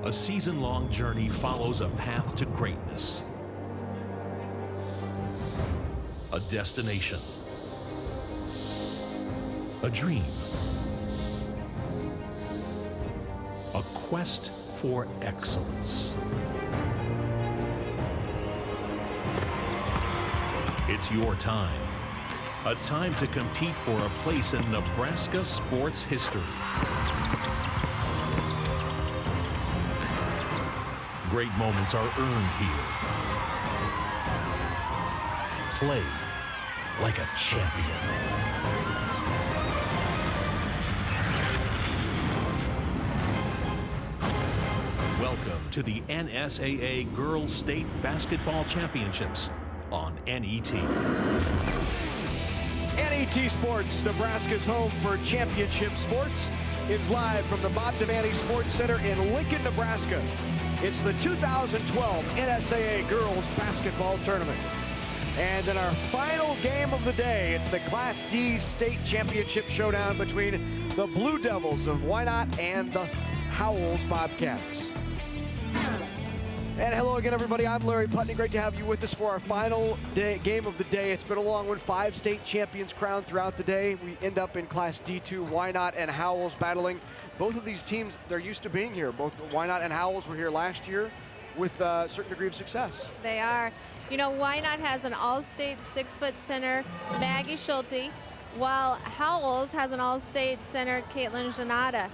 A season-long journey follows a path to greatness. A destination. A dream. A quest for excellence. It's your time. A time to compete for a place in Nebraska sports history. Great moments are earned here. Play like a champion. Welcome to the NSAA Girls State Basketball Championships on NET. NET Sports, Nebraska's home for championship sports, is live from the Bob Devaney Sports Center in Lincoln, Nebraska. It's the 2012 NSAA Girls Basketball Tournament. And in our final game of the day, it's the Class D State Championship showdown between the Blue Devils of Wynot and the Howells Bobcats. And hello again, everybody. I'm Larry Putney. Great to have you with us for our final game of the day. It's been a long one. 5 state champions crowned throughout the day. We end up in Class D2, Wynot and Howells battling. Both of these teams, they're used to being here. Both Wynot and Howells were here last year with a certain degree of success. They are. You know, Wynot has an all-state 6-foot center, Maggie Schulte, while Howells has an all-state center, Caitlin Janata.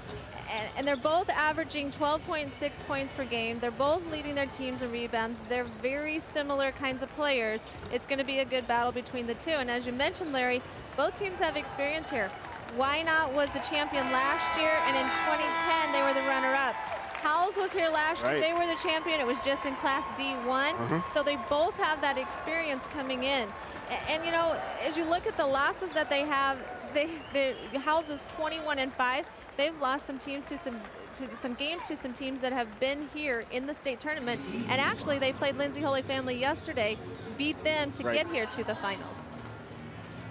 And they're both averaging 12.6 points per game. They're both leading their teams in rebounds. They're very similar kinds of players. It's going to be a good battle between the two. And as you mentioned, Larry, both teams have experience here. Wynot was the champion last year, and in 2010, they were the runner-up. Howells was here last year. They were the champion. It was just in Class D1. So they both have that experience coming in. And you know, as you look at the losses that they have, Howells is 21-5. They've lost some teams to some games to some teams that have been here in the state tournament. And actually, they played Lindsay Holy Family yesterday, beat them to get here to the finals.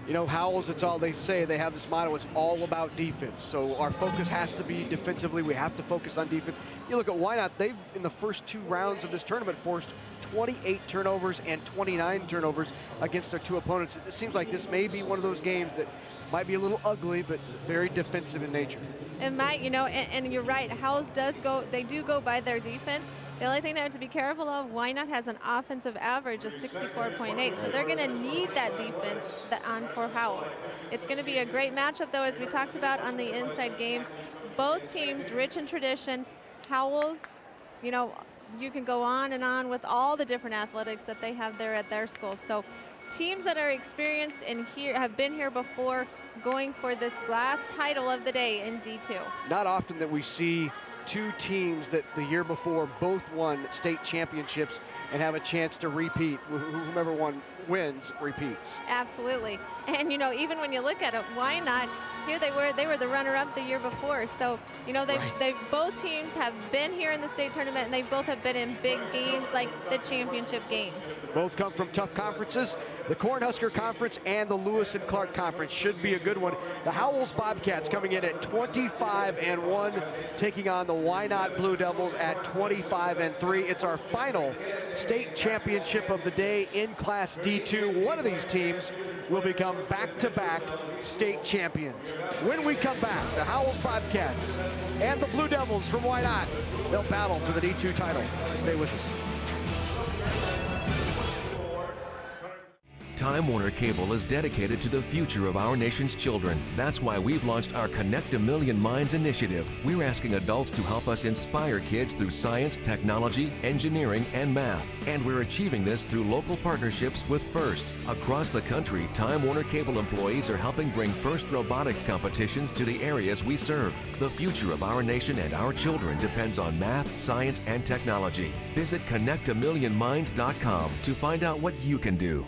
You know, Howells, it's all they say. They have this motto, it's all about defense. So our focus has to be defensively. We have to focus on defense. You look at Wynot, they've, in the first 2 rounds of this tournament, forced 28 turnovers and 29 turnovers against their 2 opponents. It seems like this may be one of those games that might be a little ugly, but very defensive in nature. It might, you know, and you're right. Howells they do go by their defense. The only thing they have to be careful of, Wynot has an offensive average of 64.8, so they're going to need that defense for Howells. It's going to be a great matchup, though, as we talked about on the inside game. Both teams rich in tradition. Howells, you know, you can go on and on with all the different athletics that they have there at their school. So teams that are experienced and have been here before, going for this last title of the day in D2. Not often that we see 2 teams that the year before both won state championships and have a chance to repeat. Whomever wins repeats. Absolutely. And you know, even when you look at it, Wynot, here they were the runner-up the year before. So you know, they both teams have been here in the state tournament, and they both have been in big games like the championship game. Both come from tough conferences. The Cornhusker Conference and the Lewis and Clark Conference should be a good one. The Howells Bobcats coming in at 25-1, taking on the Wynot Blue Devils at 25-3. It's our final state championship of the day in Class D2. One of these teams will become back-to-back state champions. When we come back, the Howells Bobcats and the Blue Devils from Wynot, they'll battle for the D2 title. Stay with us. Time Warner Cable is dedicated to the future of our nation's children. That's why we've launched our Connect a Million Minds initiative. We're asking adults to help us inspire kids through science, technology, engineering, and math. And we're achieving this through local partnerships with FIRST. Across the country, Time Warner Cable employees are helping bring FIRST robotics competitions to the areas we serve. The future of our nation and our children depends on math, science, and technology. Visit connectamillionminds.com to find out what you can do.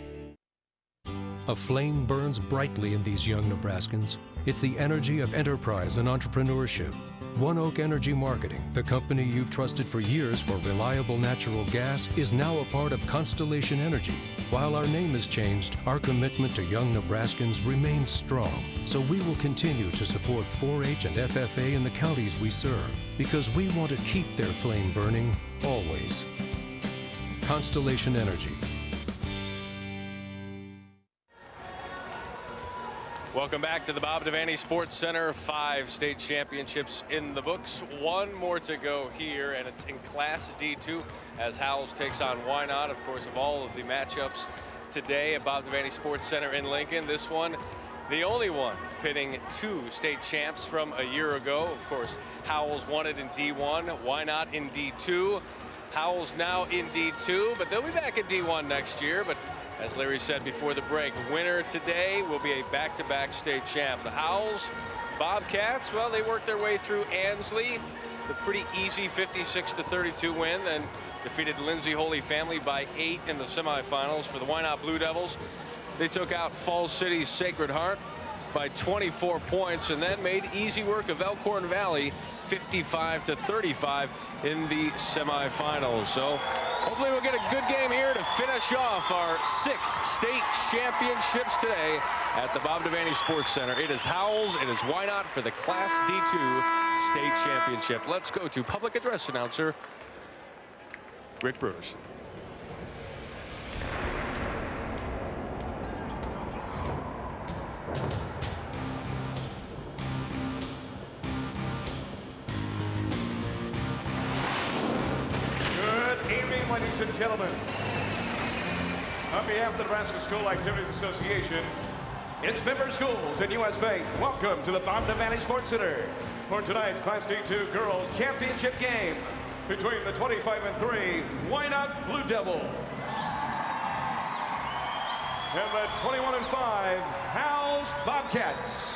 A flame burns brightly in these young Nebraskans. It's the energy of enterprise and entrepreneurship. One Oak Energy Marketing, the company you've trusted for years for reliable natural gas, is now a part of Constellation Energy. While our name has changed, our commitment to young Nebraskans remains strong. So we will continue to support 4-H and FFA in the counties we serve, because we want to keep their flame burning always. Constellation Energy. Welcome back to the Bob Devaney Sports Center. 5 state championships in the books. 1 more to go here, and it's in Class D2 as Howells takes on Wynot. Of course, of all of the matchups today at Bob Devaney Sports Center in Lincoln, this one, the only one pitting 2 state champs from a year ago. Of course, Howells won it in D1, Wynot in D2. Howells now in D2, but they'll be back in D1 next year. But as Larry said before the break, winner today will be a back-to-back state champ. The Howells Bobcats, well, they worked their way through Ansley. The pretty easy 56-32 win, and defeated Lindsay Holy Family by 8 in the semifinals. For the Wynot Blue Devils, they took out Falls City's Sacred Heart by 24 points and then made easy work of Elkhorn Valley 55-35 in the semifinals. So hopefully we'll get a good game here to finish off our 6 state championships today at the Bob Devaney Sports Center. It is Howells, it is Wynot for the Class D2 state championship. Let's go to public address announcer Rick Bruce. Ladies and gentlemen, on behalf of the Nebraska School Activities Association, its member schools, and U.S. Bank, welcome to the Bob Devaney Sports Center for tonight's Class D2 Girls Championship game between the 25-3 Wynot Blue Devils and the 21-5 Howells Bobcats.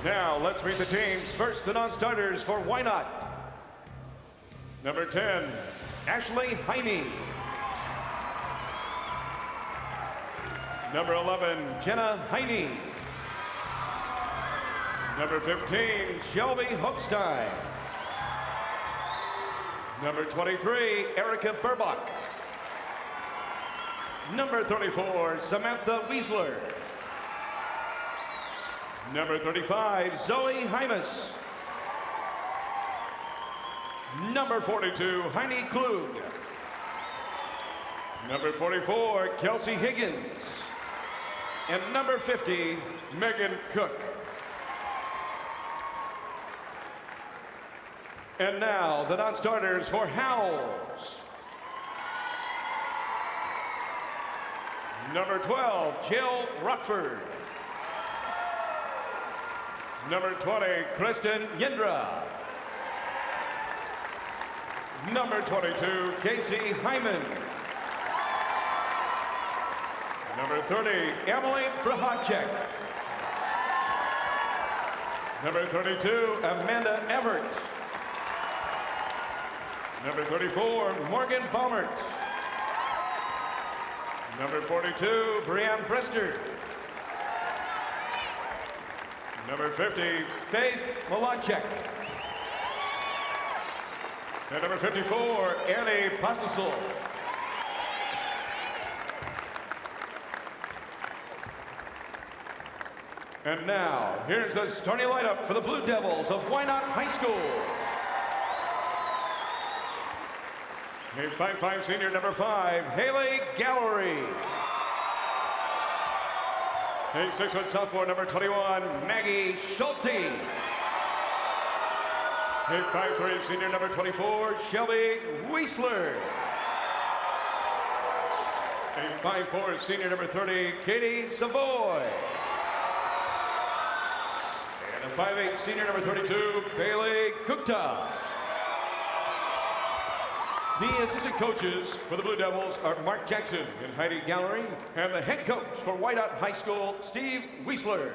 Now, let's meet the teams. First, the non-starters for Wynot. Number 10, Ashley Heine. Number 11, Jenna Heine. Number 15, Shelby Hochstein. Number 23, Erica Burbach. Number 34, Samantha Wiesler. Number 35, Zoe Hymas. Number 42, Heine Klug. Number 44, Kelsey Higgins. And number 50, Megan Cook. And now, the non-starters for Howells. Number 12, Jill Rockford. Number 20, Kristen Yindra. Number 22, Casey Hyman. Number 30, Emily Brahacek. Number 32, Amanda Everett. Number 34, Morgan Baumert. Number 42, Brianne Prester. Number 50, Faith Malachek. And number 54, Annie Pastasol. And now, here's the starting lineup for the Blue Devils of Wynot High School. A 5'5" senior, number 5, Haley Gallery. A 6-foot sophomore, number 21, Maggie Schulte. A 5'3" senior, number 24, Shelby Wiesler. A 5'4" senior, number 30, Katie Savoy. And a 5'8" senior, number 32, Bailey Kukta. The assistant coaches for the Blue Devils are Mark Jackson and Heidi Gallery, and the head coach for Wynot High School, Steve Wiesler.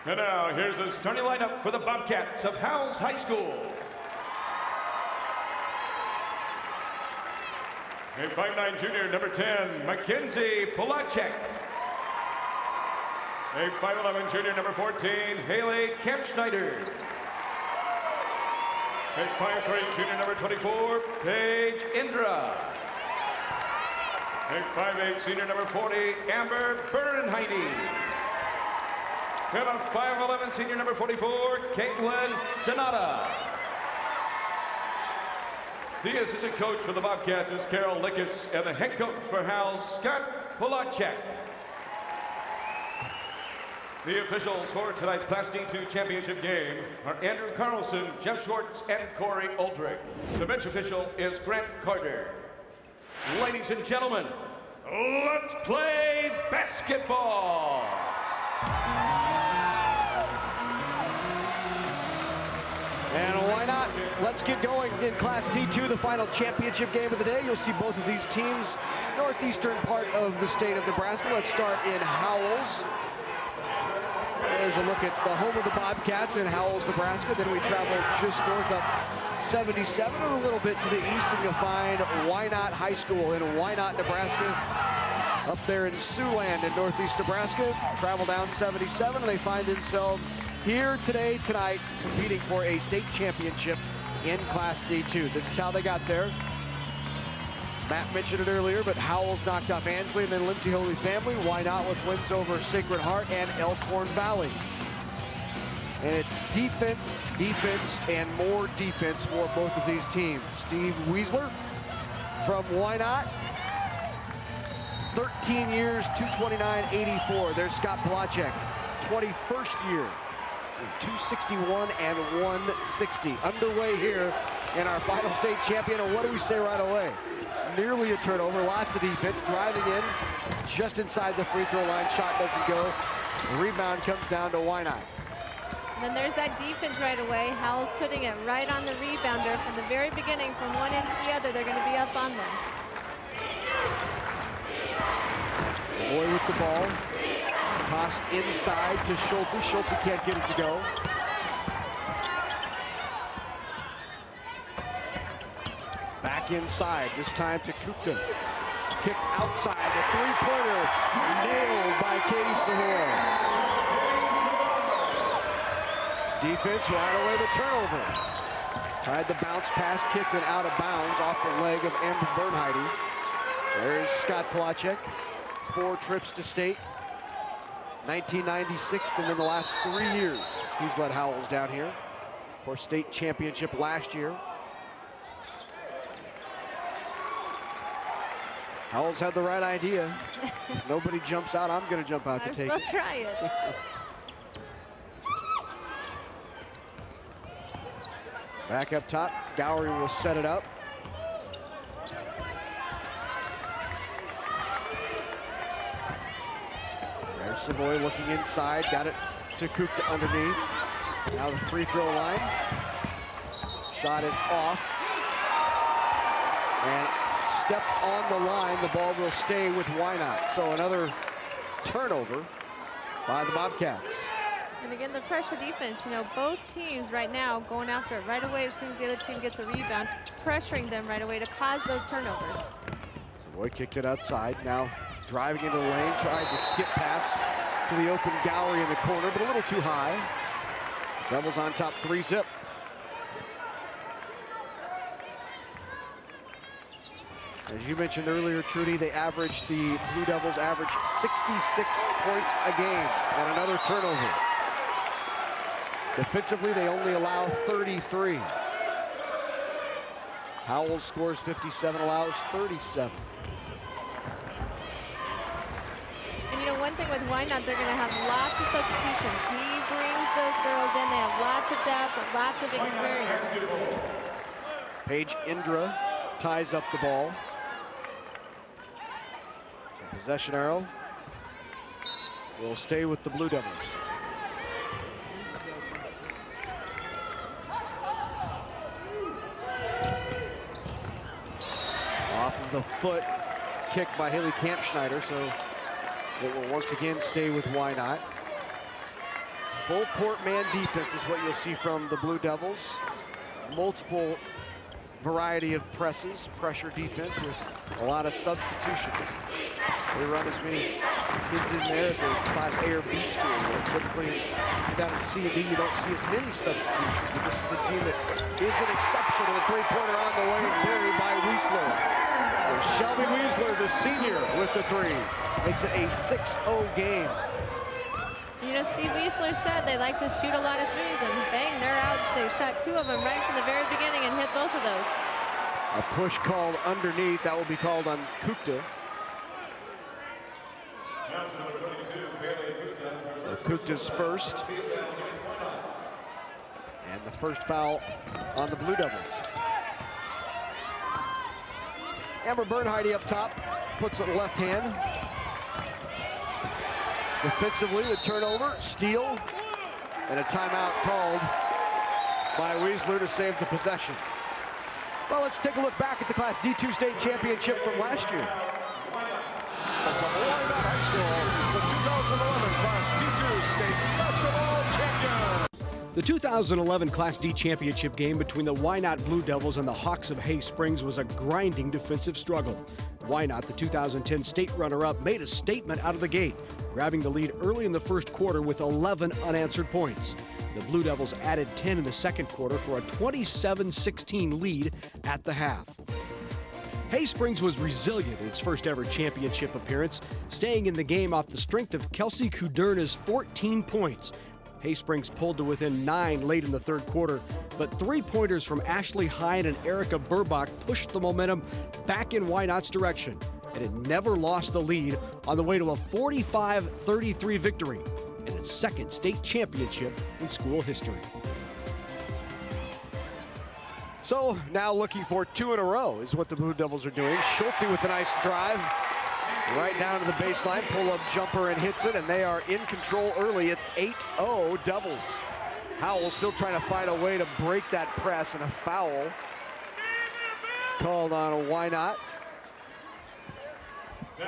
And now, here's the starting lineup for the Bobcats of Howells High School. A 5'9" junior, number 10, Mackenzie Polacek. A 5'11" junior, number 14, Haley Kempschneider. A 5'3" junior, number 24, Paige Indra. A 5'8" senior, number 40, Amber Bernheide. And a 5'11" senior, number 44, Caitlin Janata. The assistant coach for the Bobcats is Carol Lickis, and the head coach for Howells, Scott Polacek. The officials for tonight's Class D2 championship game are Andrew Carlson, Jeff Schwartz, and Corey Aldrich. The bench official is Grant Carter. Ladies and gentlemen, let's play basketball. And why not? Let's get going in Class D2, the final championship game of the day. You'll see both of these teams, northeastern part of the state of Nebraska. Let's start in Howells. There's a look at the home of the Bobcats in Howells, Nebraska. Then we travel just north up 77 and a little bit to the east, and you'll find Wynot High School in Wynot, Nebraska. Up there in Siouxland in northeast Nebraska. Travel down 77, and they find themselves here tonight, competing for a state championship in Class D2. This is how they got there. Matt mentioned it earlier, but Howells knocked off Ansley and then Lindsay Holy Family. Wynot with wins over Sacred Heart and Elkhorn Valley. And it's defense, defense, and more defense for both of these teams. Steve Weisler from Wynot, 13 years, 229.84. There's Scott Polacek, 21st year, 261 and 160. Underway here in our final state champion. And what do we say right away? Nearly a turnover, lots of defense, driving in just inside the free throw line. Shot doesn't go. The rebound comes down to Wynot. And then there's that defense right away. Howells putting it right on the rebounder from the very beginning, from one end to the other. They're going to be up on them. Boy with the ball. Toss inside to Schulte. Schulte can't get it to go. Back inside, this time to Kupta. Kick outside, the three-pointer nailed by Katie Sahor. Defense right away, the turnover. Tried the bounce pass, kicked it out of bounds off the leg of Amber Bernheide. There's Scott Polacek. 4 trips to state. 1996, and then the last 3 years he's led Howells down here for state championship last year. Howells had the right idea. Nobody jumps out, I'm going to jump out to take it. Let's try it. Back up top, Gowrie will set it up. There's Savoy looking inside, got it to Kupta underneath. Now the free throw line. Shot is off. And stepped on the line, the ball will stay with Wynot. So another turnover by the Bobcats. And again, the pressure defense, you know, both teams right now going after it right away as soon as the other team gets a rebound, pressuring them right away to cause those turnovers. Savoy kicked it outside, now driving into the lane, tried to skip pass to the open Gowrie in the corner, but a little too high. Devils on top, 3-zip. As you mentioned earlier, Trudy, the Blue Devils average 66 points a game, and another turnover. Defensively, they only allow 33. Howells scores 57, allows 37. And you know, one thing with Wynot, they're going to have lots of substitutions. He brings those girls in. They have lots of depth, lots of experience. Paige Indra ties up the ball. So possession arrow will stay with the Blue Devils. Off of the foot, kick by Haley Kampschneider, so it will once again stay with Wynot. Full court man defense is what you'll see from the Blue Devils. Multiple variety of presses, pressure defense with a lot of substitutions. They run as many kids in there as a Class A or B school. Where typically down in C and D, you don't see as many substitutions. But this is a team that is an exception. A three-pointer on the way, buried by Weisler. So Shelby Weisler, the senior, with the three. Makes it a 6-0 game. You know, Steve Weisler said they like to shoot a lot of threes, and bang, they're out. They shot 2 of them right from the very beginning and hit both of those. A push called underneath. That will be called on Kukta. Kukta's first. And the first foul on the Blue Devils. Amber Bernheide up top, puts it left hand. Defensively, the turnover, steal, and a timeout called by Weisler to save the possession. Well, let's take a look back at the Class D2 state championship from last year. Wynot High School, the 2011 Class D2 state basketball champion. The 2011 Class D championship game between the Wynot Blue Devils and the Hawks of Hay Springs was a grinding defensive struggle. Wynot, the 2010 state runner-up, made a statement out of the gate, grabbing the lead early in the first quarter with 11 unanswered points. The Blue Devils added 10 in the second quarter for a 27-16 lead at the half. Hay Springs was resilient in its first ever championship appearance, staying in the game off the strength of Kelsey Kuderna's 14 points. Hay Springs pulled to within 9 late in the third quarter, but 3-pointers from Ashley Hine and Erica Burbach pushed the momentum back in Wynot's direction, and it never lost the lead on the way to a 45-33 victory and its second state championship in school history. So now looking for 2 in a row is what the Blue Devils are doing. Schulte with a nice drive. Right down to the baseline, pull-up jumper and hits it, and they are in control early. It's 8-0 Devils. Howells still trying to find a way to break that press, and a foul called on Wynot. They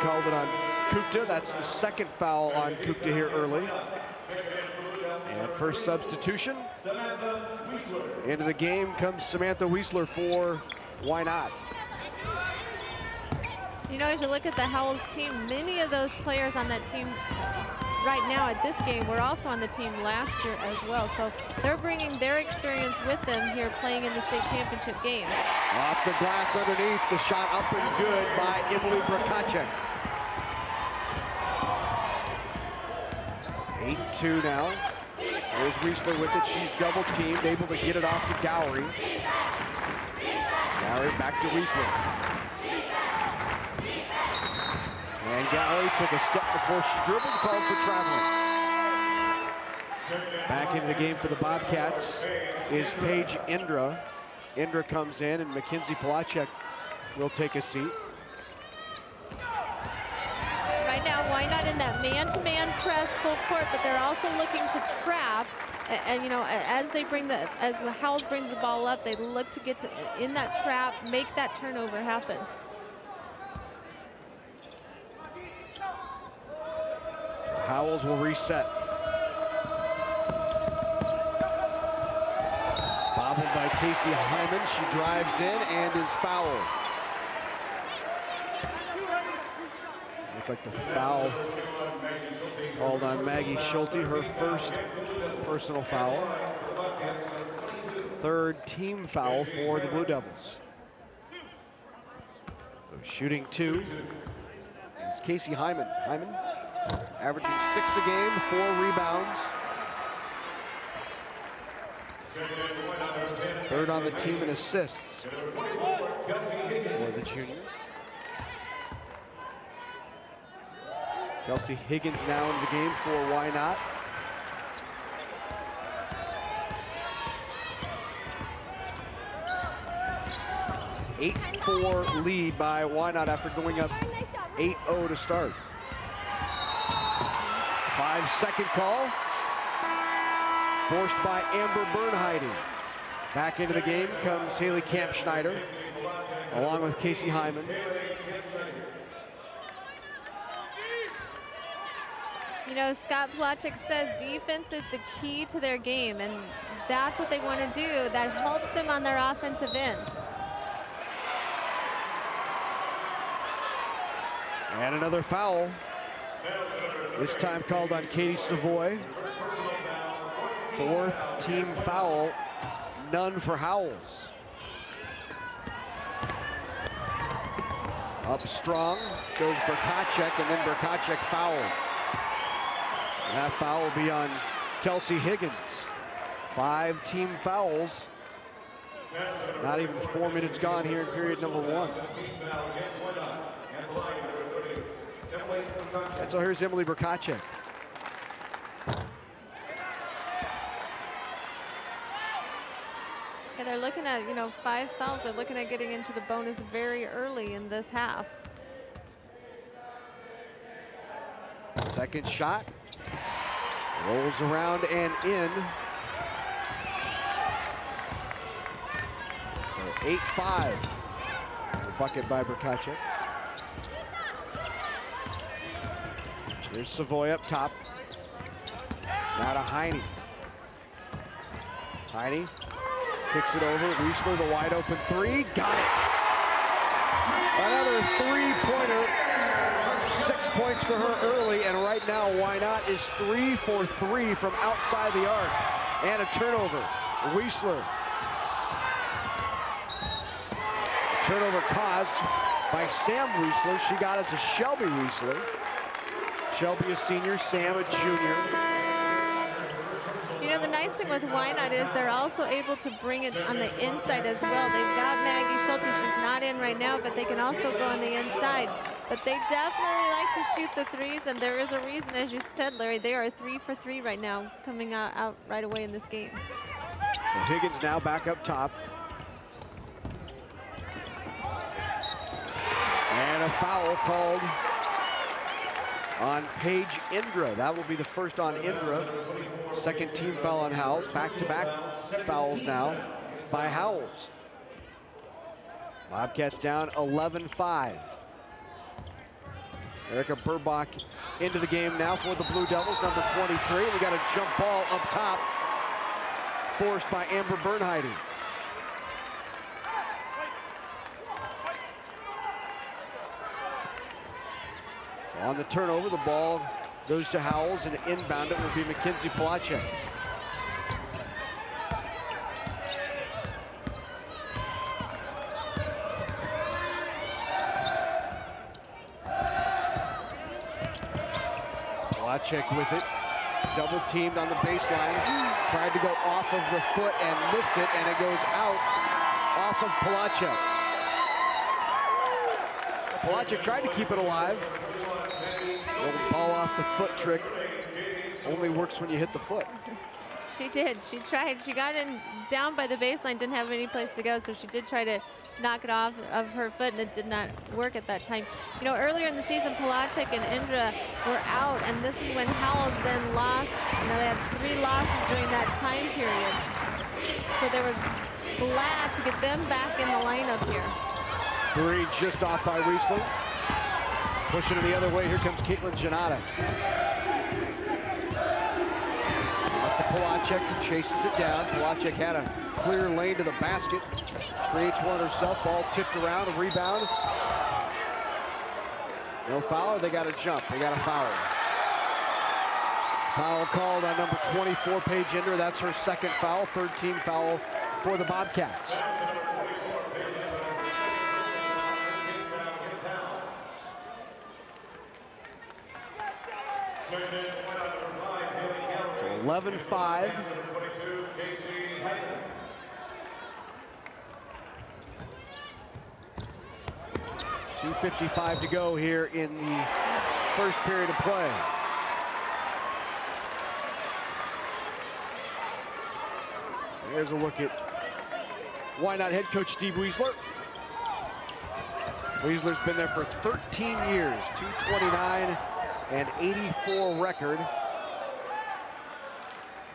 called it on Kukta. That's the second foul on Kukta here early. And first substitution. Into the game comes Samantha Weisler for Wynot. You know, as you look at the Howells team, many of those players on that team right now at this game were also on the team last year as well. So they're bringing their experience with them here playing in the state championship game. Off the glass underneath, the shot up and good by Emily Brakacek. 8-2 now. There's Weisler with it. She's double teamed, able to get it off to Gowrie. Gowrie back to Weisler. And Gowrie took a step before she dribbled, called for traveling. Back into the game for the Bobcats is Paige Indra. Indra comes in, and Mackenzie Polacek will take a seat. Right now, Wynot in that man-to-man press full court, but they're also looking to trap. And you know, as Howells brings the ball up, they look to get in that trap, make that turnover happen. Howells will reset. Bobbled by Casey Hyman. She drives in and is fouled. Looked like the foul called on Maggie Schulte, her first personal foul. Third team foul for the Blue Devils. So shooting 2 is Casey Hyman. Hyman averaging 6 a game, 4 rebounds. Third on the team in assists for the junior. Kelsey Higgins now in the game for Wynot. An 8-4 lead by Wynot after going up 8-0 to start. 5-second call. Forced by Amber Bernheide. Back into the game comes Haley Kampschneider, along with Casey Hyman. You know, Scott Polacek says defense is the key to their game, and That's what they want to do. That helps them on their offensive end. And another foul. This time called on Katie Savoy. 4th team foul, none for Howells. Up strong goes Brkacek, and then Brkacek fouled. And that foul will be on Kelsey Higgins. 5 team fouls. Not even 4 minutes gone here in period number 1. And so here's Emily Brkacek. Yeah, they're looking at, 5 fouls. They're looking at getting into the bonus very early in this half. Second shot. Rolls around and in. So 8-5. The bucket by Brkacek. Here's Savoy up top. Now to Heine. Heine kicks it over. Wiesler, the wide open 3. Got it. Another 3-pointer. 6 points for her early, and right now Wynot is 3 for 3 from outside the arc. And a turnover. Wiesler. Turnover caused by Sam Wiesler. She got it to Shelby Wiesler. Shelby a senior, Sam a junior. The nice thing with Wynot is they're also able to bring it on the inside as well. They've got Maggie Schulte. She's not in right now, but they can also go on the inside. But they definitely like to shoot the threes, and there is a reason, as you said, Larry, they are 3 for 3 right now, coming out right away in this game. So Higgins now back up top. And a foul called on Paige Indra. That will be the first on Indra. Second team foul on Howells. Back-to-back fouls now by Howells. Bobcats down 11-5. Erica Burbach into the game now for the Blue Devils, number 23. We got a jump ball up top, forced by Amber Bernheide. So on the turnover, the ball goes to Howells, and inbound it will be Mackenzie Polacek. Polacek with it, double teamed on the baseline, tried to go off of the foot and missed it, and it goes out off of Polacek. Polacek tried to keep it alive. The ball off the foot trick only works when you hit the foot. She did. She tried. She got in down by the baseline, didn't have any place to go, so she did try to knock it off of her foot, and it did not work at that time. Earlier in the season, Polacek and Indra were out, and this is when Howells then lost. They had 3 losses during that time period. So they were glad to get them back in the lineup here. 3 just off by Wiesler. Pushing it the other way, here comes Caitlin Janata. Off to Polacek, who chases it down. Polacek had a clear lane to the basket. Creates one herself, ball tipped around, a rebound. No foul, they got a jump, they got a foul. Foul called on number 24, Paige Indra. That's her second foul, 3rd team foul for the Bobcats. So 11-5. .255 to go here in the first period of play. Here's a look at Wynot head coach Steve Wiesler. Wiesler's been there for 13 years, 229 and 84 record.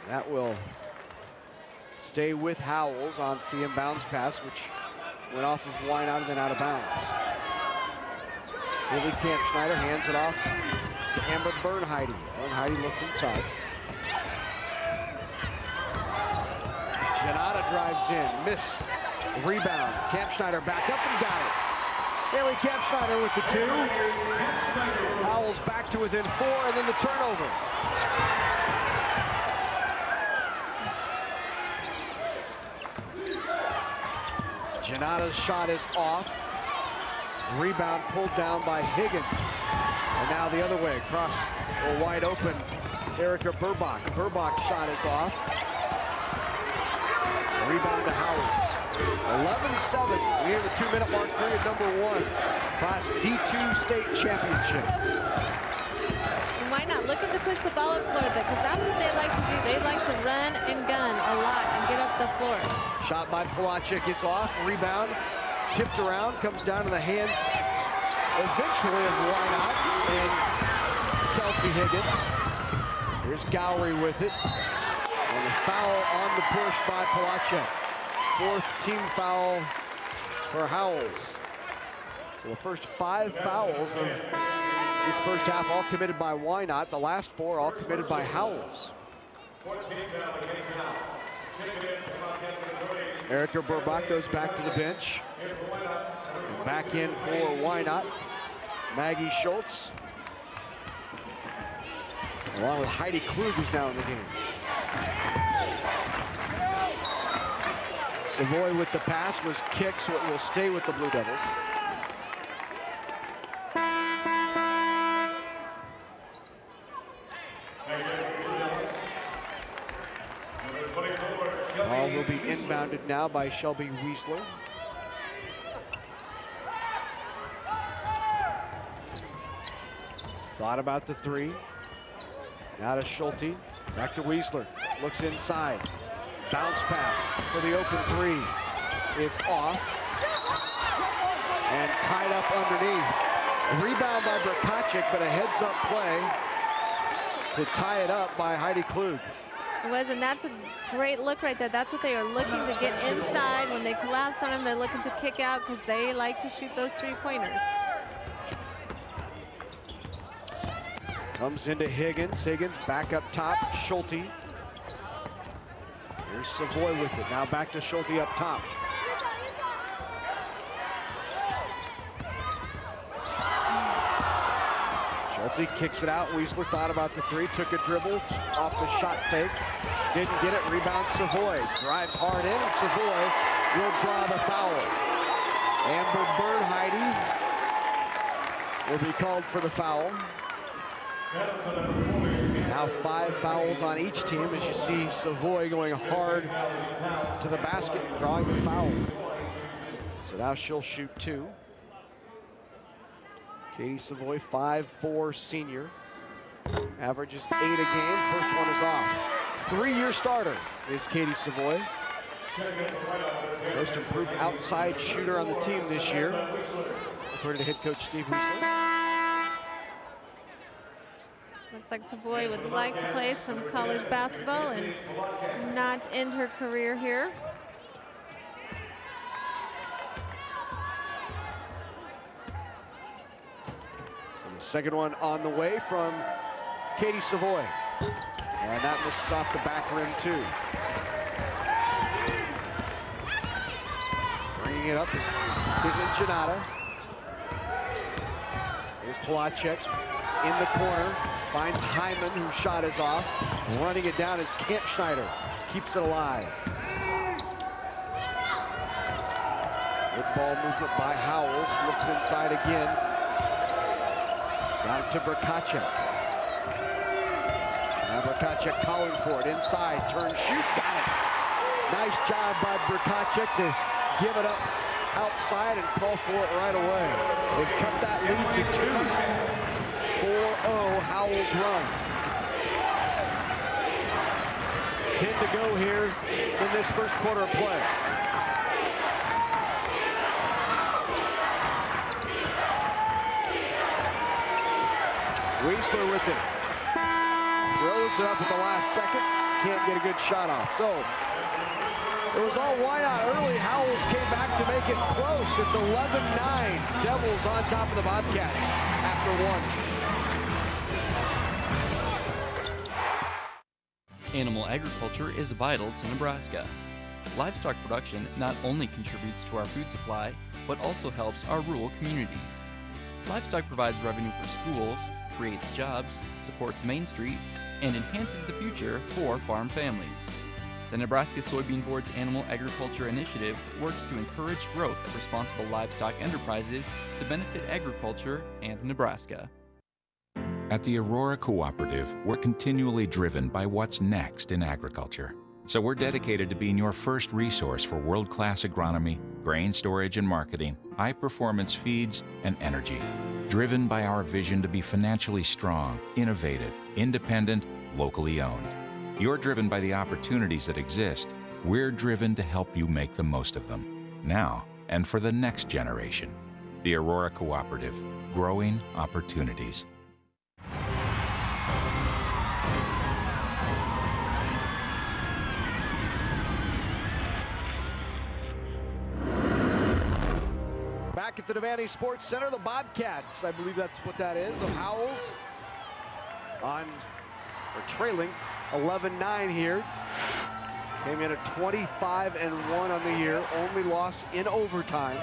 That will stay with Howells on the inbounds pass, which went off of Wynot and then out of bounds. Haley Camp Schneider hands it off to Amber Bernheide. Bernheide looked inside. Janata drives in, miss, rebound. Kampschneider back up and got it. Haley Kampschneider with the 2. Howells back to within 4, and then the turnover. Janata's shot is off. Rebound pulled down by Higgins. And now the other way, across or wide open, Erica Burbach. Burbach's shot is off. Rebound to Howells. 11-7. We have the 2-minute mark, period number 1. Class D2 state championship. Why not? Looking to push the ball up floor, because that's what they like to do. They like to run and gun a lot and get up the floor. Shot by Polacek is off. Rebound tipped around, comes down to the hands eventually of Wynot and Kelsey Higgins. Here's Gowrie with it. And a foul on the push by Polacek. 4th team foul for Howells. So the first 5 fouls of this first half all committed by Wynot. The last 4 all committed by Howells. Erica Burbach goes back to the bench. Back in for Wynot. Maggie Schultz. Along with Heidi Klug, who's now in the game. Savoy with the pass was kicked, so it will stay with the Blue Devils. Ball will be inbounded now by Shelby Wiesler. Thought about the 3. Now to Schulte. Back to Wiesler. Looks inside. Bounce pass for the open 3 is off. And tied up underneath. Rebound by Brkacek, but a heads-up play to tie it up by Heidi Klug. It was, and that's a great look right there. That's what they are looking to get inside. When they collapse on them, they're looking to kick out because they like to shoot those 3-pointers. Comes into Higgins. Higgins back up top. Schulte. Here's Savoy with it. Now back to Schulte up top. Schulte kicks it out. Wiesler thought about the 3. Took a dribble off the shot fake. Didn't get it. Rebound Savoy. Drives hard in. And Savoy will draw the foul. Amber Bernheide will be called for the foul. Now 5 fouls on each team as you see Savoy going hard to the basket and drawing the foul. So now she'll shoot 2. Katie Savoy, 5'4" senior. Averages 8 a game. First one is off. 3-year starter is Katie Savoy. Most improved outside shooter on the team this year, according to head coach Steve Wiesler. Looks like Savoy would like to play some college basketball and not end her career here. So the second one on the way from Katie Savoy. And that misses off the back rim too. Bringing it up is Caitlin Janata. Here's Polacek in the corner. Finds Hyman, whose shot is off. Running it down is Kampschneider. Keeps it alive. Good ball movement by Howells. Looks inside again. Got it to Brkacek. Now Brkacek calling for it. Inside, turn, shoot, got it. Nice job by Brkacek to give it up outside and call for it right away. They've cut that lead to 2. 4-0 Howells run. 10 to go here in this first quarter of play. Wiesler with it. Throws it up at the last second. Can't get a good shot off. So it was all Wynot early. Howells came back to make it close. It's 11-9. Devils on top of the Bobcats after 1. Animal agriculture is vital to Nebraska. Livestock production not only contributes to our food supply, but also helps our rural communities. Livestock provides revenue for schools, creates jobs, supports Main Street, and enhances the future for farm families. The Nebraska Soybean Board's Animal Agriculture Initiative works to encourage growth of responsible livestock enterprises to benefit agriculture and Nebraska. At the Aurora Cooperative, we're continually driven by what's next in agriculture. So we're dedicated to being your first resource for world-class agronomy, grain storage and marketing, high-performance feeds, and energy. Driven by our vision to be financially strong, innovative, independent, locally owned. You're driven by the opportunities that exist. We're driven to help you make the most of them, now and for the next generation. The Aurora Cooperative, growing opportunities. Back at the Devaney Sports Center, the Bobcats, I believe that's what that is, of Howells trailing 11-9 here. Came in at 25-1 on the year, only loss in overtime.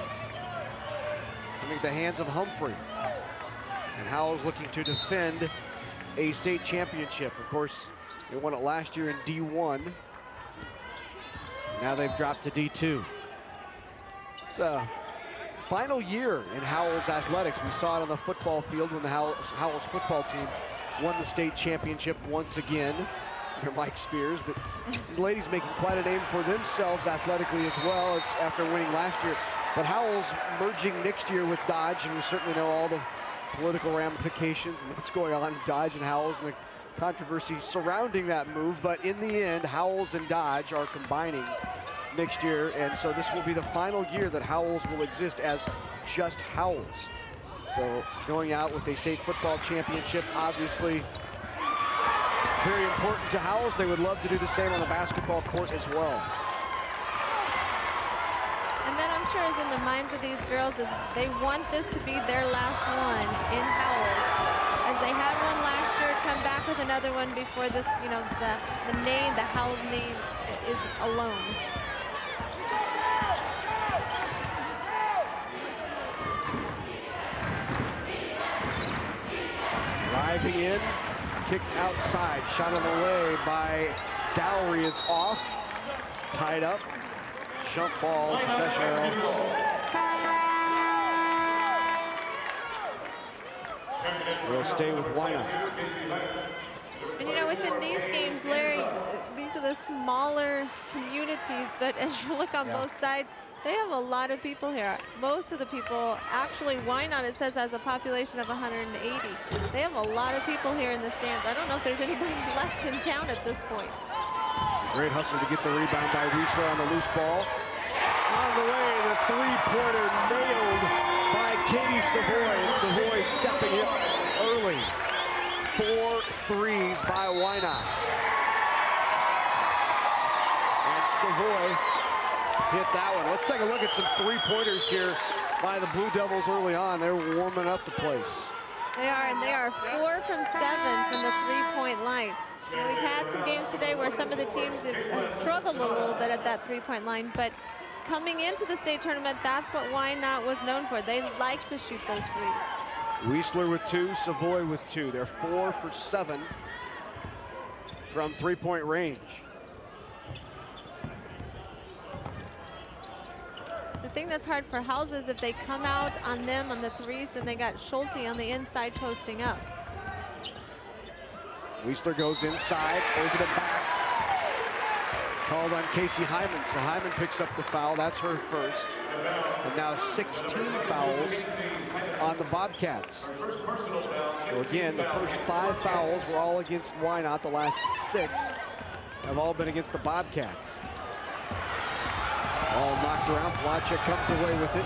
Coming at the hands of Humphrey. And Howells looking to defend a state championship. Of course, they won it last year in D1. Now they've dropped to D2. It's a final year in Howells athletics. We saw it on the football field when the Howells football team won the state championship once again. Under Mike Spears, but these ladies making quite a name for themselves athletically as well as after winning last year. But Howells merging next year with Dodge, and we certainly know all the political ramifications and what's going on in Dodge and Howells and the controversy surrounding that move. But in the end, Howells and Dodge are combining next year, and so this will be the final year that Howells will exist as just Howells. So going out with a state football championship, obviously very important to Howells. They would love to do the same on the basketball court as well. And then I'm sure is in the minds of these girls is they want this to be their last one in Howells. As they had one last year, come back with another one before this, you know, the name, the Howells name is alone. Driving in, kicked outside, shot on the way by Dowry is off, tied up, jump ball, possession arrow. We'll stay with Wynot. And you know, within these games, Larry, these are the smaller communities, but as you look on both sides, they have a lot of people here. Most of the people, actually, Wynot, it says, has a population of 180. They have a lot of people here in the stands. I don't know if there's anybody left in town at this point. Great hustle to get the rebound by Wiesler on the loose ball. On the way, the three-pointer nailed by Katie Savoy. And Savoy stepping it early. 4 threes by Wynot. And Savoy hit that one. Let's take a look at some three-pointers here by the Blue Devils early on. They're warming up the place. They are, and they are 4 from 7 from the three-point line. And we've had some games today where some of the teams have struggled a little bit at that three-point line, but coming into the state tournament, that's what Wynot was known for. They like to shoot those threes. Wiesler with 2, Savoy with 2. They're 4 for 7 from three-point range. The thing that's hard for Howells is if they come out on them on the threes, then they got Schulte on the inside posting up. Wiesler goes inside, over the back. Called on Casey Hyman, so Hyman picks up the foul. That's her first. And now 16 fouls on the Bobcats. So again, the first 5 fouls were all against Wynot. The last 6 have all been against the Bobcats. All knocked around. Plachek comes away with it.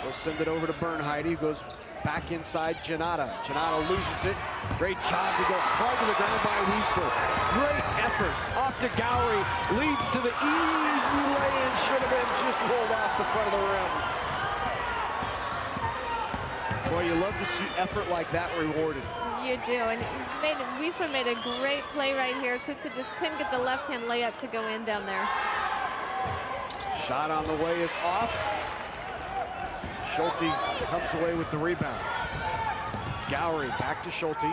We'll send it over to Bernheide, who goes back inside Janata. Janata loses it. Great job to go hard to the ground by Wiesler. Great effort. Off to Gowry. Leads to the easy lay-in. Should have been just rolled off the front of the rim. Boy, you love to see effort like that rewarded. You do, and Wiesler made a great play right here. Cook just couldn't get the left-hand layup to go in down there. Shot on the way is off. Schulte comes away with the rebound. Gowrie back to Schulte.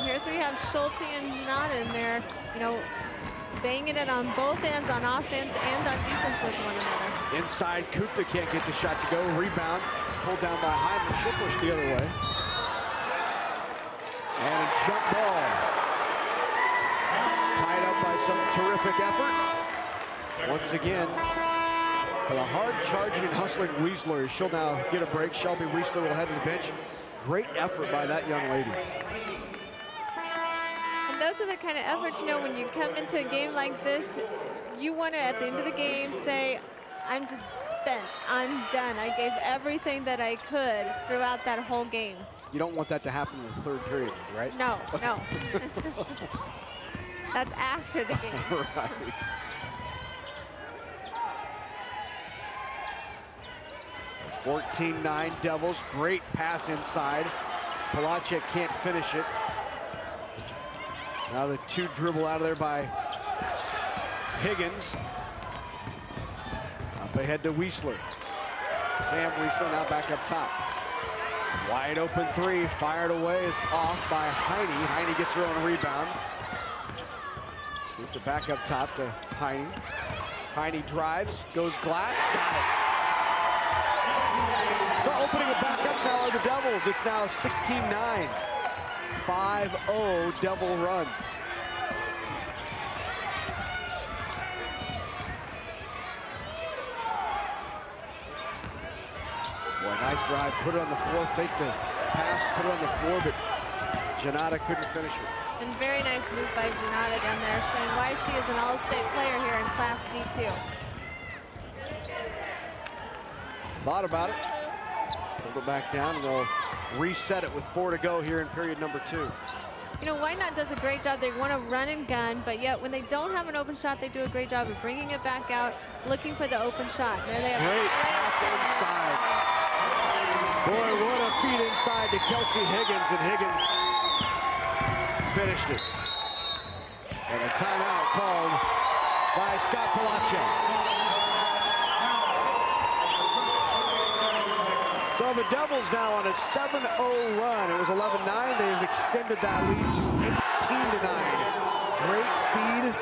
Here's where you have Schulte and Janata in there, you know, banging it on both ends, on offense and on defense with one another. Inside, Kupta can't get the shot to go. Rebound, pulled down by Hyman. She'll push the other way. And a jump ball. Tied up by some terrific effort. Once again, for the hard-charging and hustling Weisler, she'll now get a break. Shelby Weisler will head to the bench. Great effort by that young lady. And those are the kind of efforts, you know, when you come into a game like this, you want to, at the end of the game, say, I'm just spent. I'm done. I gave everything that I could throughout that whole game. You don't want that to happen in the third period, right? No, no. That's after the game. Right. (14-9) Devils. Great pass inside. Polacek can't finish it. Now the two dribble out of there by Higgins. Up ahead to Weisler. Sam Weisler now back up top. Wide open three, fired away, is off by Heine. Heine gets her own rebound. Moves it back up top to Heine. Heine drives, goes glass, got it. So opening it back up now are the Devils. It's now 16-9. 5-0 Devil run. Boy, nice drive, put it on the floor, fake the pass, put it on the floor, but Janata couldn't finish it. And very nice move by Janata down there, showing why she is an all-state player here in Class D2. Thought about it, pulled it back down, and they'll reset it with 4 to go here in period number 2. You know, Wynot does a great job. They want to run and gun, but yet when they don't have an open shot, they do a great job of bringing it back out, looking for the open shot. There they have great pass inside. Boy, what a feed inside to Kelsey Higgins, and Higgins finished it. And a timeout called by Scott Polacek. So the Devils now on a 7-0 run. It was 11-9. They've extended that lead to 18-9. Great feed.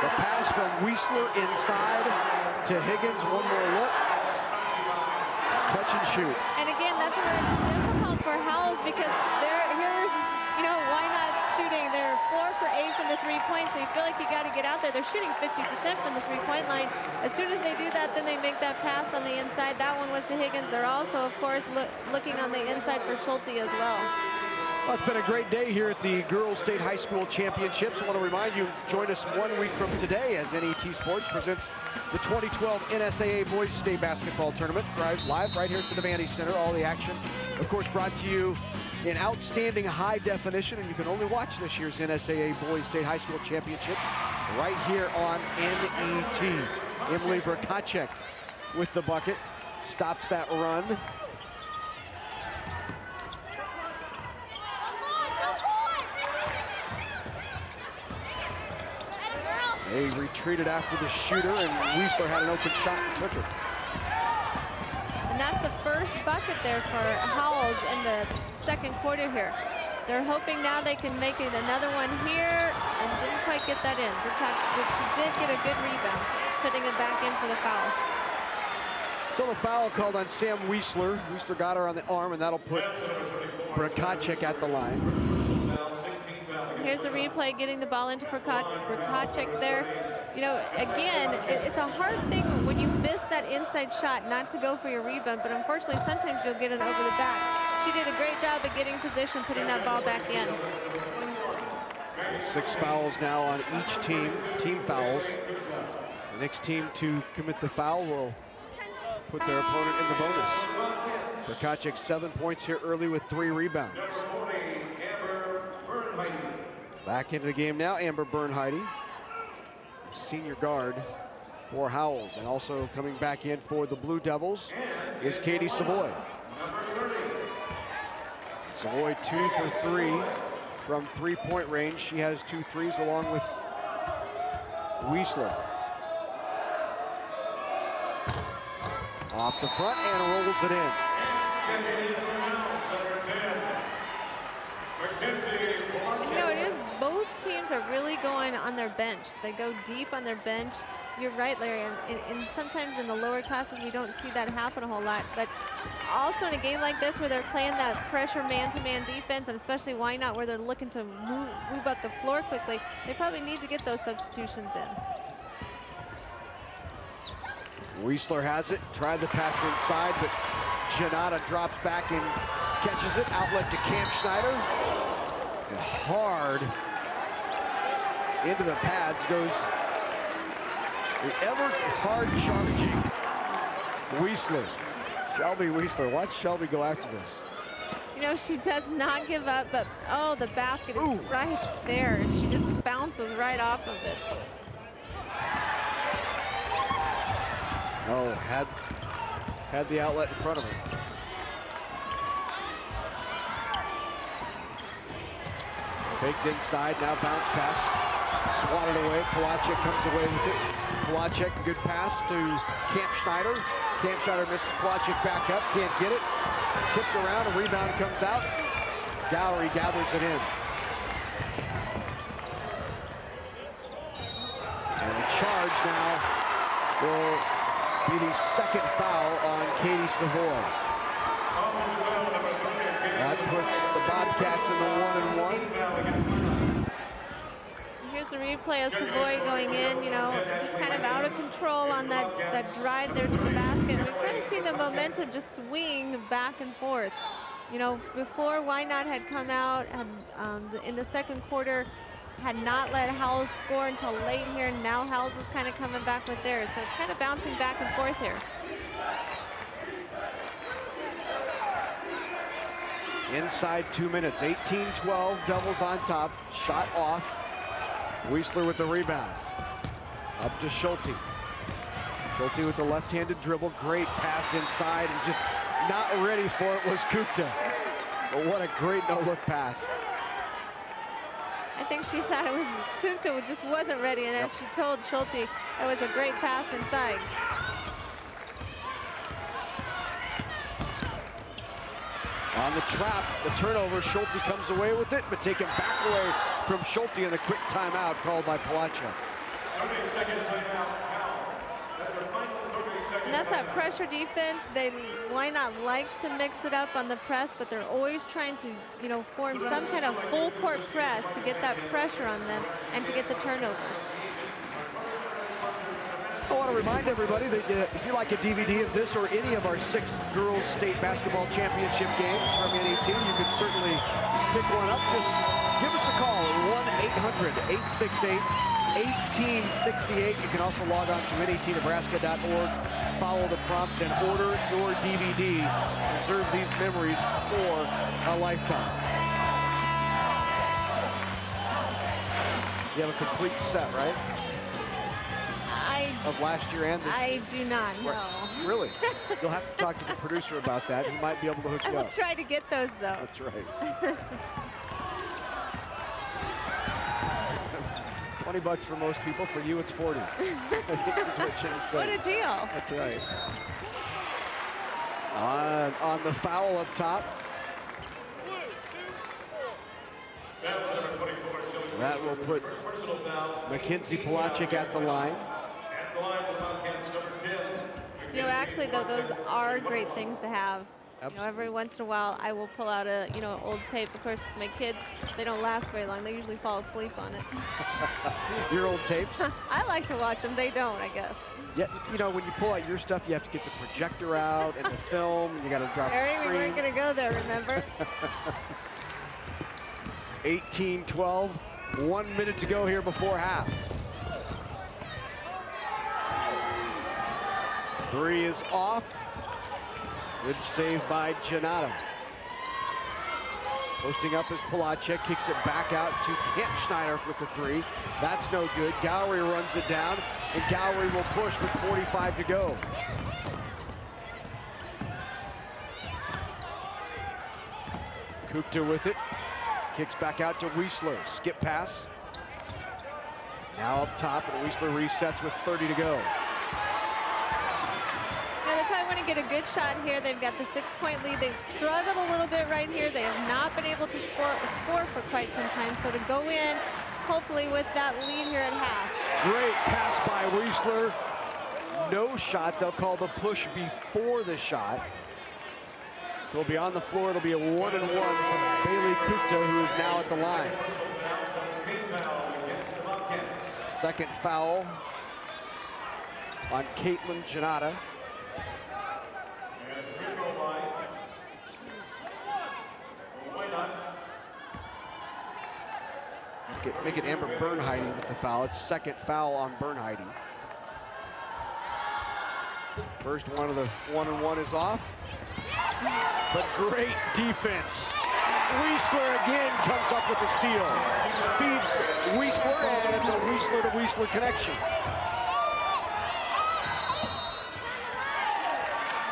The pass from Weisler inside to Higgins. One more look. Catch and shoot. And again, that's where it's difficult for Howells because they're here, you know, Wynot's shooting. They're 4 for 8 from the three-point, so you feel like you got to get out there. They're shooting 50% from the three-point line. As soon as they do that, then they make that pass on the inside. That one was to Higgins. They're also, of course, looking on the inside for Schulte as well. Well, it's been a great day here at the Girls State High School Championships. I want to remind you, join us 1 week from today as NET Sports presents the 2012 NSAA Boys State Basketball Tournament, live right here at the Devaney Center. All the action, of course, brought to you in outstanding high definition, and you can only watch this year's NSAA Boys State High School Championships right here on NET. Emily Brkacek with the bucket, stops that run. They retreated after the shooter, and Weisler had an open shot and took it. And that's the first bucket there for Howells in the second quarter here. They're hoping now they can make it another one here, and didn't quite get that in. But she did get a good rebound, putting it back in for the foul. So the foul called on Sam Weisler. Weisler got her on the arm, and that'll put Brkacek at the line. Here's the replay, getting the ball into Brkacek there. You know, again, it's a hard thing when you miss that inside shot not to go for your rebound, but unfortunately, sometimes you'll get it over the back. She did a great job of getting position, putting that ball back in. 6 fouls now on each team, team fouls. The next team to commit the foul will put their opponent in the bonus. Brkacek 7 points here early with 3 rebounds. Back into the game now, Amber Bernheide, senior guard for Howells. And also coming back in for the Blue Devils is Katie Savoy. Savoy 2 for 3 from 3-point range. She has 2 threes along with Wiesler. Off the front and rolls it in. You know, it is, both teams are really going on their bench. They go deep on their bench. You're right, Larry, and sometimes in the lower classes we don't see that happen a whole lot. But also in a game like this where they're playing that pressure man-to-man defense, and especially Wynot where they're looking to move up the floor quickly, they probably need to get those substitutions in. Wiesler has it, tried the pass inside, but Janata drops back and catches it. Outlet to Camp Schneider. And hard into the pads goes the ever hard charging Wiesler. Shelby Wiesler. Watch Shelby go after this. You know, she does not give up, but oh, the basket is right there. She just bounces right off of it. Oh, had the outlet in front of her. Faked inside, now bounce pass. Swatted away, Polacek comes away with it. Polacek, good pass to Camp Schneider. Camp Schneider misses Polacek back up, can't get it. Tipped around, a rebound comes out. Gowrie gathers it in. And the charge now will be the second foul on Katie Savoy. That puts the Bobcats in the 1-1. Here's a replay of Savoy going in, you know, just kind of out of control on that drive there to the basket. We've kind of seen the momentum just swing back and forth. You know, before Wynot had come out and in the second quarter, had not let Howells score until late here. Now Howells is kind of coming back with theirs. So it's kind of bouncing back and forth here. Inside 2 minutes, 18-12, Devils on top, shot off. Wiesler with the rebound. Up to Schulte. Schulte with the left-handed dribble, great pass inside, and just not ready for it was Kupta. But what a great no-look pass. I think she thought it was Kupta, just wasn't ready, and as she told Schulte, it was a great pass inside. On the trap, the turnover, Schulte comes away with it, but taken back away from Schulte in the quick timeout called by Polacek. And that's that pressure defense. Wynot likes to mix it up on the press, but they're always trying to, you know, form some kind of full court press to get that pressure on them and to get the turnovers. I want to remind everybody that if you like a DVD of this or any of our 6 girls state basketball championship games from NET, you can certainly pick one up. Just give us a call at 1-800-868-1868. You can also log on to NETnebraska.org, follow the prompts, and order your DVD. Preserve these memories for a lifetime. You have a complete set, right? Of last year and this year. I do not know. Really? You'll have to talk to the producer about that. He might be able to hook you up. I will try to get those, though. That's right. $20 for most people. For you, it's 40. I think is what Jim said. What a deal. That's right. On the foul up top. That will put Mackenzie Polacek at the line. You know, actually, though, those are great things to have. You know, every once in a while, I will pull out a, old tape. Of course, my kids, they don't last very long. They usually fall asleep on it. Your old tapes? I like to watch them. They don't, I guess. Yeah, when you pull out your stuff, you have to get the projector out and the film. You got to drop the screen. We weren't going to go there, remember? 18-12, 1 minute to go here before half. 3 is off. Good save by Janata. Posting up is Polacek, kicks it back out to Camp Schneider with the 3. That's no good. Gowrie runs it down, and Gowrie will push with 45 to go. Kupta with it. Kicks back out to Wiesler. Skip pass. Now up top, and Wiesler resets with 30 to go. Now they probably want to get a good shot here. They've got the 6-point lead. They've struggled a little bit right here. They have not been able to score for quite some time. So to go in, hopefully with that lead here at half. Great pass by Wiesler. No shot. They'll call the push before the shot. So it'll be on the floor. It'll be a 1-and-1 from Bailey Kupta, who is now at the line. Second foul on Caitlin Janata. Make it Amber Bernheide with the foul. It's second foul on Bernheide. First one of the 1-and-1 is off. But great defense. Wiesler again comes up with the steal. Feeds Wiesler, and it's a Wiesler to Wiesler connection.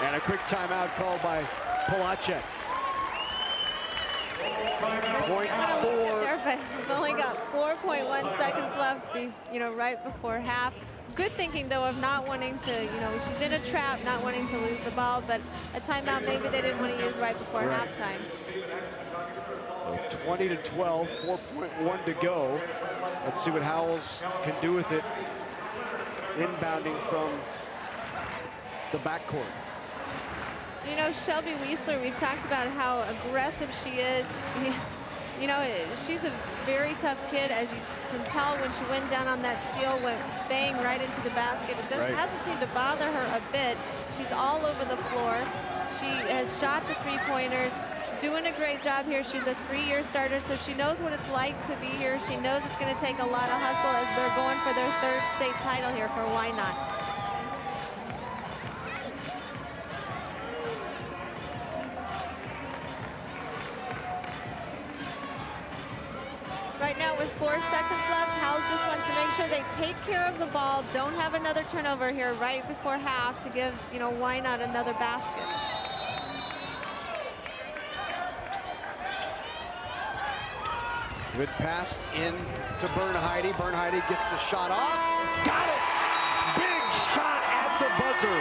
And a quick timeout called by Polacek. Point four. There, but we've only got 4.1 seconds left, right before half. Good thinking, though, of not wanting to, she's in a trap, not wanting to lose the ball, but a timeout maybe they didn't want to use right before halftime. 20 to 12, 4.1 to go. Let's see what Howells can do with it. Inbounding from the backcourt. Shelby Wiesler, we've talked about how aggressive she is. She's a very tough kid, as you can tell when she went down on that steal, went bang right into the basket. It hasn't seemed to bother her a bit. She's all over the floor. She has shot the three-pointers, doing a great job here. She's a 3-year starter, so she knows what it's like to be here. She knows it's going to take a lot of hustle as they're going for their 3rd state title here for Wynot. Right now with 4 seconds left, Howells just wants to make sure they take care of the ball, don't have another turnover here right before half to give, Wynot another basket. Good pass in to Bernheide. Bernheide gets the shot off. Got it! Big shot at the buzzer.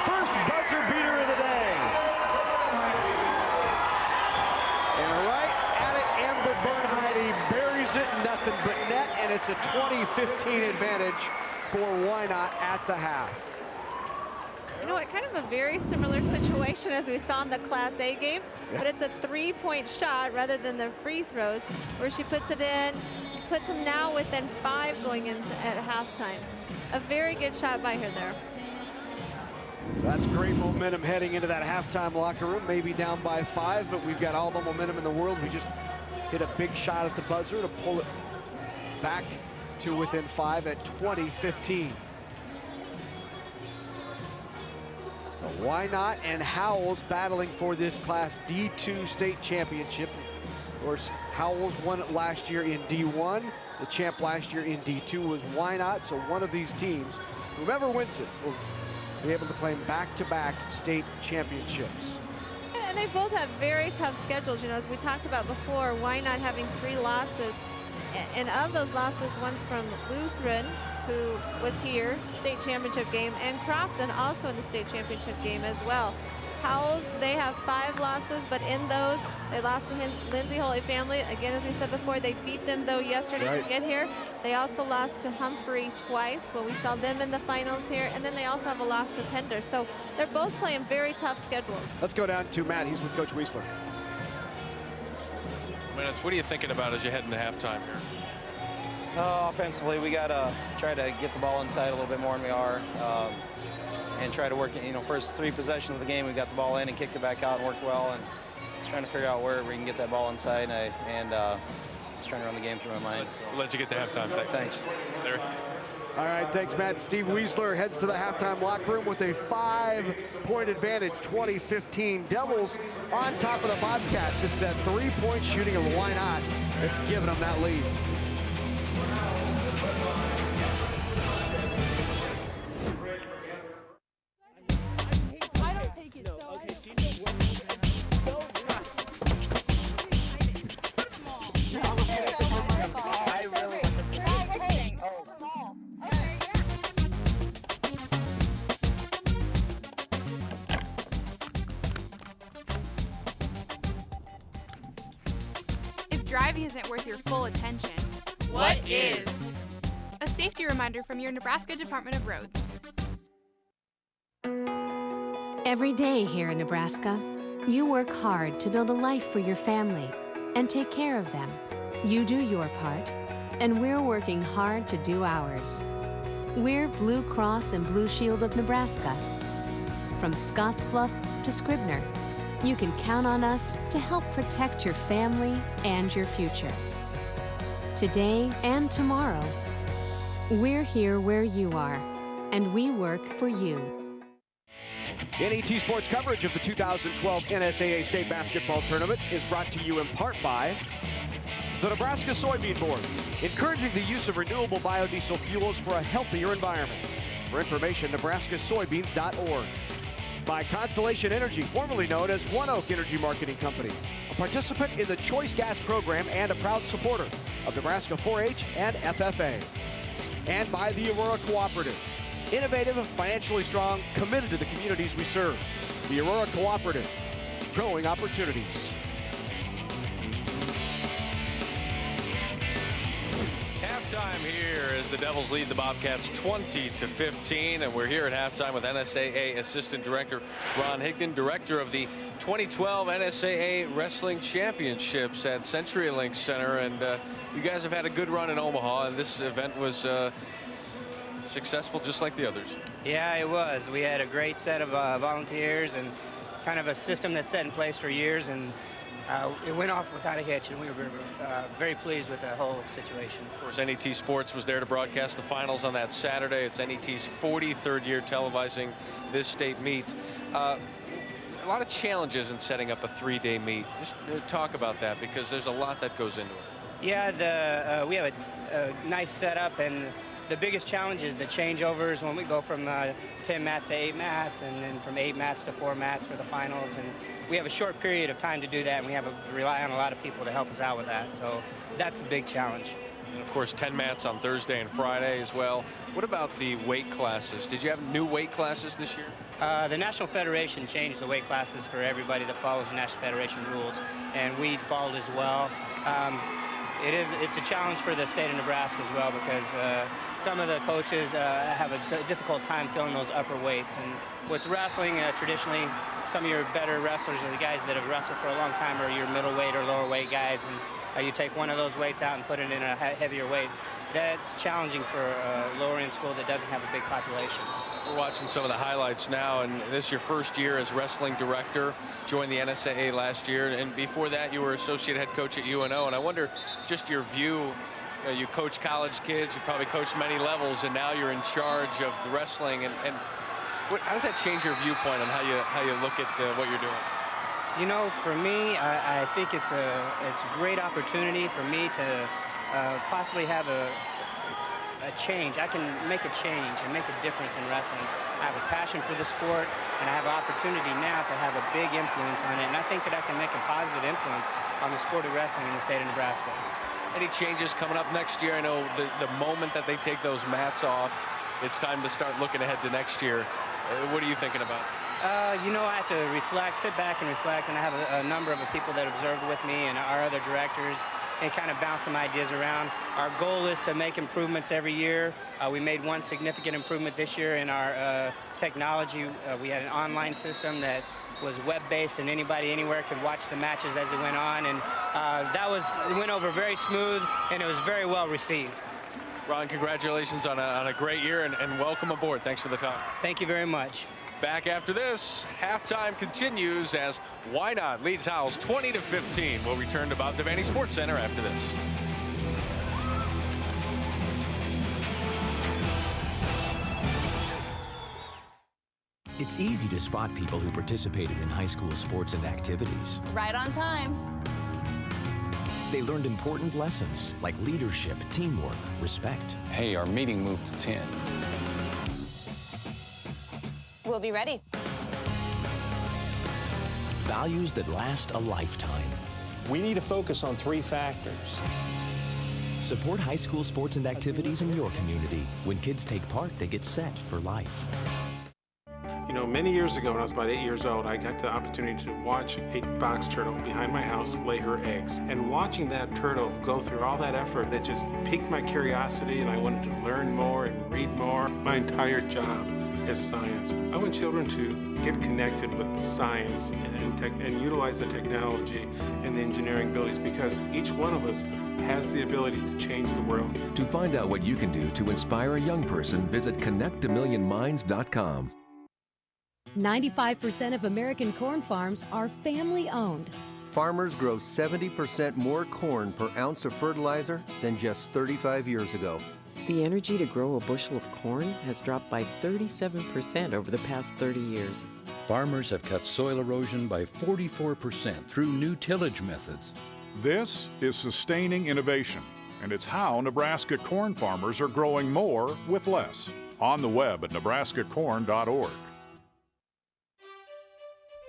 First buzzer beater of the day. And right at it, Amber Bernheide buries it, nothing but net, and it's a 20-15 advantage for Wynot at the half. Kind of a very similar situation as we saw in the Class A game, but it's a 3-point shot rather than the free throws, where she puts it in, puts them now within 5 going into at halftime. A very good shot by her there. So that's great momentum heading into that halftime locker room. Maybe down by 5, but we've got all the momentum in the world. We just hit a big shot at the buzzer to pull it back to within 5 at 20-15. So Wynot and Howells battling for this Class D2 state championship. Of course, Howells won it last year in D1. The champ last year in D2 was Wynot. So one of these teams, whoever wins it, will be able to claim back-to-back state championships. And they both have very tough schedules. As we talked about before, Wynot having 3 losses. And of those losses, one's from Lutheran, who was here, state championship game, and Crofton also in the state championship game as well. Howells, they have 5 losses, but in those, they lost to Lindsay Holy Family. Again, as we said before, they beat them, though, yesterday to get here. They also lost to Humphrey twice, but we saw them in the finals here, and then they also have a loss to Pender. So they're both playing very tough schedules. Let's go down to Matt. He's with Coach Wiesler. Minutes, what are you thinking about as you head into halftime here? Offensively, we got to try to get the ball inside a little bit more than we are. And try to work it. First 3 possessions of the game, we got the ball in and kicked it back out and worked well. And just trying to figure out where we can get that ball inside. And just trying to run the game through my mind. We'll let you get to halftime. Thanks. Larry. All right, thanks, Matt. Steve Wiesler heads to the halftime locker room with a 5-point advantage, 20-15. Devils on top of the Bobcats. It's that 3-point shooting of Wynot that's giving them that lead. I really driving isn't worth your full attention, what is? A safety reminder from your Nebraska Department of Roads. Every day here in Nebraska, you work hard to build a life for your family and take care of them. You do your part, and we're working hard to do ours. We're Blue Cross and Blue Shield of Nebraska. From Scottsbluff to Scribner, you can count on us to help protect your family and your future. Today and tomorrow, we're here where you are, and we work for you. NET Sports coverage of the 2012 NSAA State Basketball Tournament is brought to you in part by the Nebraska Soybean Board, encouraging the use of renewable biodiesel fuels for a healthier environment. For information, nebraskasoybeans.org. By Constellation Energy, formerly known as One Oak Energy Marketing Company, a participant in the Choice Gas Program and a proud supporter of Nebraska 4-H and FFA. And by the Aurora Cooperative, innovative, financially strong, committed to the communities we serve. The Aurora Cooperative, growing opportunities. Halftime here as the Devils lead the Bobcats 20-15, and we're here at halftime with NSAA Assistant Director Ron Higdon, director of the 2012 NSAA Wrestling Championships at CenturyLink Center, and you guys have had a good run in Omaha, and this event was successful just like the others. Yeah, it was. We had a great set of volunteers and kind of a system that's set in place for years, and it went off without a hitch, and we were very pleased with the whole situation. Of course, NET Sports was there to broadcast the finals on that Saturday. It's NET's 43rd year televising this state meet. A lot of challenges in setting up a 3-day meet. Just talk about that, because there's a lot that goes into it. Yeah, we have a nice setup, and the biggest challenge is the changeovers when we go from 10 mats to 8 mats, and then from 8 mats to 4 mats for the finals. And we have a short period of time to do that, and we have to rely on a lot of people to help us out with that. So that's a big challenge. And of course, 10 mats on Thursday and Friday as well. What about the weight classes? Did you have new weight classes this year? The National Federation changed the weight classes for everybody that follows the National Federation rules, and we followed as well. It's a challenge for the state of Nebraska as well, because some of the coaches have a difficult time filling those upper weights. And with wrestling, traditionally, some of your better wrestlers are the guys that have wrestled for a long time, or your middleweight or lower weight guys, and you take one of those weights out and put it in a heavier weight. That's challenging for a lower-end school that doesn't have a big population. We're watching some of the highlights now, and this is your first year as wrestling director. Joined the NSAA last year, and before that you were associate head coach at UNO. And I wonder, just your view, you coach college kids, you probably coached many levels, and now you're in charge of the wrestling. And how does that change your viewpoint on how you look at what you're doing? You know, for me, I think it's a great opportunity for me to possibly have a change. I can make a change and make a difference in wrestling. I have a passion for the sport, and I have an opportunity now to have a big influence on it, and I think that I can make a positive influence on the sport of wrestling in the state of Nebraska. Any changes coming up next year? I know the moment that they take those mats off, it's time to start looking ahead to next year. What are you thinking about? You know, I have to reflect, sit back and reflect, and I have a number of people that observed with me and our other directors, and kind of bounce some ideas around. Our goal is to make improvements every year. We made one significant improvement this year in our technology. We had an online system that was web-based, and anybody anywhere could watch the matches as it went on, and it went over very smooth, and it was very well received. Ron, congratulations on a great year, and welcome aboard. Thanks for the time. Thank you very much. Back after this, halftime continues as Wynot leads Howells 20-15. We'll return to Bob Devaney Sports Center after this. It's easy to spot people who participated in high school sports and activities. Right on time. They learned important lessons like leadership, teamwork, respect. Hey, our meeting moved to 10. We'll be ready. Values that last a lifetime. We need to focus on 3 factors. Support high school sports and activities in your community. When kids take part, they get set for life. You know, many years ago when I was about 8 years old, I got the opportunity to watch a box turtle behind my house lay her eggs. And watching that turtle go through all that effort, it just piqued my curiosity, and I wanted to learn more and read more. My entire job is science. I want children to get connected with science and utilize the technology and the engineering abilities, because each one of us has the ability to change the world. To find out what you can do to inspire a young person, visit connectamillionminds.com. 95% of American corn farms are family-owned. Farmers grow 70% more corn per ounce of fertilizer than just 35 years ago. The energy to grow a bushel of corn has dropped by 37% over the past 30 years. Farmers have cut soil erosion by 44% through new tillage methods. This is sustaining innovation, and it's how Nebraska corn farmers are growing more with less. On the web at nebraskacorn.org.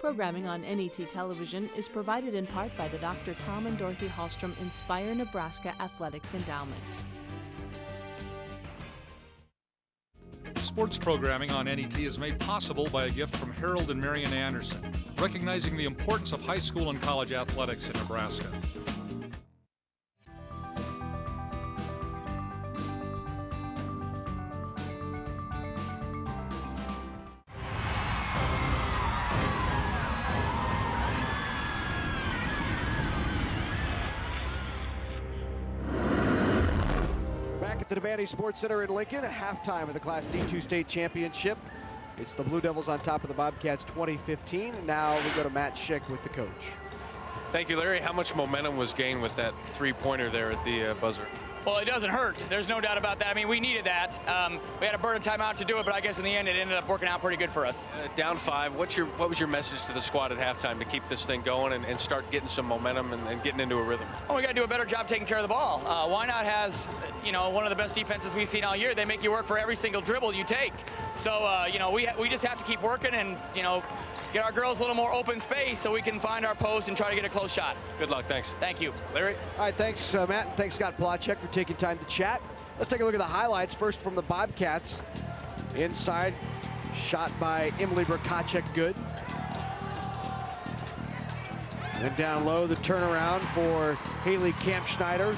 Programming on NET Television is provided in part by the Dr. Tom and Dorothy Hallstrom Inspire Nebraska Athletics Endowment. Sports programming on NET is made possible by a gift from Harold and Marion Anderson, recognizing the importance of high school and college athletics in Nebraska. The Devaney Sports Center in Lincoln, halftime of the Class D2 State Championship. It's the Blue Devils on top of the Bobcats 2015. Now we go to Matt Schick with the coach. Thank you, Larry. How much momentum was gained with that three-pointer there at the buzzer? Well, it doesn't hurt. There's no doubt about that. I mean, we needed that. We had to burn a timeout to do it, but I guess in the end it ended up working out pretty good for us. Down 5, what was your message to the squad at halftime to keep this thing going and start getting some momentum and getting into a rhythm? Oh, we got to do a better job taking care of the ball. Wynot has, one of the best defenses we've seen all year. They make you work for every single dribble you take. So, we just have to keep working and, get our girls a little more open space so we can find our post and try to get a close shot. Good luck. Thanks. Thank you. Larry? All right, thanks, Matt. And thanks, Scott Plachek, for taking time to chat. Let's take a look at the highlights. First from the Bobcats. Inside, shot by Emily Brokacek, good. And down low, the turnaround for Haley Kampschneider.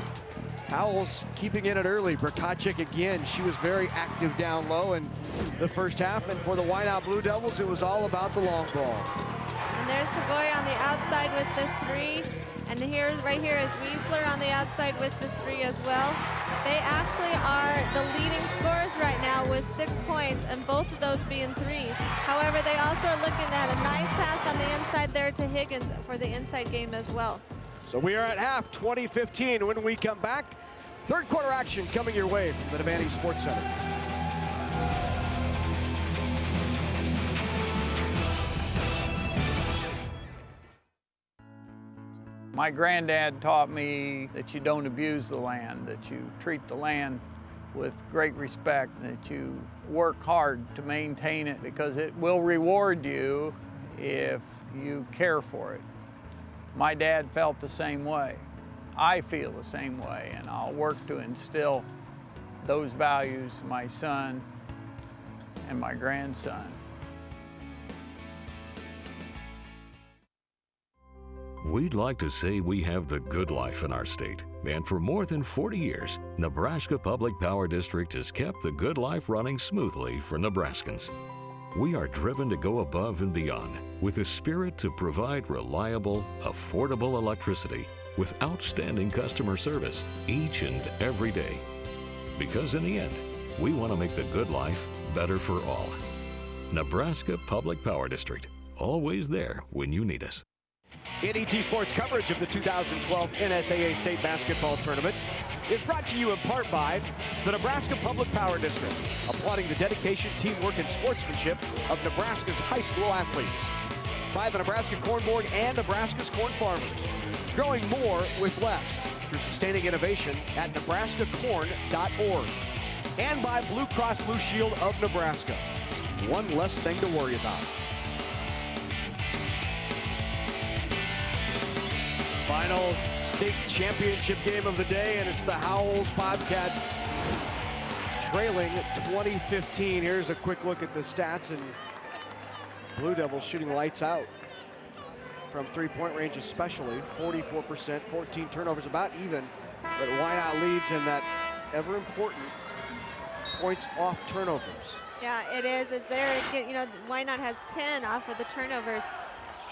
Howells keeping in it early. Brokacek again, she was very active down low in the first half. And for the Wynot Blue Devils, it was all about the long ball. And there's Savoy on the outside with the 3. And right here is Wiesler on the outside with the 3 as well. They actually are the leading scorers right now with 6 points, and both of those being 3s. However, they also are looking at a nice pass on the inside there to Higgins for the inside game as well. So we are at half, 2015. When we come back, third quarter action coming your way from the Devaney Sports Center. My granddad taught me that you don't abuse the land, that you treat the land with great respect, that you work hard to maintain it because it will reward you if you care for it. My dad felt the same way. I feel the same way, and I'll work to instill those values in my son and my grandson. We'd like to say we have the good life in our state, and for more than 40 years, Nebraska Public Power District has kept the good life running smoothly for Nebraskans. We are driven to go above and beyond with a spirit to provide reliable, affordable electricity with outstanding customer service each and every day. Because in the end, we want to make the good life better for all. Nebraska Public Power District, always there when you need us. NET Sports coverage of the 2012 NSAA State Basketball Tournament is brought to you in part by the Nebraska Public Power District, applauding the dedication, teamwork, and sportsmanship of Nebraska's high school athletes. By the Nebraska Corn Board and Nebraska's corn farmers, growing more with less through sustaining innovation at nebraskacorn.org. And by Blue Cross Blue Shield of Nebraska, one less thing to worry about. Final state championship game of the day, and it's the Howells Bobcats trailing 2015. Here's a quick look at the stats, and Blue Devils shooting lights out from three-point range especially, 44%, 14 turnovers, about even, but Wynot leads in that ever-important points off turnovers. Yeah, it is. It's there. You know, Wynot has 10 off of the turnovers.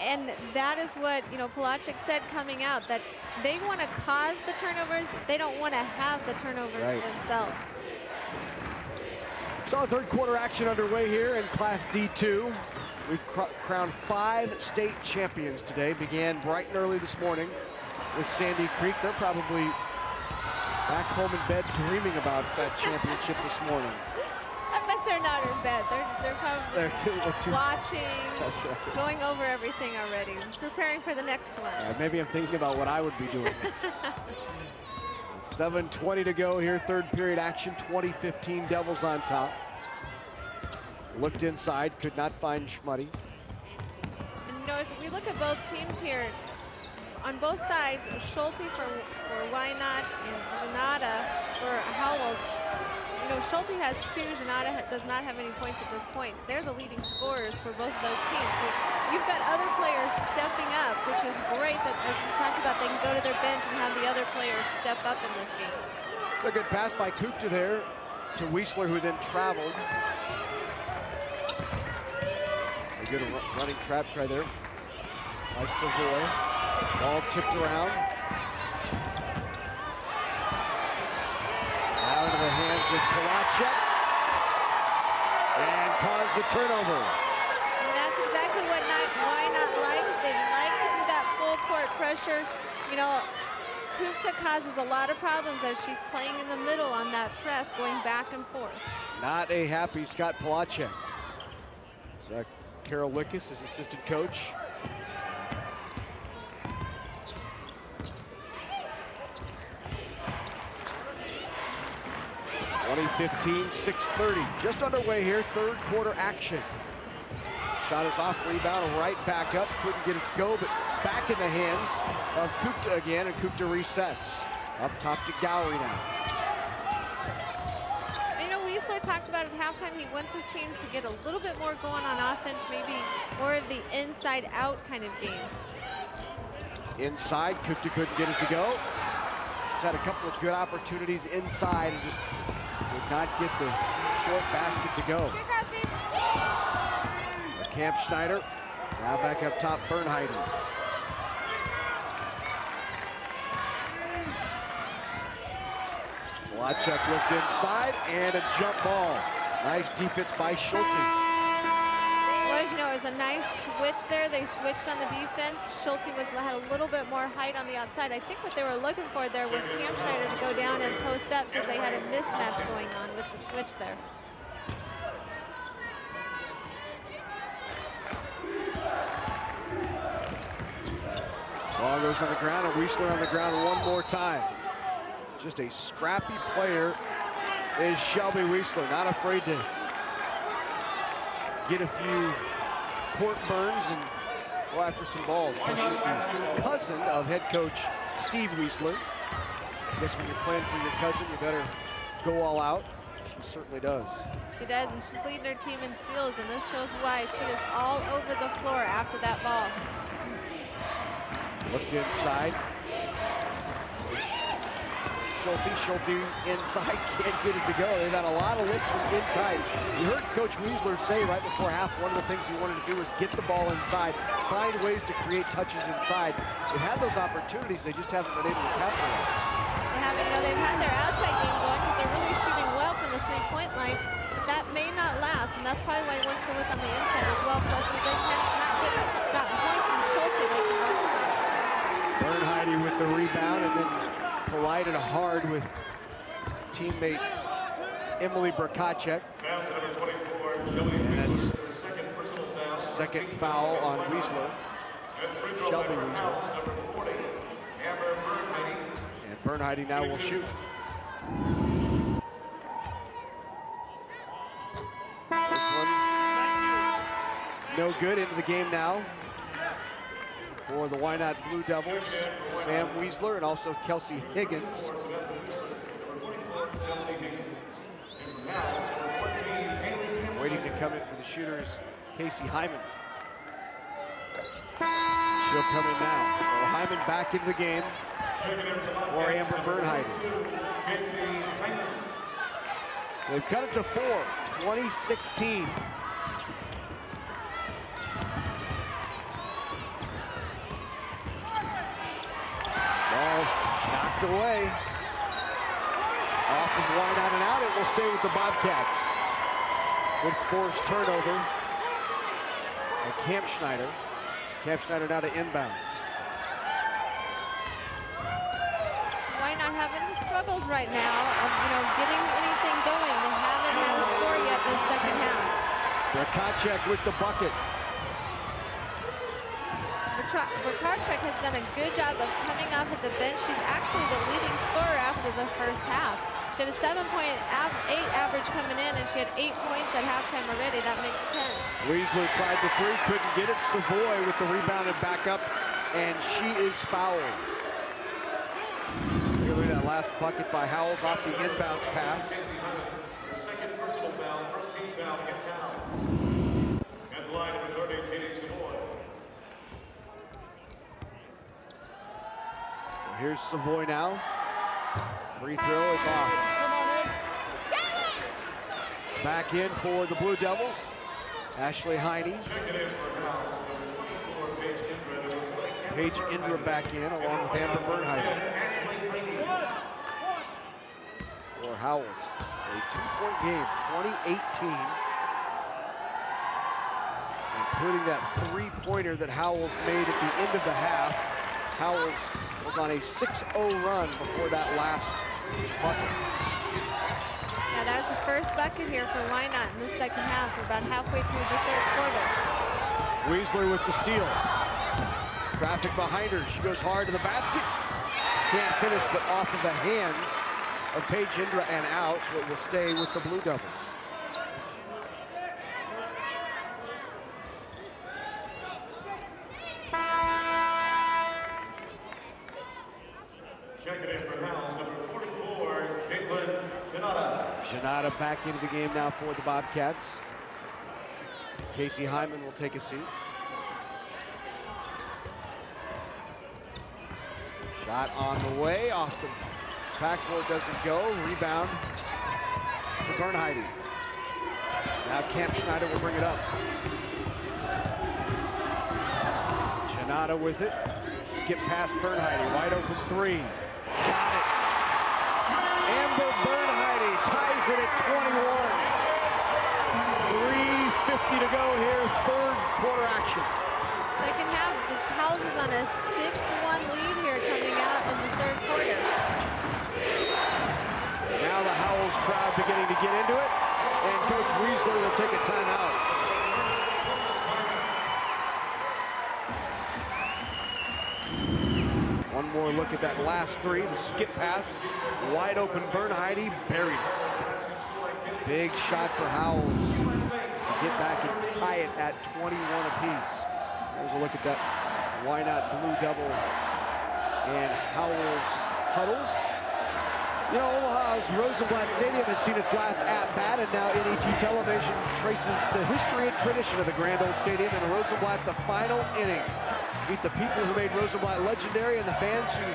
And that is what, you know, Polacek said coming out, that they want to cause the turnovers. They don't want to have the turnovers themselves. So third quarter action underway here in Class D2. We've crowned 5 state champions today. Began bright and early this morning with Sandy Creek. They're probably back home in bed dreaming about that championship this morning. I bet they're not in bed. They're probably watching, going over everything already, preparing for the next one. Maybe I'm thinking about what I would be doing. 7:20 to go here, third period action, 20-15 Devils on top. Looked inside, could not find Schmuddy. And you know, as we look at both teams here, on both sides, Schulte for Wynot and Janata for Howells. You know, Schulte has 2, Janata does not have any points at this point. They're the leading scorers for both of those teams. So you've got other players stepping up, which is great that, as we talked about, they can go to their bench and have the other players step up in this game. A good pass by Kupta there to Wiesler, who then traveled. A good running trap try there by Savoy. Ball tipped around. Out of the hands of Polacek. And caused the turnover. And that's exactly what Wynot likes. They like to do that full court pressure. You know, Kupta causes a lot of problems as she's playing in the middle on that press, going back and forth. Not a happy Scott Polacek. So Carol Lickus is assistant coach. 20-15, 6:30. Just underway here, third quarter action. Shot is off, rebound, right back up. Couldn't get it to go, but back in the hands of Kupta again, and Kupta resets. Up top to Gowrie now. You know, Wiesler talked about at halftime, he wants his team to get a little bit more going on offense, maybe more of the inside-out kind of game. Inside, Kupta couldn't get it to go. He's had a couple of good opportunities inside and just did not get the short basket to go. Camp Schneider, now back up top, Bernheiden. Polacek looked inside and a jump ball. Nice defense by Schulte. Well, you know, it was a nice switch there. They switched on the defense. Schulte had a little bit more height on the outside. I think what they were looking for there was Camp Schneider to go down and post up because they had a mismatch going on with the switch there. Ball goes on the ground, and Wiesler on the ground one more time. Just a scrappy player is Shelby Wiesler, not afraid to get a few court burns and go after some balls. She's the cousin of head coach Steve Wiesler. I guess when you're playing for your cousin, you better go all out. She certainly does. She does, and she's leading her team in steals, and this shows why. She is all over the floor after that ball. Looked inside. Schulte inside, can't get it to go. They've had a lot of looks from inside. You heard Coach Wiesler say right before half, one of the things he wanted to do is get the ball inside, find ways to create touches inside. They've had those opportunities, they just haven't been able to capitalize. They haven't, you know, they've had their outside game going because they're really shooting well from the three-point line, but that may not last, and that's probably why he wants to look on the inside as well. Plus, with their Kent's not gotten points from Schulte, they can run still. Bernheide with the rebound, and then collided hard with teammate Emily Brokacek. And that's second foul on Wiesler, Shelby Wiesler. And Bernheide now will shoot. This one, no good, into the game now. For the Wynot Blue Devils, Sam Wiesler and also Kelsey Higgins. Waiting to come in for the shooters, Casey Hyman. She'll come in now. So Hyman back into the game for Amber Bernheide. They've cut it to 4, 2016. Ball knocked away. Off of Wynot and out. It will stay with the Bobcats. Good forced turnover. And Camp Schneider now to inbound. Wynot having the struggles right now of, getting anything going. They haven't had a score yet this second half. Rakacek with the bucket. Rakacek has done a good job of coming off at the bench. She's actually the leading scorer after the first half. She had a 7.8 average coming in, and she had 8 points at halftime already. That makes 10. Weisler tried the three, couldn't get it. Savoy with the rebound and back up, and she is fouled. Look at that last bucket by Howells off the inbounds pass. Second personal foul, first team foul against Howells. At the line, number 30, Katie Savoy. Here's Savoy now. Free throw is off. Back in for the Blue Devils. Ashley Heine. Paige Indra back in along with Amber Bernheide. For Howells, a 2-point game, 2018. Including that three-pointer that Howells made at the end of the half. Howells was on a 6-0 run before that last bucket. Yeah, that was the first bucket here for Wynot in the second half. We're about halfway through the third quarter. Weisler with the steal. Traffic behind her. She goes hard to the basket. Can't finish, but off of the hands of Paige Indra and out, so it will stay with the Blue Devils. Janata back into the game now for the Bobcats. Casey Hyman will take a seat. Shot on the way, off the backboard, doesn't go. Rebound to Bernheide. Now Camp Schneider will bring it up. Janata with it. Skip past Bernheide, wide open three. Got it. Amber Bernheide ties it at 21. 3:50 to go here, third quarter action. Second half, this Howells is on a 6-1 lead here coming out in the third quarter. Now the Howells crowd beginning to get into it, and Coach Weisler will take a timeout. One more look at that last three, the skip pass, wide open Bernheide, buried it. Big shot for Howells to get back and tie it at 21 apiece. There's a look at that Wynot Blue Devil and Howells huddles. You know, Omaha's Rosenblatt Stadium has seen its last at-bat, and now NET Television traces the history and tradition of the Grand Old Stadium, and Rosenblatt the final inning. Meet the people who made Rosenblatt legendary and the fans who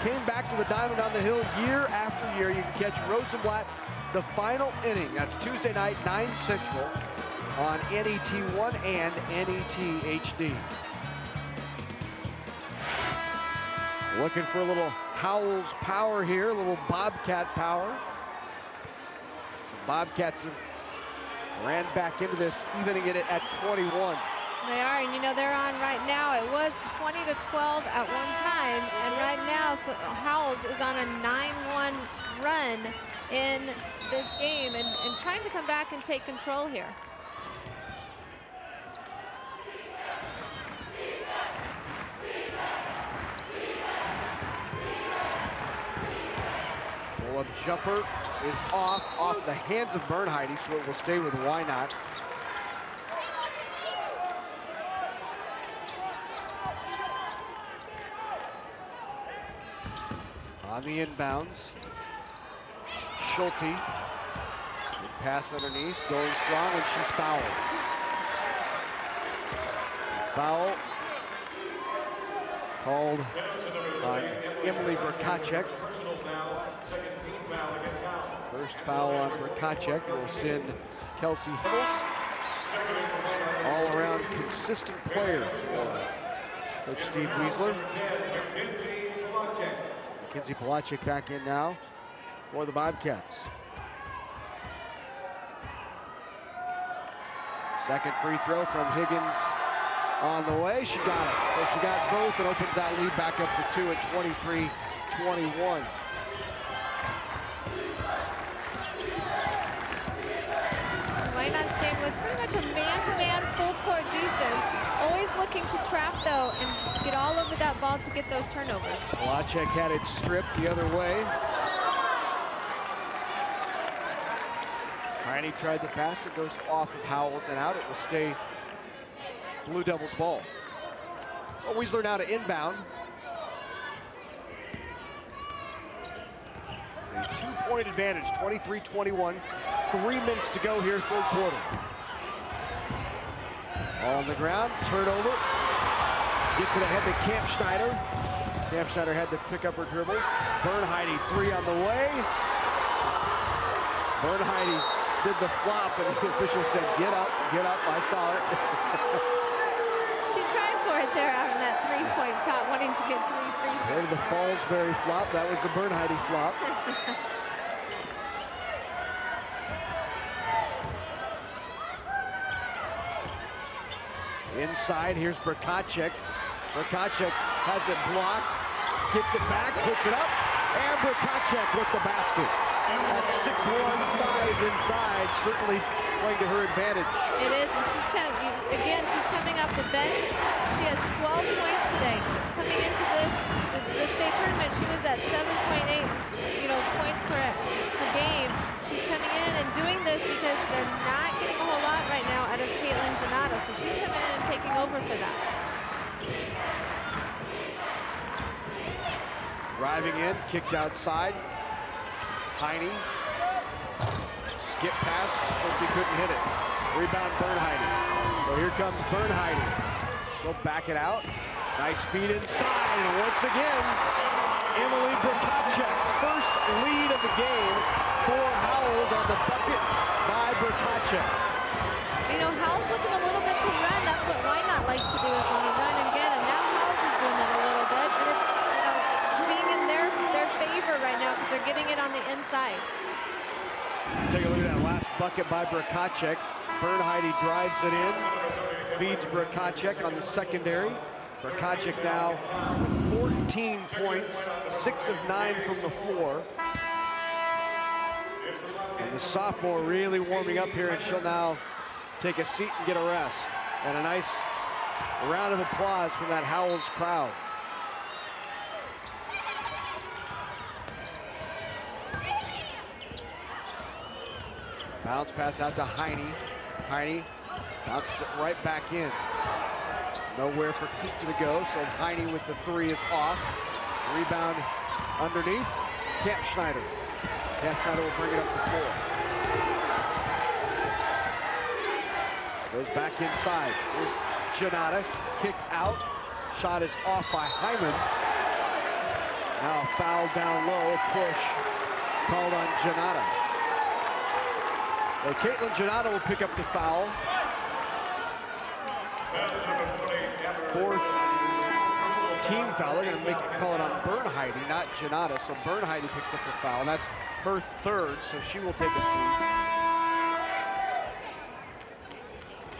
came back to the Diamond on the Hill year after year. You can catch Rosenblatt the final inning. That's Tuesday night, 9 Central on NET1 and NET HD. Looking for a little Howells power here, a little Bobcat power. The Bobcats ran back into this, evening it at 21. They are, and you know, they're on right now. It was 20-12 at one time, and right now so Howells is on a 9-1 run in this game and trying to come back and take control here. Pull-up jumper is off the hands of Bernheide, so it will stay with Wynot. On the inbounds, Schulte, good pass underneath, going strong, and she's fouled. Foul called on Emily Brokacek. First foul on Brokacek will send Kelsey Howells. All-around consistent player for Coach Steve Weisler. Mackenzie Polacek back in now for the Bobcats. Second free throw from Higgins on the way. She got it. So she got both and opens that lead back up to 2 at 23-21. Wynot staying with pretty much a man-to-man full-court defense. Always looking to trap, though, and get all over that ball to get those turnovers. Polacek had it stripped the other way. Heine tried the pass. It goes off of Howells and out. It will stay Blue Devils ball. So Weisler now to inbound. A 2-point advantage, 23-21. 3 minutes to go here, third quarter. All on the ground, turnover. Gets it ahead to Camp Schneider. Camp Schneider had to pick up her dribble. Bernheide, 3 on the way. Bernheide did the flop, and the official said, get up, I saw it. She tried for it there on that 3-point shot, wanting to get 3 free throws. There's the Fallsbury flop. That was the Bernheide flop. Inside, here's Brokacek. Brokacek has it blocked, gets it back, puts it up, and Brokacek with the basket. That 6'1" size inside, certainly playing to her advantage. It is, and she's she's coming off the bench. She has 12 points today. Coming into the state tournament, she was at 7.8, points per game. She's coming in and doing this because they're not getting a whole lot right now out of Caitlin Janata, so she's coming in and taking over for that. Driving in, kicked outside. Heine. Skip pass, but he couldn't hit it. Rebound Bernheide. So here comes Bernheide. She'll back it out. Nice feed inside, and once again, Emily Brokacek. First lead of the game for Howells on the bucket by Brokacek. Howells looking a little bit to run. That's what Wynot likes to do, is on the run and get, and now Howells is doing it a little bit, and it's being in their favor right now because they're getting it on the inside. Let's take a look at that last bucket by Brokacek. Bernheide drives it in, feeds Brokacek on the secondary. Brokacek now with 14 points, 6 of 9 from the floor. And the sophomore really warming up here, and she'll now take a seat and get a rest. And a nice round of applause from that Howells crowd. Bounce pass out to Heine. Heine bounces it right back in. Nowhere for Kuchta to go, so Heine with the 3 is off. Rebound underneath. Camp Schneider. Camp Schneider will bring it up the floor. Goes back inside. Here's Janata, kicked out. Shot is off by Hyman. Now foul down low, a push called on Janata. Well, Caitlin Janata will pick up the foul. 4th team foul. They're going to call it on Bernheide, not Janata. So Bernheide picks up the foul, and that's her 3rd, so she will take a seat.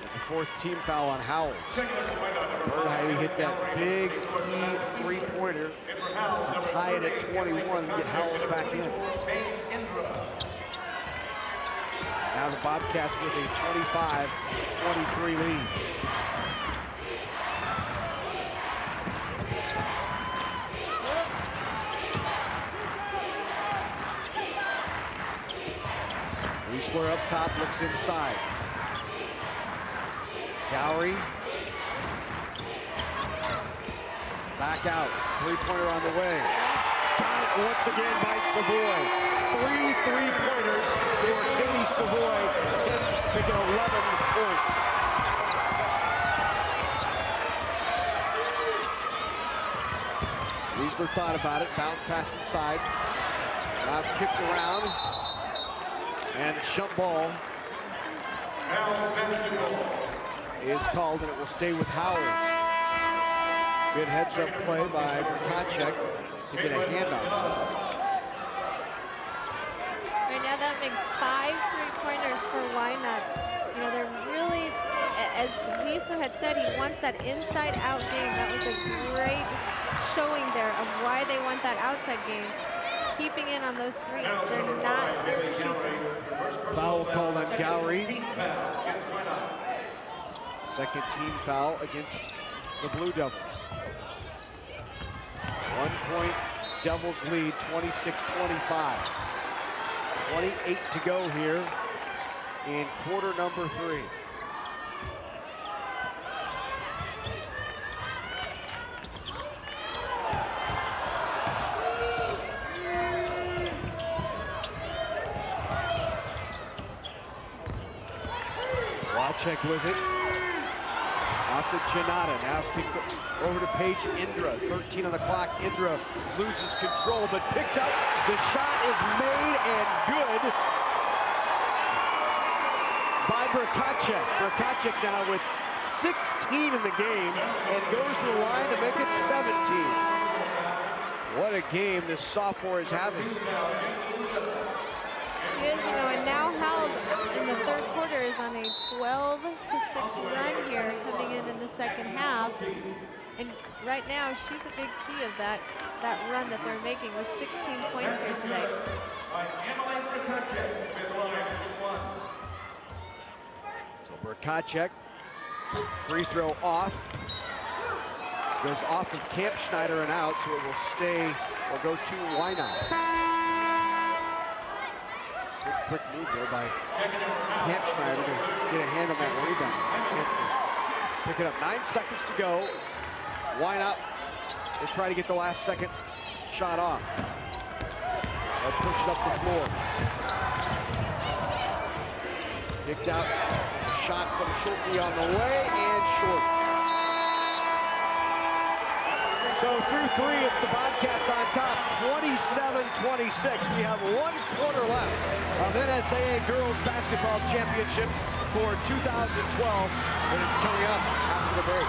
And the 4th team foul on Howells. Bernheide hit that big key 3-pointer to tie it at 21 and get Howells back in. Now the Bobcats with a 25-23 lead. Weisler up top, looks inside. Gowrie. Back out, 3-pointer on the way. Got it once again by Savoy. 3 3-pointers for Katie Savoy, 10, making 11 points. Weisler thought about it, bounce pass inside. Now kicked around. And jump ball is called, and it will stay with Howells. Good heads-up play by Brkacek to get a handoff. Right now that makes 5 3-pointers for Wynot. You know, they're really, as Weisler had said, he wants that inside-out game. That was a great showing there of why they want that outside game. Keeping in on those threes. They're not scared to shoot them. Foul called on Gowrie. Second team foul against the Blue Devils. 1 point Devils lead, 26-25. 28 to go here in quarter number 3. Check with it. Off to Janata. Now kicked over to Paige Indra. 13 on the clock. Indra loses control, but picked up. The shot is made and good by Brkacek. Brkacek now with 16 in the game and goes to the line to make it 17. What a game this sophomore is having. He is, you know, and now Howells in the third quarter is on a 12-6 run here, coming in the second half. And right now, she's a big key of that run that they're making with 16 points here today. So Brkacek, free throw off. Goes off of Kampschneider and out, so it will stay, or go to Wynot. Quick move there by Kampschneider to get a hand on that rebound. Chance to pick it up. 9 seconds to go. Wynot will try to get the last second shot off. They'll push it up the floor. Kicked out. A shot from Schulte on the way and short. So through 3, it's the Bobcats on top, 27-26. We have 1 quarter left of NSAA Girls Basketball Championship for 2012, and it's coming up after the break.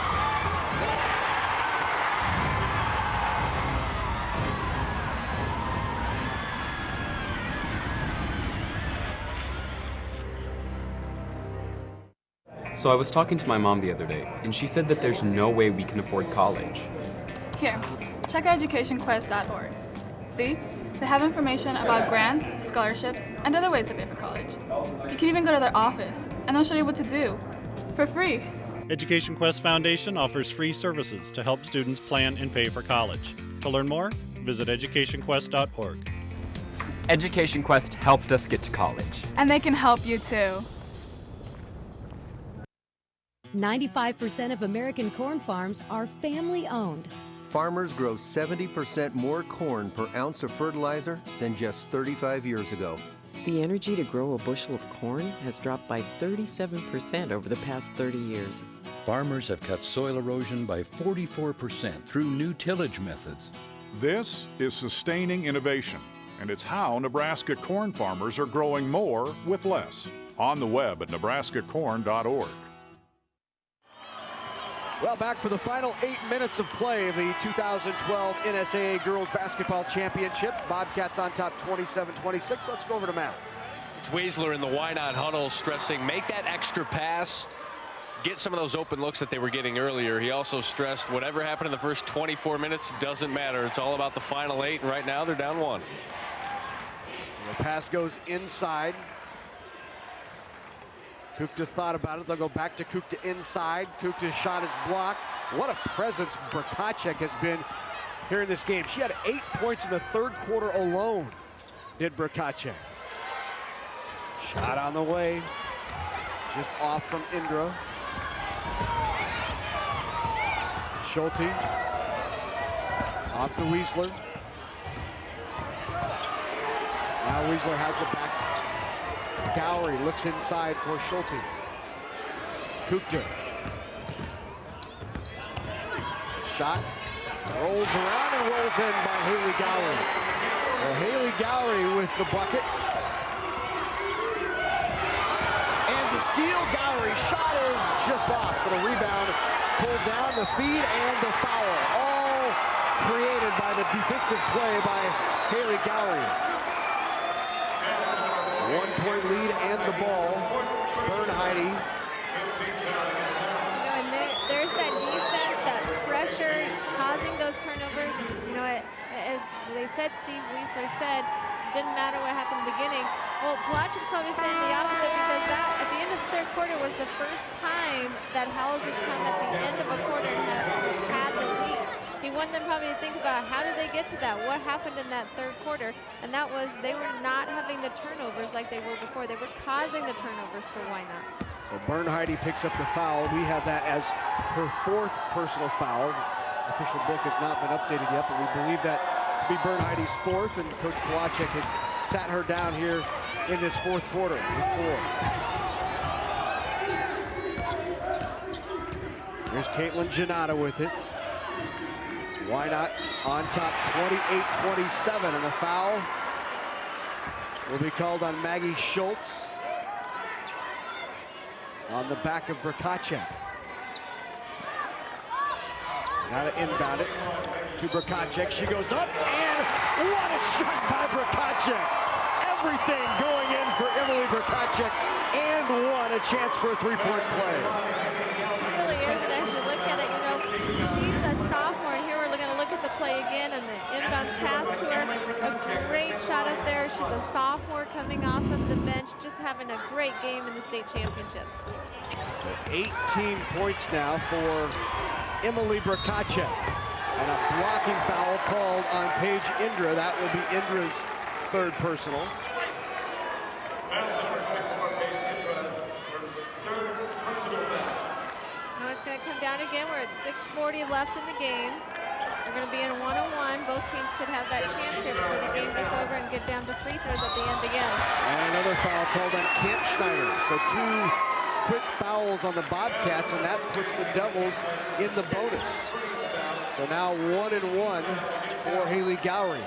So I was talking to my mom the other day, and she said that there's no way we can afford college. Here, check educationquest.org. See? They have information about grants, scholarships, and other ways to pay for college. You can even go to their office, and they'll show you what to do, for free. Education Quest Foundation offers free services to help students plan and pay for college. To learn more, visit educationquest.org. Education Quest helped us get to college. And they can help you too. 95% of American corn farms are family-owned. Farmers grow 70% more corn per ounce of fertilizer than just 35 years ago. The energy to grow a bushel of corn has dropped by 37% over the past 30 years. Farmers have cut soil erosion by 44% through new tillage methods. This is sustaining innovation, and it's how Nebraska corn farmers are growing more with less. On the web at nebraskacorn.org. Well, back for the final 8 minutes of play of the 2012 NSAA Girls Basketball Championship. Bobcats on top 27-26. Let's go over to Matt. It's Weisler in the Wynot huddle stressing, make that extra pass, get some of those open looks that they were getting earlier. He also stressed whatever happened in the first 24 minutes doesn't matter. It's all about the final 8, and right now they're down 1. The pass goes inside. Kukta thought about it. They'll go back to Kukta inside. Kukta's shot is blocked. What a presence Brkacek has been here in this game. She had 8 points in the third quarter alone, did Brkacek. Shot on the way. Just off from Indra. Schulte. Off to Weisler. Now Weisler has it back. Gowrie looks inside for Schulte. Kukta. Shot Rolls around and rolls in by Haley Gowrie. Well, Haley Gowrie with the bucket. And the steal, Gowrie. Shot is just off, but a rebound pulled down, the feed and the foul. All created by the defensive play by Haley Gowrie. 1-point lead and the ball. Bernheide. And there's that defense, that pressure, causing those turnovers. And, as they said, Steve Wiesler said, it didn't matter what happened in the beginning. Well, Blachik's probably saying the opposite, because that, at the end of the third quarter, was the first time that Howells has come at the end of a quarter and has had the lead. He wanted them probably to think about how did they get to that? What happened in that third quarter? And that was they were not having the turnovers like they were before. They were causing the turnovers for Wynot. So Bernheide picks up the foul. We have that as her 4th personal foul. Official book has not been updated yet, but we believe that to be Bernheide's 4th, and Coach Blachik has sat her down here in this 4th quarter with 4. Here's Caitlin Janata with it. Wynot on top 28-27, and the foul will be called on Maggie Schultz on the back of Brkacek. Got to inbound it to Brkacek. She goes up, and what a shot by Brkacek. Everything going in for Emily Brkacek, and one a chance for a 3-point play. It really is, and as you look at it, she's a sophomore, and here we're going to look at the play again, and the inbound pass to her. A great shot up there. She's a sophomore coming off of the bench, just having a great game in the state championship. 18 points now for Emily Brkacek, and a blocking foul called on Paige Indra. That will be Indra's 3rd personal. Now it's going to come down again. We're at 6:40 left in the game. We're going to be in a 1-on-1. Both teams could have that chance here before the game gets over and get down to free throws at the end again. And another foul called on Camp Schneider. So 2 quick fouls on the Bobcats, and that puts the Devils in the bonus. So now 1-and-1 for Haley Gowrie.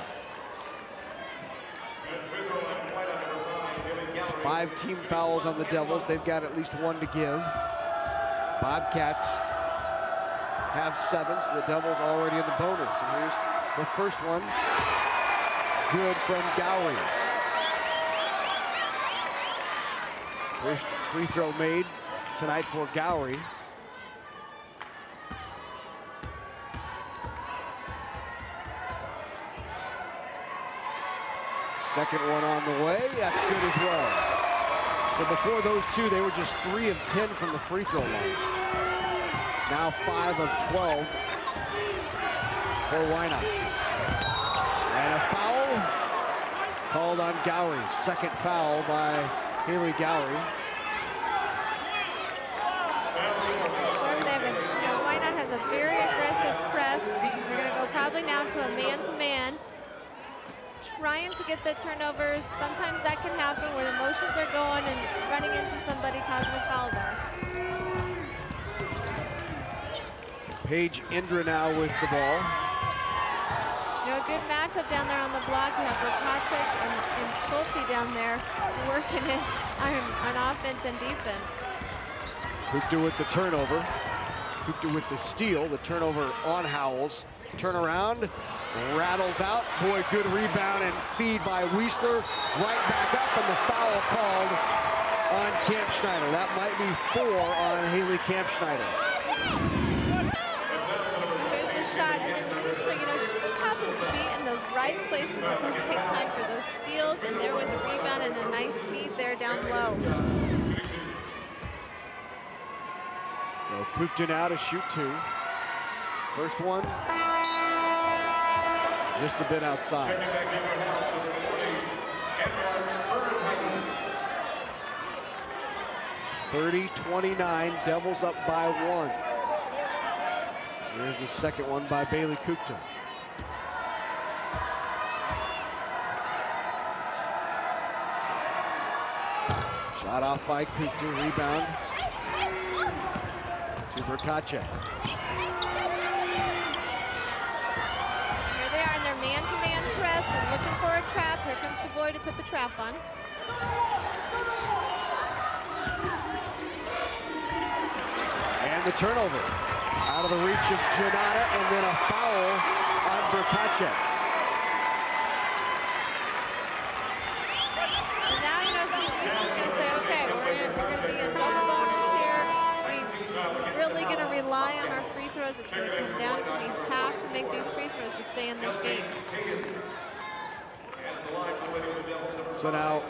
5 team fouls on the Devils. They've got at least 1 to give. Bobcats have 7, so the Devils already in the bonus. And here's the first one. Good from Gowrie. First free throw made tonight for Gowrie. Second one on the way, that's good as well. So before those 2, they were just 3 of 10 from the free throw line. Now 5 of 12 for Wynot. And a foul called on Gowrie. 2nd foul by Haley Gowrie. Wynot has a very aggressive press. We're going to go probably now to a man-to-man. Trying to get the turnovers. Sometimes that can happen where the motions are going and running into somebody causing a foul there. Paige Indra now with the ball. A good matchup down there on the block. We have Brkacek and Schulte down there working it on offense and defense. Kukta with the turnover. Kukta with the steal. The turnover on Howells. Turnaround, rattles out. Boy, good rebound and feed by Wiesler. Right back up, and the foul called on Camp Schneider. That might be 4 on Haley Camp Schneider. Here's the shot, and then Wiesler, she just happens to be in those right places at the right time for those steals, and there was a rebound and a nice feed there down low. So Kukta now to shoot 2. First one. Just a bit outside. (30-29), Devils up by 1. Here's the second one by Bailey Kukta. Shot off by Kukta, rebound to Brkacek. man-to-man press. We're looking for a trap. Here comes Savoy to put the trap on. And the turnover. Out of the reach of Janata, and then a foul on Brkacek. And now, you know, Steve Houston's going to say, okay, we're going to be a double bonus here. We're really going to rely on our free throws. It's going to come down to we have to make these free throws to stay in this game. So now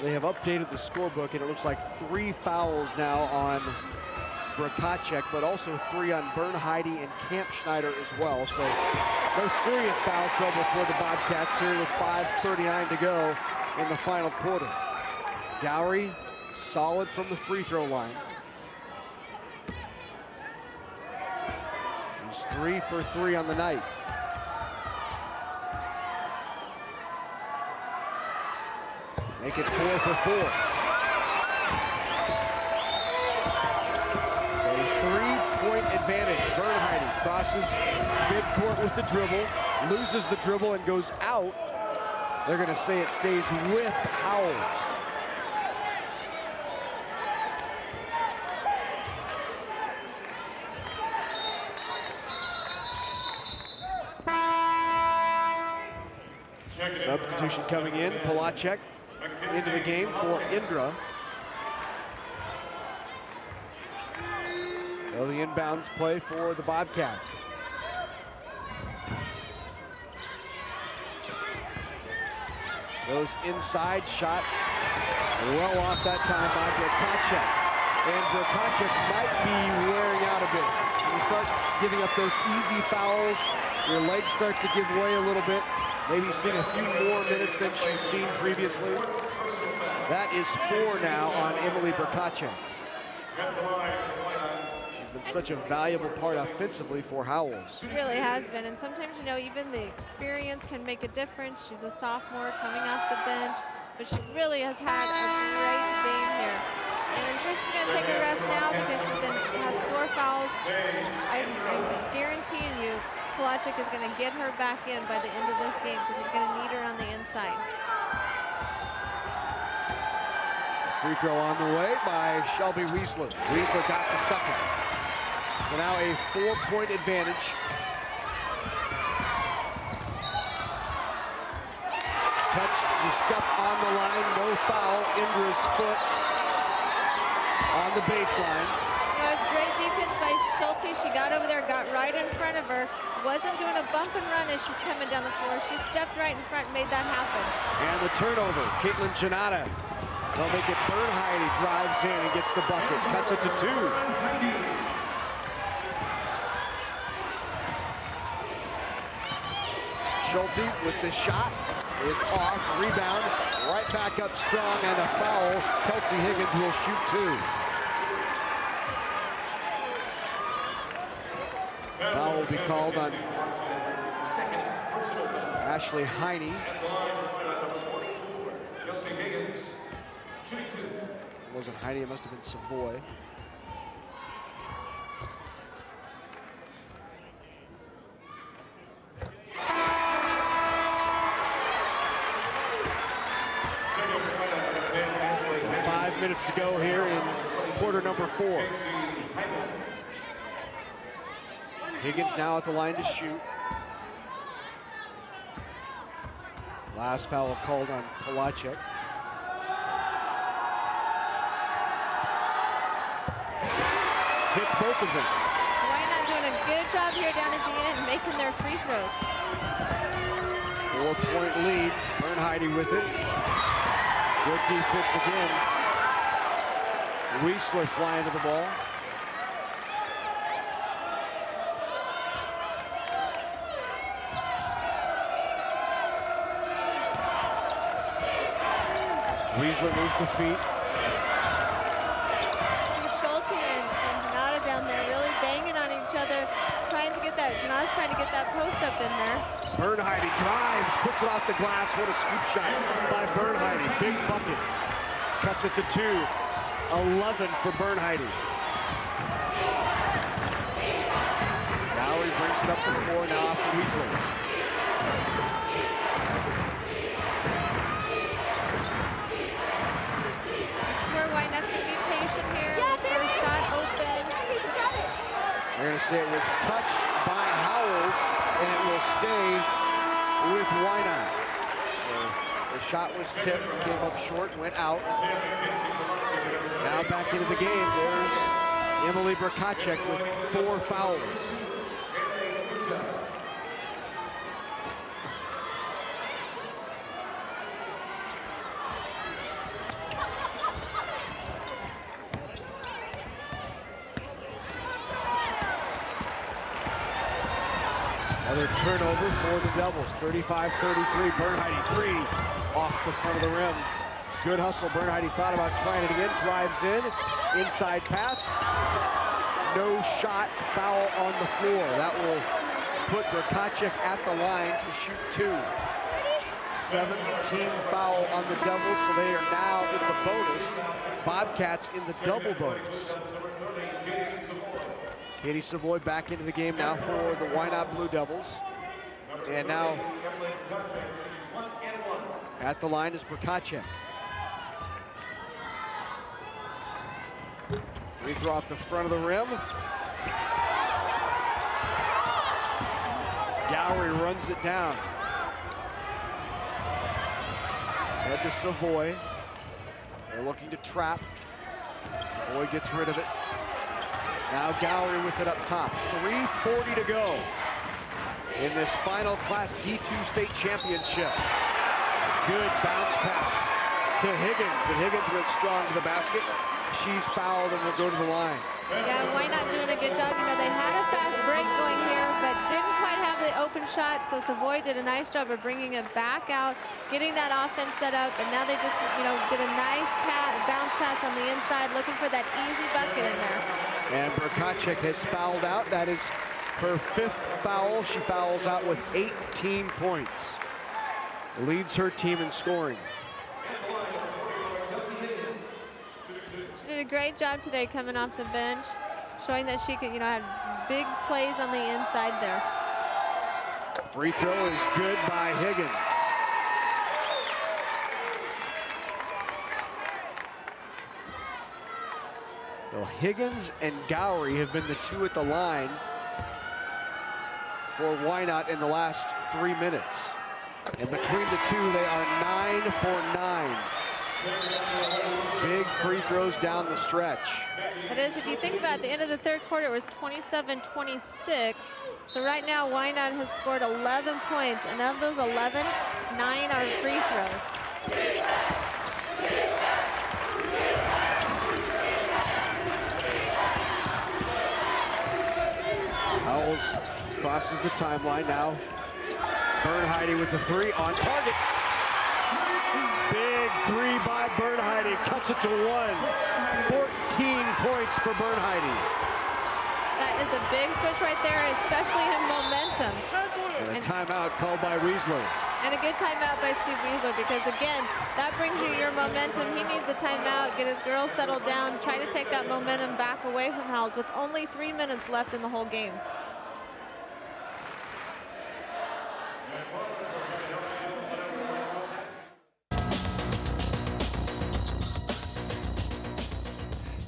they have updated the scorebook, and it looks like 3 fouls now on Brkacek, but also 3 on Bernheide and Kampschneider as well. So no serious foul trouble for the Bobcats here with 5:39 to go in the final quarter. Gowrie solid from the free throw line. He's 3 for 3 on the night. Make it 4 for 4. So a 3-point advantage. Bernheide crosses midcourt with the dribble, loses the dribble and goes out. They're going to say it stays with Howells. Substitution coming in, Polacek into the game for Indra. So the inbounds play for the Bobcats. Goes inside, shot well off that time by Brkacek. And Brkacek might be wearing out a bit. When you start giving up those easy fouls, your legs start to give way a little bit. Maybe seeing a few more minutes than she's seen previously. That is 4 now on Emily Brkacek. She's been such a valuable part offensively for Howells. It really has been, and sometimes, you know, even the experience can make a difference. She's a sophomore coming off the bench, but she really has had a great game here. And I'm sure she's going to take a rest now because she has 4 fouls. I'm guaranteeing you, Polacek is going to get her back in by the end of this game because he's going to need her on the inside. Free throw on the way by Shelby Wiesler. Wiesler got the second. So now a 4-point advantage. Touch to step on the line, no foul. Indra's foot on the baseline. It was great defense by Schulte. She got over there, got right in front of her. Wasn't doing a bump and run as she's coming down the floor. She stepped right in front and made that happen. And the turnover, Caitlin Janata. They'll make it Bernheide, drives in and gets the bucket. Cuts it to 2. Schulte with the shot is off. Rebound, right back up strong, and a foul. Kelsey Higgins will shoot 2. Foul will be called on Ashley Heine. It wasn't Heine, it must have been Savoy. So 5 minutes to go here in quarter number 4. Higgins now at the line to shoot. Last foul called on Polacek. Hits both of them. Wynot doing a good job here down at the end, making their free throws. 4-point lead. Bernheide with it. Good defense again. Wiesler flying to the ball. Wiesler moves the feet. Schulte and Janata down there really banging on each other, trying to get that, Janata's trying to get that post up in there. Bernheide drives, puts it off the glass. What a scoop shot by Bernheide. Big bucket. Cuts it to 2. 11 for Bernheide. Gowrie brings it up the floor now off to Wiesler. Wynot's going to be patient here. First shot open. They're going to say it was touched by Howells, and it will stay with Wynot. So the shot was tipped, came up short, went out. Now back into the game. There's Emily Brkacek with 4 fouls. Another turnover for the Devils. 35-33. Bernheide 3 off the front of the rim. Good hustle. Bernheide thought about trying it again. Drives in. Inside pass. No shot. Foul on the floor. That will put Brkacek at the line to shoot 2. 7th-team foul on the Devils, so they are now in the bonus. Bobcats in the double bonus. Katie Savoy back into the game now for the Wynot Blue Devils. And now at the line is Brkacek. Free throw off the front of the rim. Gowrie runs it down. Head to Savoy. They're looking to trap. Savoy gets rid of it. Now Gowrie with it up top. 3:40 to go in this final Class D2 state championship. Good bounce pass to Higgins, and Higgins went strong to the basket. She's fouled and will go to the line. Yeah, Wynot doing a good job. You know, they had a fast break going here, but didn't quite have the open shot, so Savoy did a nice job of bringing it back out, getting that offense set up, and now they just, you know, did a nice bounce pass on the inside, looking for that easy bucket in there. And Brkacek has fouled out. That is her 5th foul. She fouls out with 18 points. Leads her team in scoring. She did a great job today coming off the bench, showing that she could, you know, have big plays on the inside there. Free throw is good by Higgins. So Higgins and Gowrie have been the 2 at the line for Wynot in the last 3 minutes. And between the 2, they are 9 for 9. Big free throws down the stretch. It is, if you think about it, at the end of the 3rd quarter, it was 27-26. So right now, Wynot has scored 11 points, and of those 11, 9 are free throws. Howells crosses the timeline now. Bernheide with the 3 on target. Big 3 by Bernheide, cuts it to 1. 14 points for Bernheide. That is a big switch right there, especially in momentum. And a timeout called by Weisler. And a good timeout by Steve Weisler, because again, that brings you your momentum. He needs a timeout, get his girls settled down, try to take that momentum back away from Howells with only 3 minutes left in the whole game.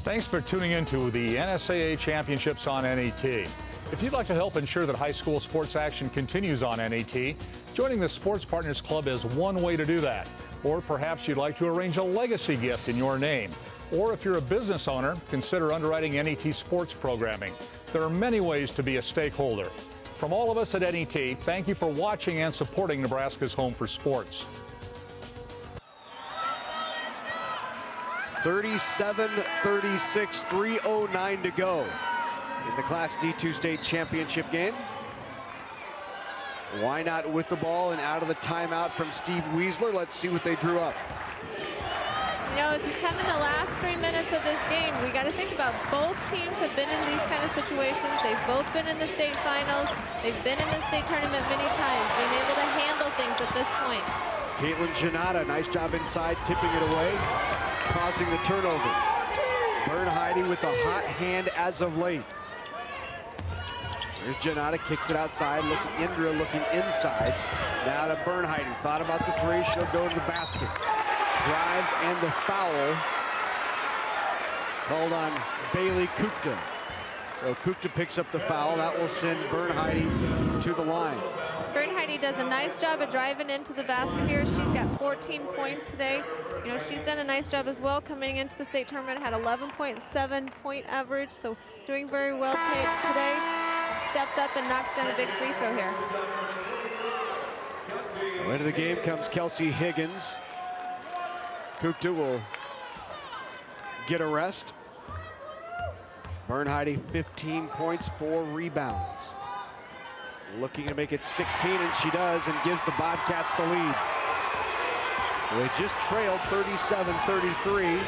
Thanks for tuning in to the NSAA Championships on NET. If you'd like to help ensure that high school sports action continues on NET, joining the Sports Partners Club is one way to do that. Or perhaps you'd like to arrange a legacy gift in your name. Or if you're a business owner, consider underwriting NET sports programming. There are many ways to be a stakeholder. From all of us at NET, thank you for watching and supporting Nebraska's Home for Sports. 37-36, 3:09 to go in the Class D2 state championship game. Wynot with the ball and out of the timeout from Steve Weisler. Let's see what they drew up. You know, as we come in the last 3 minutes of this game, we got to think about both teams have been in these kind of situations. They've both been in the state finals. They've been in the state tournament many times, being able to handle things at this point. Caitlin Janata, nice job inside, tipping it away, causing the turnover. Bernheide with a hot hand as of late. Here's Janata, kicks it outside. Indra looking inside. Now to Bernheide. Thought about the three. She'll go to the basket. Drives and the foul. Called on Bailey Kupta. So Kupta picks up the foul. That will send Bernheide to the line. Bernheide does a nice job of driving into the basket here. She's got 14 points today. You know, she's done a nice job as well coming into the state tournament. Had 11.7 point average, so doing very well today. Steps up and knocks down a big free throw here. Into the game comes Kelsey Higgins. Kupta will get a rest. Bernheide 15 points, 4 rebounds. Looking to make it 16, and she does, and gives the Bobcats the lead. They just trailed 37-33.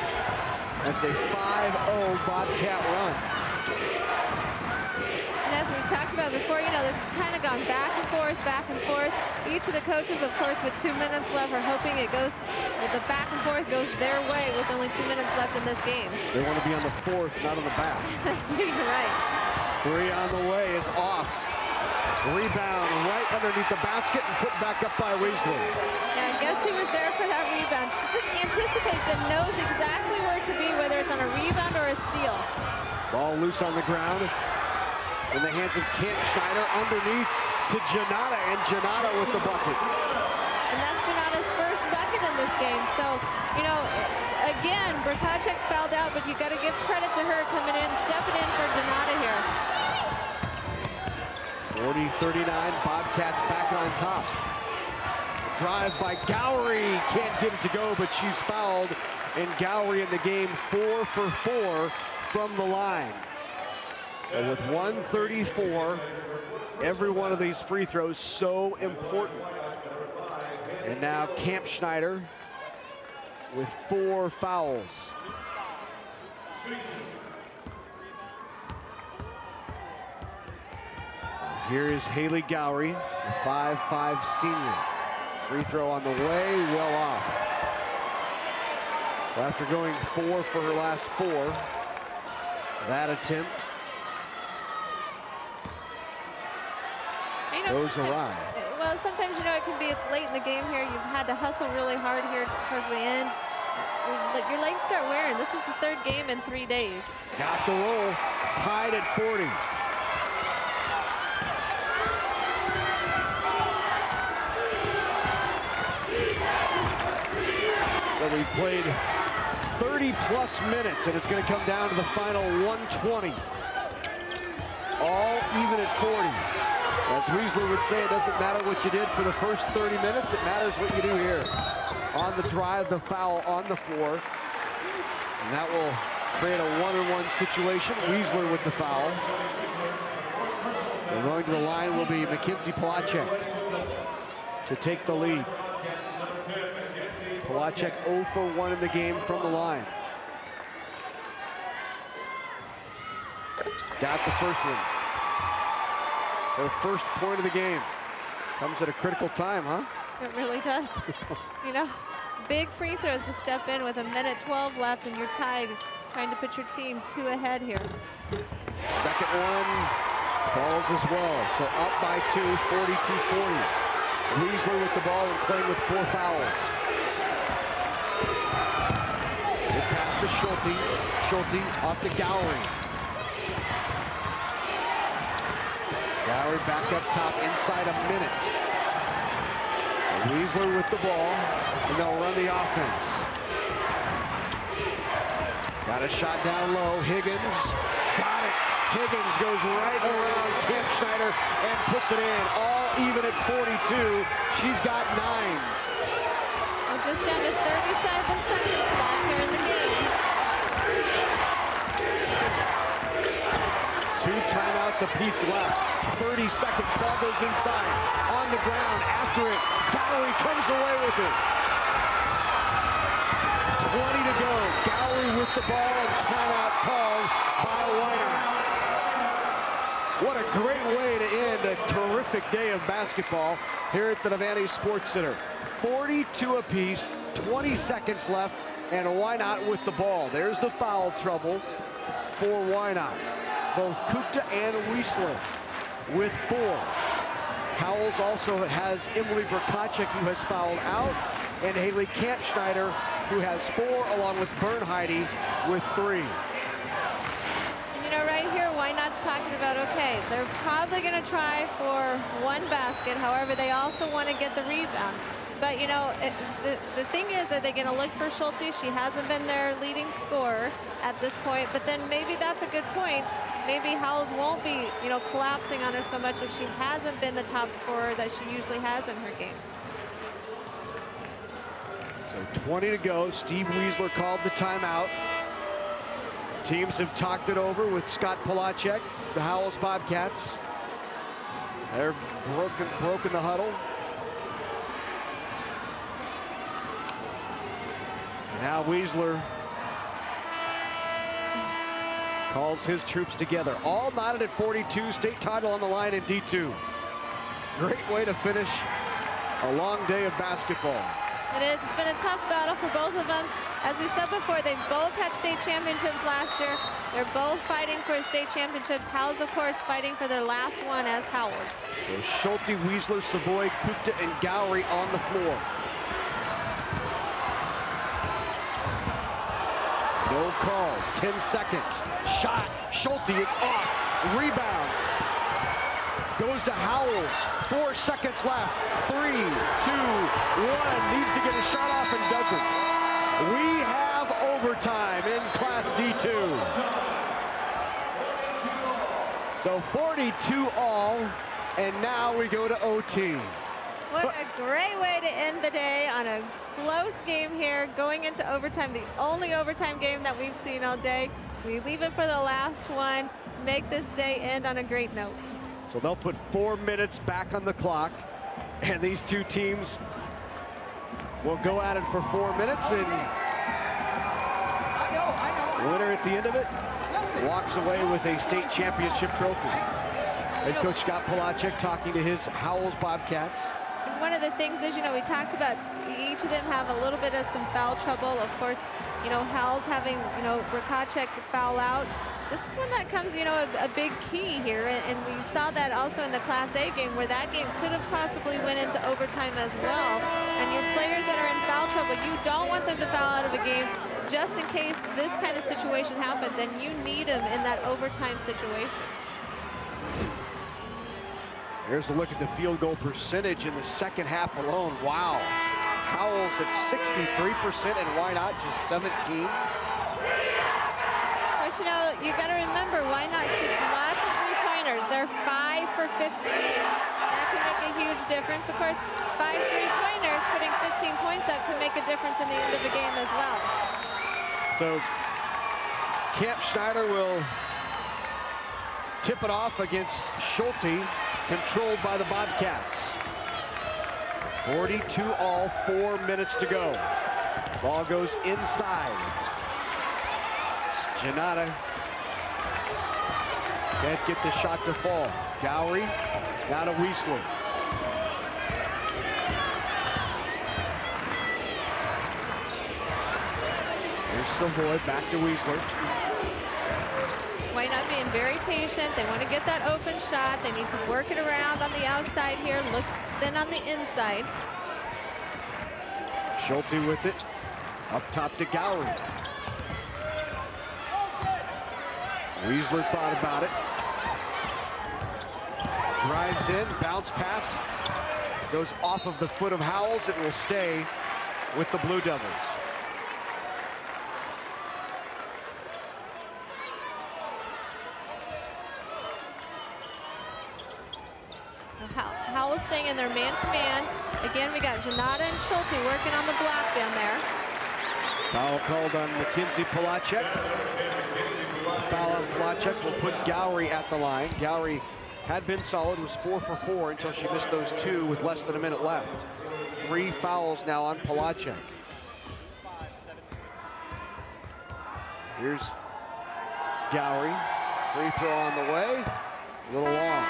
That's a 5-0 Bobcat run. And as we talked about before, you know, this has kind of gone back and forth, back and forth. Each of the coaches, of course, with 2 minutes left, are hoping it goes, the back and forth goes their way with only 2 minutes left in this game. They want to be on the fourth, not on the back. You're right. Three on the way is off. Rebound right underneath the basket and put back up by Weasley. Yeah, and guess who was there for that rebound? She just anticipates and knows exactly where to be, whether it's on a rebound or a steal. Ball loose on the ground. In the hands of Kent Schneider, underneath to Janata, and Janata with the bucket. And that's Janata's first bucket in this game. So, you know, again, Brkacek fouled out, but you got to give credit to her coming in, stepping in for Janata here. 40-39, Bobcats back on top. Drive by Gowrie, can't get it to go, but she's fouled. And Gowrie in the game 4 for 4 from the line. So with 1:34, every one of these free throws so important. And now Camp Schneider with 4 fouls. Here is Haley Gowrie, the 5'5" senior. Free throw on the way, well off. So after going 4 for her last 4, that attempt goes awry. Well, sometimes, you know, it can be, it's late in the game here. You've had to hustle really hard here towards the end. Your legs start wearing. This is the 3rd game in 3 days. Got the roll, tied at 40. So we played 30-plus minutes, and it's going to come down to the final 120. All even at 40. As Weasley would say, it doesn't matter what you did for the first 30 minutes, it matters what you do here. On the drive, the foul on the floor. And that will create a 1-on-1 situation. Weasley with the foul. And going to the line will be Mackenzie Polacek to take the lead. Polacek 0 for 1 in the game from the line. Got the first one. Her first point of the game. Comes at a critical time, huh? It really does. You know, big free throws to step in with 1:12 left, and you're tied, trying to put your team 2 ahead here. Second one falls as well. So up by 2, 42-40. Weasley with the ball and playing with 4 fouls. It pass to Schulte. Schulte off to Gowrie. Gowrie back up top inside a minute. Weasley with the ball, and they'll run the offense. Got a shot down low. Higgins got it. Higgins goes right around Camp Schneider and puts it in. All even at 42. She's got 9. We're just down to 37 seconds left here in the game. 2 timeouts apiece left. 30 seconds. Ball goes inside. On the ground. After it, Gowrie comes away with it. 20 to go. Gowrie with the ball, and timeout called by Wynot. What a great way to end a terrific day of basketball here at the Devaney Sports Center. 42 apiece, 20 seconds left, and Wynot with the ball. There's the foul trouble for Wynot. Both Kupta and Weasley with 4. Howells also has Emily Brokacek, who has fouled out, and Haley Kampschneider, who has 4, along with Bernheide with 3. You know, right here, Wynot's talking about, okay, they're probably going to try for 1 basket. However, they also want to get the rebound. But, you know, the thing is, are they going to look for Schulte? She hasn't been their leading scorer at this point. But then maybe that's a good point. Maybe Howells won't be, you know, collapsing on her so much if she hasn't been the top scorer that she usually has in her games. So 20 to go. Steve Weisler called the timeout. Teams have talked it over with Scott Polacek, the Howells Bobcats. They're broken the huddle. Now Weisler calls his troops together. All knotted at 42, state title on the line in D2. Great way to finish a long day of basketball. It is. It's been a tough battle for both of them. As we said before, they both had state championships last year. They're both fighting for state championships. Howells, of course, fighting for their last one as Howells. So Schulte, Weisler, Savoy, Kupta, and Gowrie on the floor. No call, 10 seconds. Shot, Schulte is off, rebound. Goes to Howells, 4 seconds left. 3, 2, 1, needs to get a shot off and doesn't. We have overtime in Class D2. So 42 all, and now we go to OT. What a great way to end the day on a close game here, going into overtime, the only overtime game that we've seen all day. We leave it for the last one, make this day end on a great note. So they'll put 4 minutes back on the clock, and these two teams will go at it for 4 minutes, and winner at the end of it walks away with a state championship trophy. Head coach Scott Polacek talking to his Howells Bobcats. One of the things is, you know, we talked about each of them have a little bit of some foul trouble. Of course, you know, Howells having, you know, Brokacek foul out. This is when that comes, you know, a big key here. And we saw that also in the Class A game, where that game could have possibly went into overtime as well. And your players that are in foul trouble, you don't want them to foul out of a game just in case this kind of situation happens, and you need them in that overtime situation. Here's a look at the field goal percentage in the second half alone. Wow. Howells at 63% and Wynot just 17. Of course, you know, you got to remember, Wynot shoots lots of three-pointers. They're 5 for 15. That can make a huge difference. Of course, 5 three-pointers, putting 15 points up can make a difference in the end of the game as well. So, Kampschneider will tip it off against Schulte, controlled by the Bobcats. 42 all, 4 minutes to go. Ball goes inside. Janata can't get the shot to fall. Gowrie, now to Weisler. Here's Savoy, back to Weisler. Wynot being very patient. They want to get that open shot. They need to work it around on the outside here, look then on the inside. Schulte with it, up top to Gowrie. Weisler thought about it. Drives in, bounce pass. Goes off of the foot of Howells. It will stay with the Blue Devils. Howells staying in their man-to-man. Again, we got Janata and Schulte working on the block down there. Foul called on Mackenzie Polacek. Foul on Polacek will put Gowrie at the line. Gowrie had been solid, was 4 for 4 until she missed those 2 with less than a minute left. 3 fouls now on Polacek. Here's Gowrie. Free throw on the way. A little long.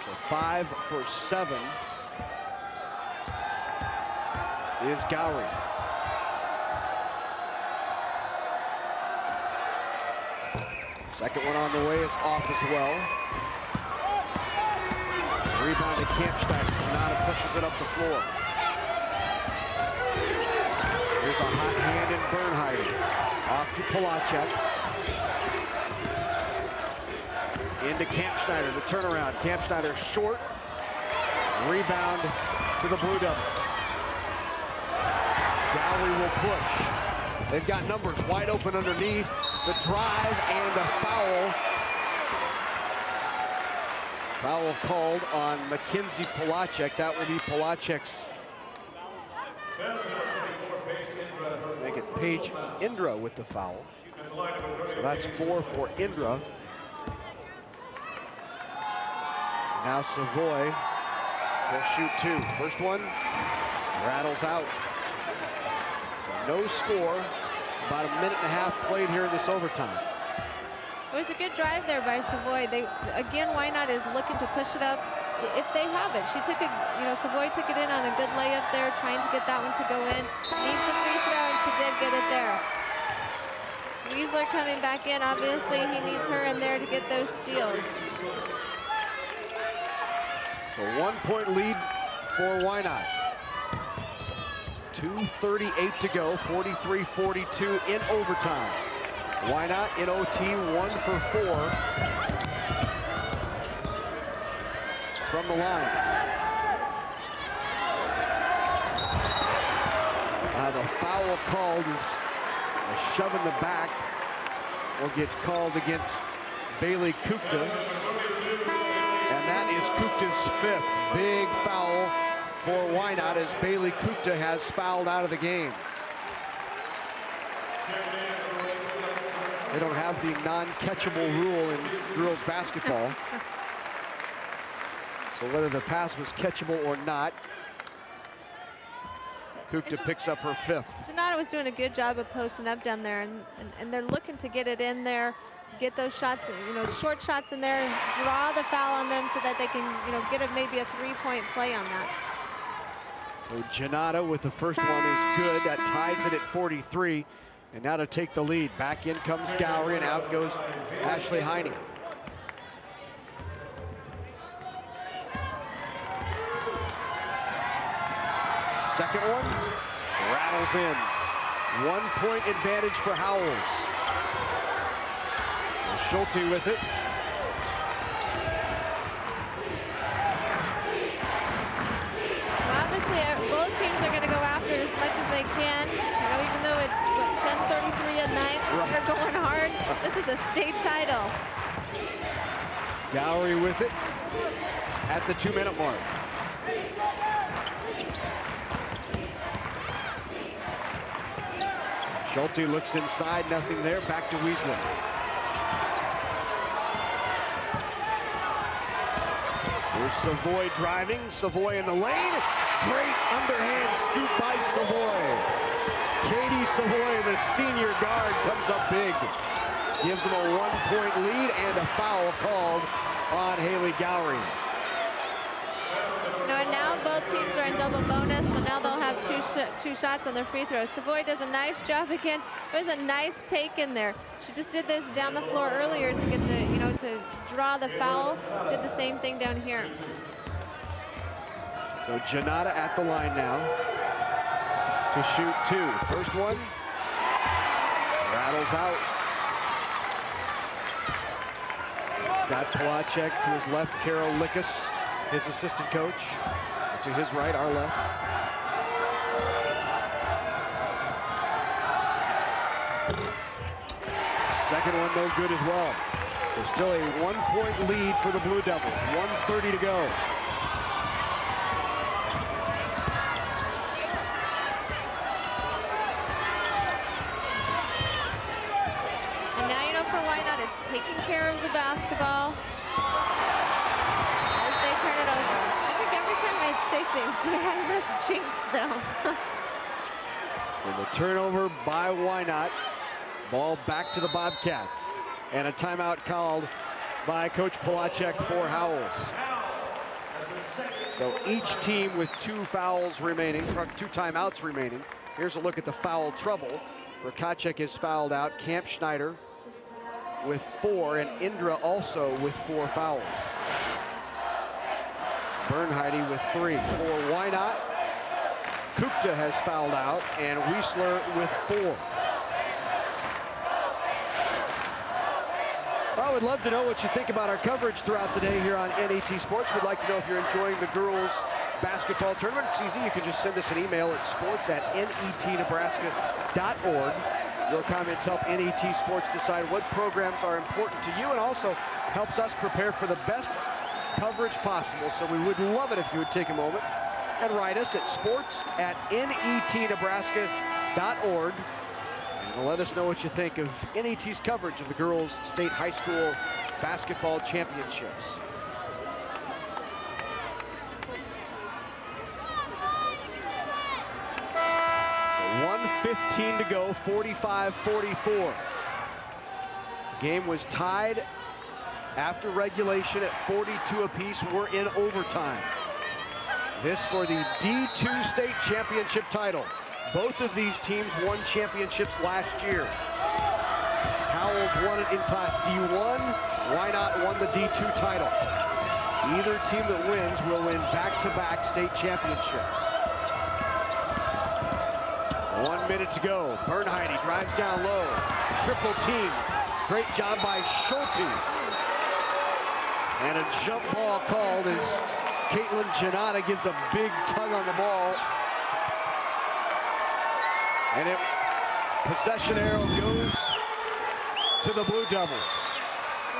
So 5 for 7 is Gowrie. Second one on the way is off as well. Rebound to Kampstein. Janata pushes it up the floor. Here's the hot hand in Bernheide. Off to Polacek. Into Kampschneider, the turnaround. Kampschneider short. Rebound to the Blue Devils. Gowrie will push. They've got numbers wide open underneath. The drive and the foul. Foul called on Mackenzie Polacek. That will be Polacek's. Make it Paige Indra with the foul. So that's 4 for Indra. Now Savoy will shoot 2. First one rattles out. So no score. About a minute and a half played here in this overtime. It was a good drive there by Savoy. Again, Wynot is looking to push it up if they have it. She took it, Savoy took it in on a good layup there, trying to get that one to go in. Needs the free throw, and she did get it there. Weisler coming back in. Obviously, he needs her in there to get those steals. So 1-point lead for Wynot. 2:38 to go, 43-42 in overtime. Wynot in OT, 1 for 4 from the line. The foul called is a shove in the back. Will get called against Bailey Kupta. And that is Kupta's 5th. Big foul for Wynot as Bailey Kupta has fouled out of the game. They don't have the non-catchable rule in girls basketball. So whether the pass was catchable or not, Kupta picks up her 5th. Janata was doing a good job of posting up down there, and they're looking to get it in there, get those shots, short shots in there, draw the foul on them so that they can, get maybe a 3-point play on that. So Janata with the first one is good. That ties it at 43. And now to take the lead. Back in comes Gowrie, and out goes Ashley Heine. Second one rattles in. 1-point advantage for Howells. And Schulte with it. Obviously, both teams are going to go after it as much as they can. Even though it's 10:33 at night, they're going hard. This is a state title. Gowrie with it at the 2-minute mark. Schulte looks inside, nothing there. Back to Weisler. Here's Savoy driving. Savoy in the lane. Great underhand scoop by Savoy. Katie Savoy, the senior guard, comes up big. Gives them a 1-point lead and a foul called on Haley Gowrie. And now both teams are in double bonus, so now they'll have two shots on their free throws. Savoy does a nice job again. It was a nice take in there. She just did this down the floor earlier to get the, to draw the foul. Did the same thing down here. So Janata at the line now to shoot 2. First one rattles out. Scott Polacek to his left, Carol Lickus, his assistant coach. To his right, our left. Second one no good as well. So still a 1-point lead for the Blue Devils. 1:30 to go. And now for Wynot, it's taking care of the basketball as they turn it over. I think every time I'd say things, I must jinx them. And the turnover by Wynot. Ball back to the Bobcats. And a timeout called by Coach Polacek for Howells. So each team with 2 fouls remaining, or 2 timeouts remaining. Here's a look at the foul trouble. Brkacek is fouled out. Camp Schneider with 4, and Indra also with 4 fouls. Bernheide with 3. For Wynot, Kupta has fouled out, and Wiesler with 4. I would love to know what you think about our coverage throughout the day here on NET Sports. We'd like to know if you're enjoying the girls basketball tournament. It's easy. You can just send us an email at sports@netnebraska.org. Your comments help NET Sports decide what programs are important to you, and also helps us prepare for the best coverage possible. So we would love it if you would take a moment and write us at sports@netnebraska.org. And let us know what you think of NET's coverage of the girls' state high school basketball championships. .1:15 to go, 45-44. Game was tied after regulation at 42 apiece. We're in overtime. This for the D2 state championship title. Both of these teams won championships last year. Howells won it in Class D1. Wynot won the D2 title. Either team that wins will win back-to-back state championships. 1 minute to go. Bernheide drives down low. Triple team. Great job by Schulte. And a jump ball called as Caitlin Janata gives a big tug on the ball. And possession arrow goes to the Blue Devils.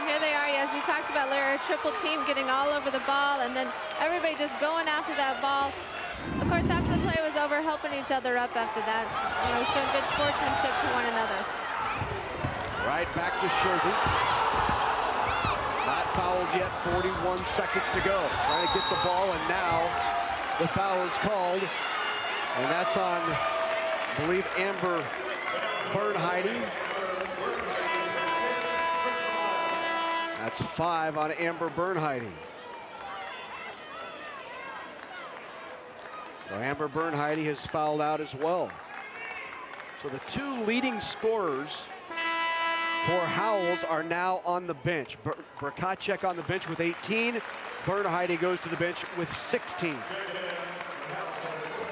Here they are, as you talked about, Larry, a triple team getting all over the ball, and then everybody just going after that ball. Of course, after the play was over, helping each other up after that. You know, showing good sportsmanship to one another. Right back to Schulte. Not fouled yet, 41 seconds to go. Trying to get the ball, and now the foul is called. And that's on, I believe, Amber Bernheide. That's 5 on Amber Bernheide. So Amber Bernheide has fouled out as well. So the 2 leading scorers for Howells are now on the bench. Brkacek on the bench with 18. Bernheide goes to the bench with 16.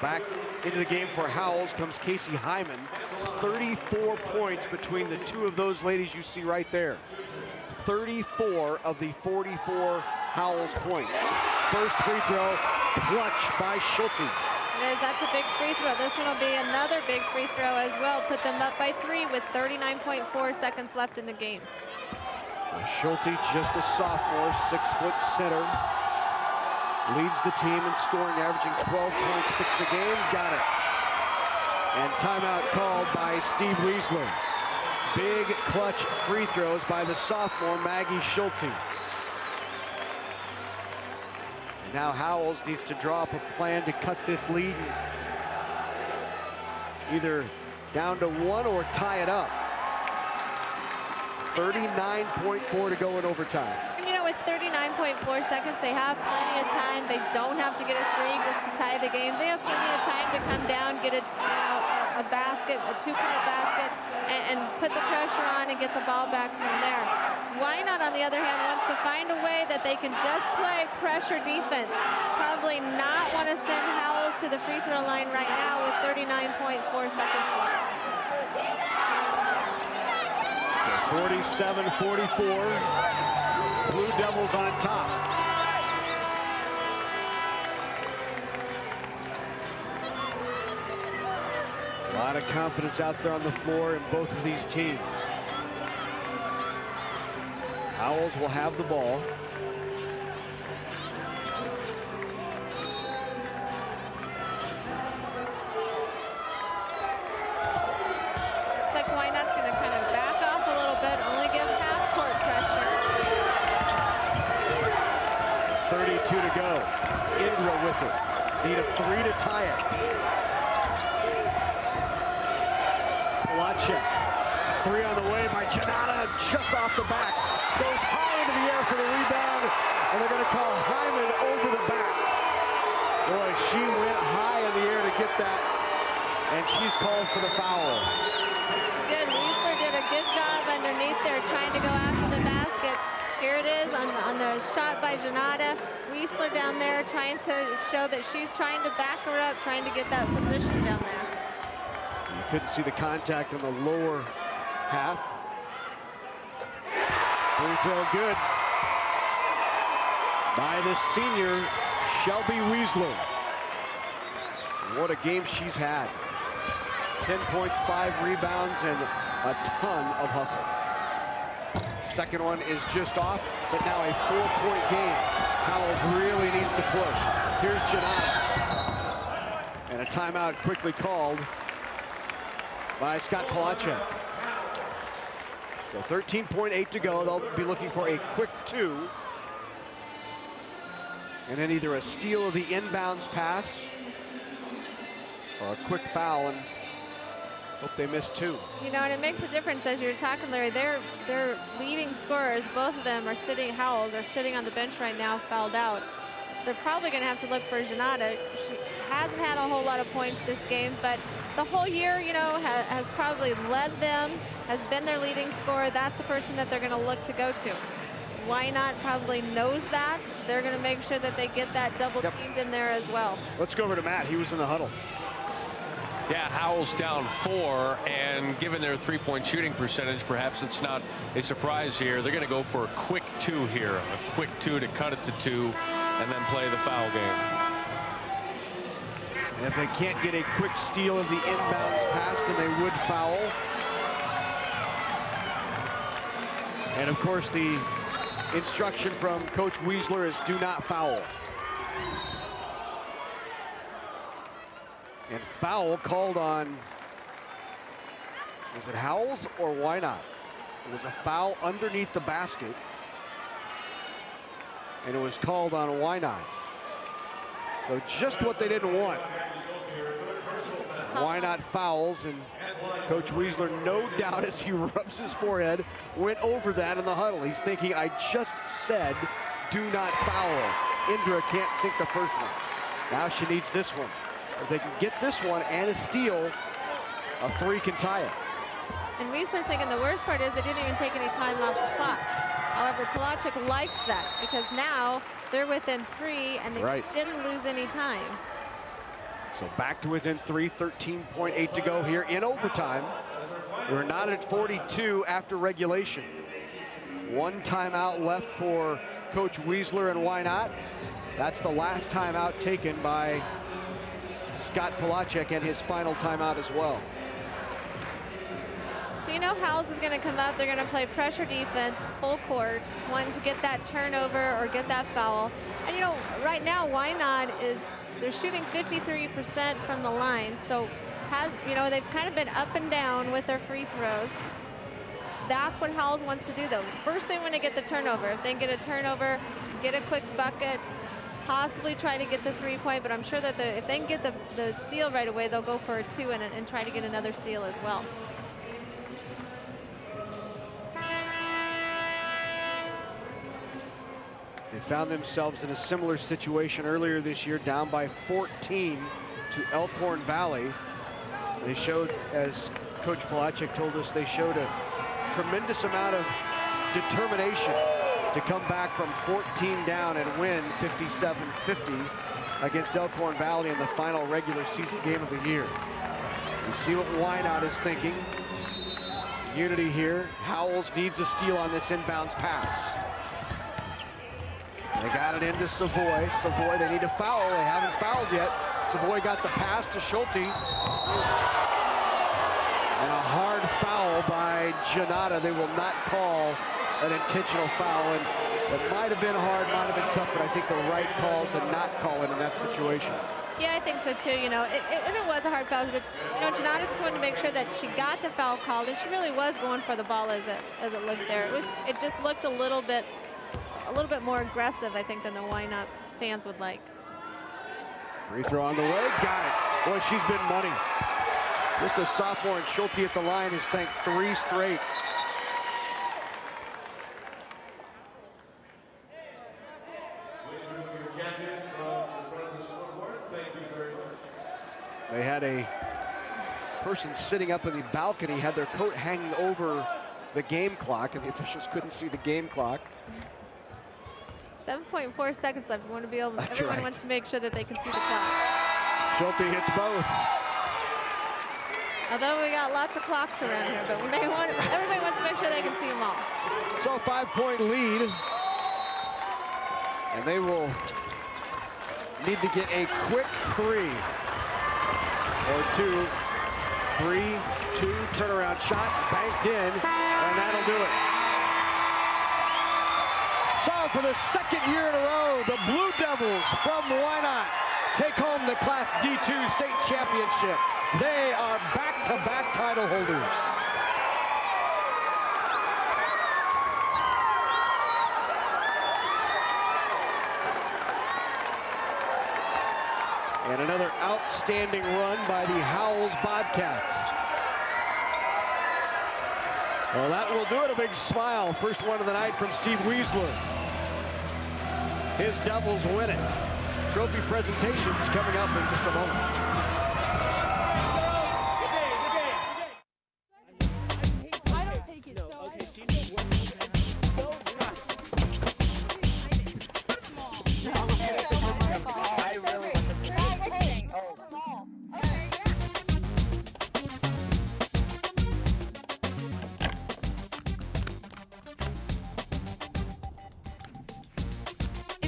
Back into the game for Howells comes Casey Hyman. 34 points between the 2 of those ladies you see right there. 34 of the 44 Howells points. First free throw, clutch by Schulte. That's a big free throw. This one will be another big free throw as well. Put them up by 3 with 39.4 seconds left in the game. Schulte, just a sophomore, 6-foot center. Leads the team in scoring, averaging 12.6 a game. Got it. And timeout called by Steve Wiesler. Big clutch free throws by the sophomore, Maggie Schulte. And now Howells needs to draw up a plan to cut this lead. Either down to 1 or tie it up. 39.4 to go in overtime. And you know, with 39.4 seconds, they have plenty of time. They don't have to get a 3 just to tie the game. They have plenty of time to come down, get a basket, a 2-point basket, and put the pressure on and get the ball back from there. Wynot, on the other hand, wants to find a way that they can just play pressure defense. Probably not want to send Howells to the free throw line right now with 39.4 seconds left. 47-44, Blue Devils on top. A lot of confidence out there on the floor in both of these teams. Howells will have the ball. Looks like Wynot's going to kind of back off a little bit, only give half-court pressure. 32 to go. Indra with it. Need a 3 to tie it. Polacek. 3 on the way by Janata, just off the back. Goes high into the air for the rebound, and they're going to call Hyman over the back. Boy, she went high in the air to get that, and she's called for the foul. Wiesler did a good job underneath there trying to go after the basket. Here it is on the shot by Janata. Wiesler down there trying to show that she's trying to back her up, trying to get that position down there. You couldn't see the contact on the lower half. Free throw good by the senior, Shelby Wiesler. What a game she's had. 10 points, 5 rebounds, and a ton of hustle. Second one is just off, but now a 4-point game. Howells really needs to push. Here's Janata. And a timeout quickly called by Scott Polacek. So 13.8 to go. They'll be looking for a quick 2. And then either a steal of the inbounds pass or a quick foul, and hope they miss 2. You know, and it makes a difference as you're talking, Larry. Their leading scorers, both of them are sitting, Howells are sitting on the bench right now, fouled out. They're probably going to have to look for Janata. She hasn't had a whole lot of points this game, but the whole year, you know, has probably led them, has been their leading scorer. That's the person that they're going to look to go to. Wynot probably knows that. They're going to make sure that they get that double teamed in there as well. Let's go over to Matt. He was in the huddle. Yeah, Howells down 4, and given their 3-point shooting percentage, perhaps it's not a surprise here. They're going to go for a quick 2 here, a quick 2 to cut it to 2, and then play the foul game. And if they can't get a quick steal of the inbounds pass, then they would foul. And of course, the instruction from Coach Wiesler is do not foul. And foul called on, was it Howells or Wynot? It was a foul underneath the basket. And it was called on Wynot. So just what they didn't want. Wynot fouls, and Coach Wiesler, no doubt as he rubs his forehead, went over that in the huddle. He's thinking, I just said do not foul. Indra can't sink the first one. Now she needs this one. If they can get this one and a steal, a 3 can tie it. And Wiesler's thinking the worst part is they didn't even take any time off the clock. However, Polacek likes that because now they're within 3 and they didn't lose any time. So back to within 3, 13.8 to go here in overtime. We're not at 42 after regulation. 1 timeout left for Coach Wiesler and Wynot. That's the last timeout taken by Scott Polacek, and his final timeout as well. So you know Howells is going to come up. They're going to play pressure defense, full court, one to get that turnover or get that foul. And you know, right now Wynot they're shooting 53% from the line. So you know, they've kind of been up and down with their free throws. That's what Howells wants to do though. First they want to get the turnover. If they get a turnover, get a quick bucket, possibly try to get the 3-point, but I'm sure that if they can get the steal right away, they'll go for a 2 and try to get another steal as well. They found themselves in a similar situation earlier this year, down by 14 to Elkhorn Valley. They showed, as Coach Polacek told us, they showed a tremendous amount of determination to come back from 14 down and win 57-50 against Elkhorn Valley in the final regular season game of the year. You see what Wynot is thinking. Unity here. Howells needs a steal on this inbounds pass. They got it into Savoy. Savoy, they need a foul. They haven't fouled yet. Savoy got the pass to Schulte. And a hard foul by Janata. They will not call an intentional foul. And it might have been hard, might have been tough, but I think the right call to not call it in that situation. Yeah, I think so too. You know, and it was a hard foul, but you know, Janata just wanted to make sure that she got the foul called, and she really was going for the ball as it looked there. It just looked a little bit more aggressive, I think, than the Wynot fans would like. Free throw on the way, got it. Boy, she's been money. Just a sophomore, and Schulte at the line has sank 3 straight. They had a person sitting up in the balcony, had their coat hanging over the game clock, and the officials couldn't see the game clock. 7.4 seconds left. We want to be able. That's everyone right. wants to make sure that they can see the clock. Schulte hits both. Although we got lots of clocks around here, but everybody wants to make sure they can see them all. So a 5-point lead. And they will need to get a quick 3 or 2. 3-2 turnaround shot, banked in, and that'll do it. So for the second year in a row, the Blue Devils from Wynot take home the Class D2 state championship. They are back-to-back title holders. And another outstanding run by the Howells Bobcats. Well, that will do it. A big smile. First one of the night from Steve Weisler. His Devils win it. Trophy presentations coming up in just a moment.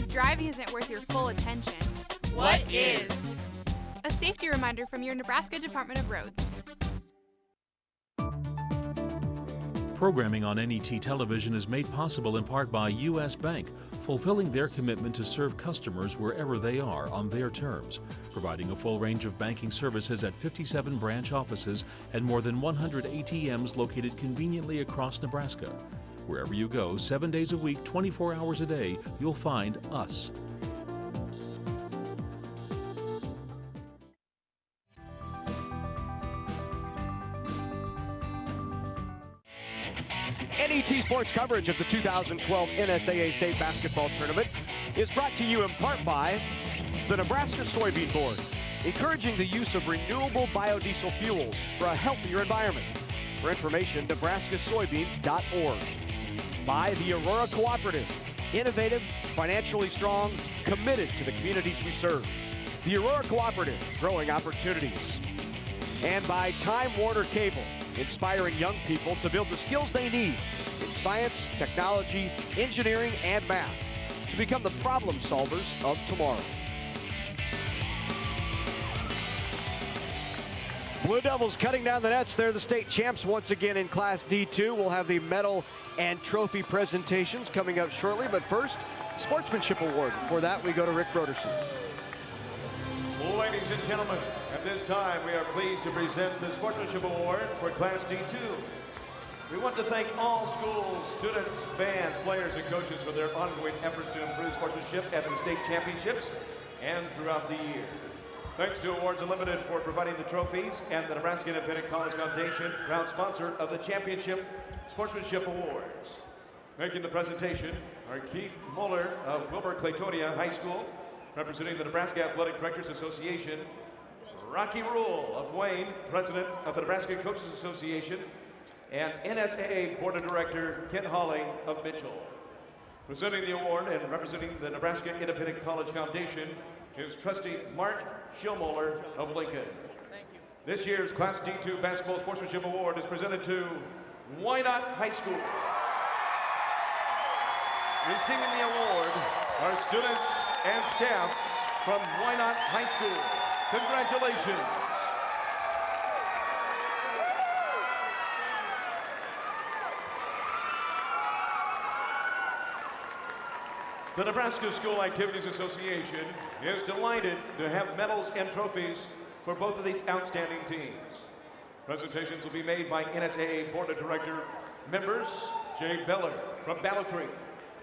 Driving isn't worth your full attention. What is? A safety reminder from your Nebraska Department of Roads. Programming on NET television is made possible in part by U.S. Bank, fulfilling their commitment to serve customers wherever they are on their terms, providing a full range of banking services at 57 branch offices and more than 100 ATMs located conveniently across Nebraska. Wherever you go, 7 days a week, 24 hours a day, you'll find us. NET Sports coverage of the 2012 NSAA State Basketball Tournament is brought to you in part by the Nebraska Soybean Board, encouraging the use of renewable biodiesel fuels for a healthier environment. For information, nebraskasoybeans.org. By the Aurora Cooperative, innovative, financially strong, committed to the communities we serve. The Aurora Cooperative, growing opportunities. And by Time Warner Cable, inspiring young people to build the skills they need in science, technology, engineering, and math to become the problem solvers of tomorrow. Blue Devils cutting down the nets. They're the state champs once again in Class D2. We'll have the medal and trophy presentations coming up shortly, but first, Sportsmanship Award. Before that, we go to Rick Broderson. Ladies and gentlemen, at this time, we are pleased to present the Sportsmanship Award for Class D2. We want to thank all schools, students, fans, players, and coaches for their ongoing efforts to improve sportsmanship at the state championships and throughout the year. Thanks to Awards Unlimited for providing the trophies and the Nebraska Independent College Foundation, proud sponsor of the Championship Sportsmanship Awards. Making the presentation are Keith Muller of Wilbur-Claytonia High School, representing the Nebraska Athletic Directors Association, Rocky Rule of Wayne, president of the Nebraska Coaches Association, and NSAA Board of Director Kent Hawley of Mitchell. Presenting the award and representing the Nebraska Independent College Foundation is trustee Mark Schillmoller of Lincoln. Thank you. This year's Class D2 Basketball Sportsmanship Award is presented to Wynot High School. Receiving the award are students and staff from Wynot High School. Congratulations. The Nebraska School Activities Association is delighted to have medals and trophies for both of these outstanding teams. Presentations will be made by NSAA Board of Director members Jay Beller from Battle Creek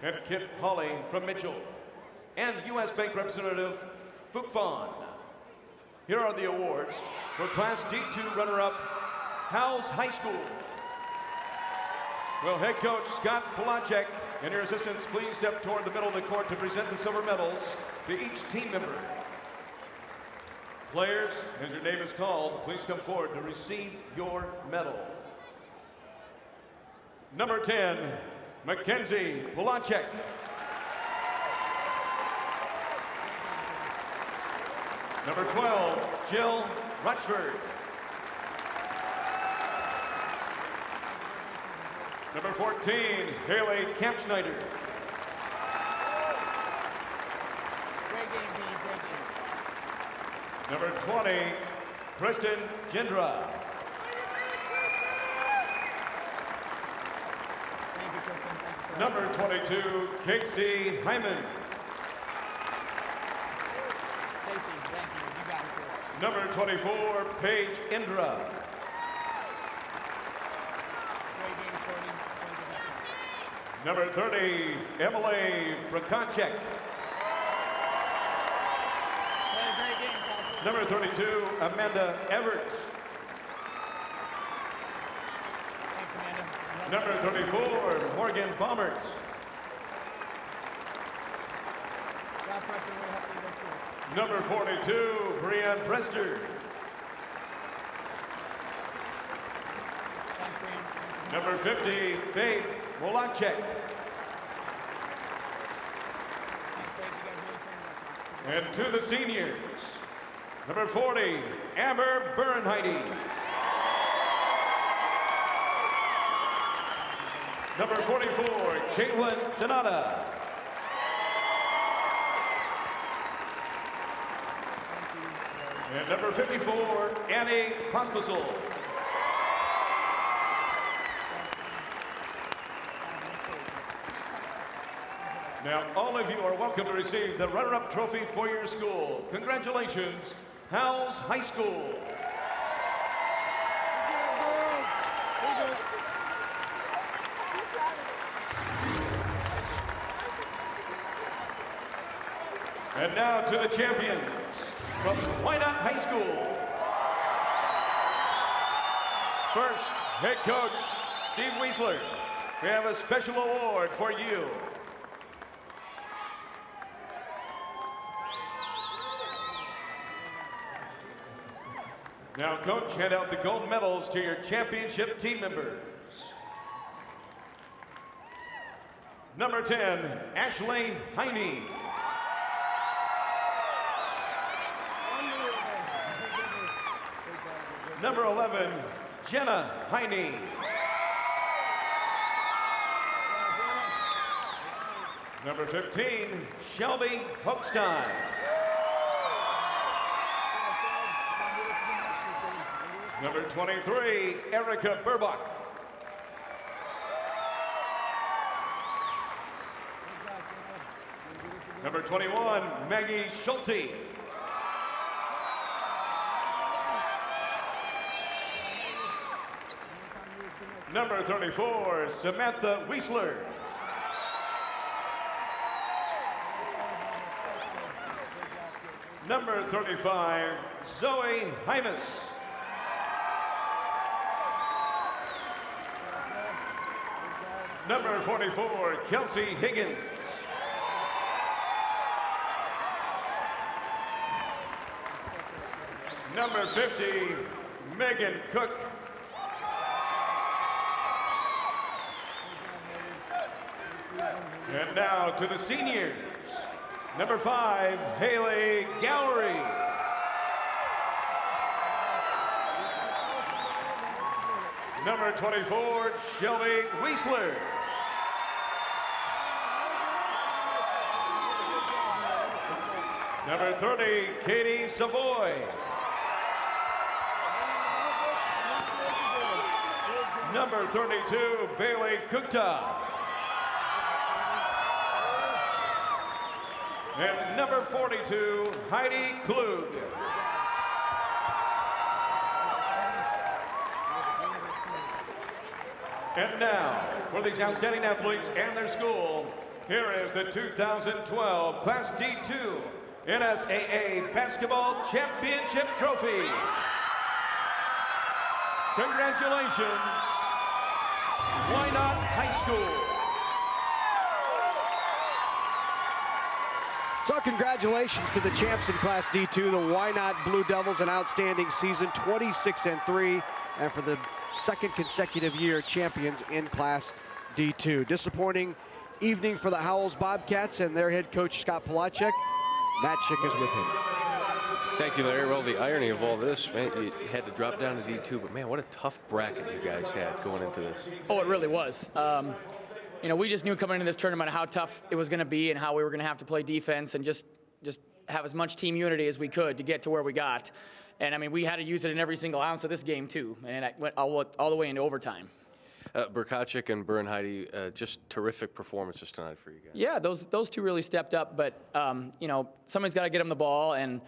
and Kit Hawley from Mitchell, and U.S. Bank Representative Fook Fawn. Here are the awards for Class D2 runner-up, Howells High School. Will head coach Scott Polacek and your assistants please step toward the middle of the court to present the silver medals to each team member. Players, as your name is called, please come forward to receive your medal. Number 10, Mackenzie Polacek. Number 12, Jill Rutchford. Number 14, Haley Kampschneider. Number 20, Kristen Jindra. Number 22, Casey Hyman. Number 24, Paige Indra. Number 30, Emily Prokacek. Number 32, Amanda Everett. Number 34, Morgan Baumert. Number 42, Brianne Prester. Number 50, Faith Wolacek. And to the seniors, number 40, Amber Bernheide. Number 44, Caitlin Janata. And number 54, Annie Pospisil. Now, all of you are welcome to receive the runner-up trophy for your school. Congratulations, Howells High School. And now to the champions from Wynot High School. First, head coach Steve Wiesler. We have a special award for you. Now, coach, hand out the gold medals to your championship team members. Number 10, Ashley Heine. Number 11, Jenna Heine. Number 15, Shelby Hochstein. Number 23, Erica Burbach. Number 21, Maggie Schulte. Number 34, Samantha Wiesler. Number 35, Zoe Hymas. Number 44, Kelsey Higgins. Number 50, Megan Cook. And now to the seniors. Number 5, Haley Gowrie. Number 24, Shelby Wiesler. Number 30, Katie Savoy. Number 32, Bailey Kukta. And number 42, Heidi Klug. And now, for these outstanding athletes and their school, here is the 2012 Class D2 NSAA Basketball Championship Trophy. Congratulations, Wynot High School. So congratulations to the champs in Class D2, the Wynot Blue Devils, an outstanding season, 26-3, and for the second consecutive year, champions in Class D2. Disappointing evening for the Howells Bobcats and their head coach, Scott Polacek. Matt Schick is with him. Thank you, Larry. Well, the irony of all this, man, you had to drop down to D2, but man, what a tough bracket you guys had going into this. Oh, it really was. You know, we just knew coming into this tournament how tough it was going to be and how we were going to have to play defense and just have as much team unity as we could to get to where we got. And, I mean, we had to use it in every single ounce of this game, too, and it went all the way into overtime. Burkacek and Bernheide, just terrific performances tonight for you guys. Yeah, those two really stepped up, but, you know, somebody's got to get them the ball, and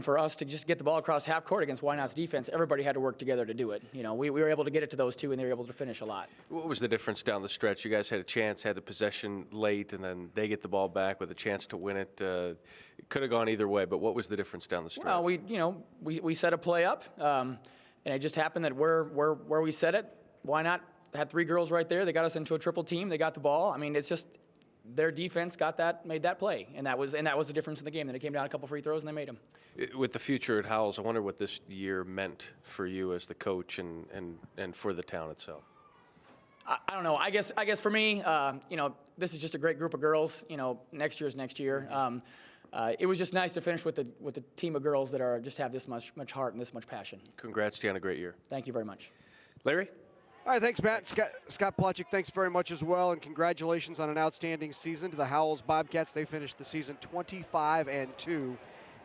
for us to just get the ball across half court against Wynot's defense, everybody had to work together to do it. You know, we were able to get it to those two, and they were able to finish a lot. What was the difference down the stretch? You guys had a chance, had the possession late, and then they get the ball back with a chance to win it. It could have gone either way, but what was the difference down the stretch? Well, we set a play up, and it just happened that where we set it, Wynot had three girls right there. They got us into a triple team. They got the ball. I mean, it's just their defense made that play, and that was the difference in the game. Then it came down a couple free throws, and they made them. With the future at Howells, I wonder what this year meant for you as the coach and for the town itself. I don't know. I guess for me, you know, this is just a great group of girls. You know, next year's next year. It was just nice to finish with the team of girls that just have this much heart and this much passion. Congrats to you on a great year. Thank you very much. Larry? All right, thanks, Matt. Scott Polacek, thanks very much as well, and congratulations on an outstanding season to the Howells Bobcats. They finished the season 25-2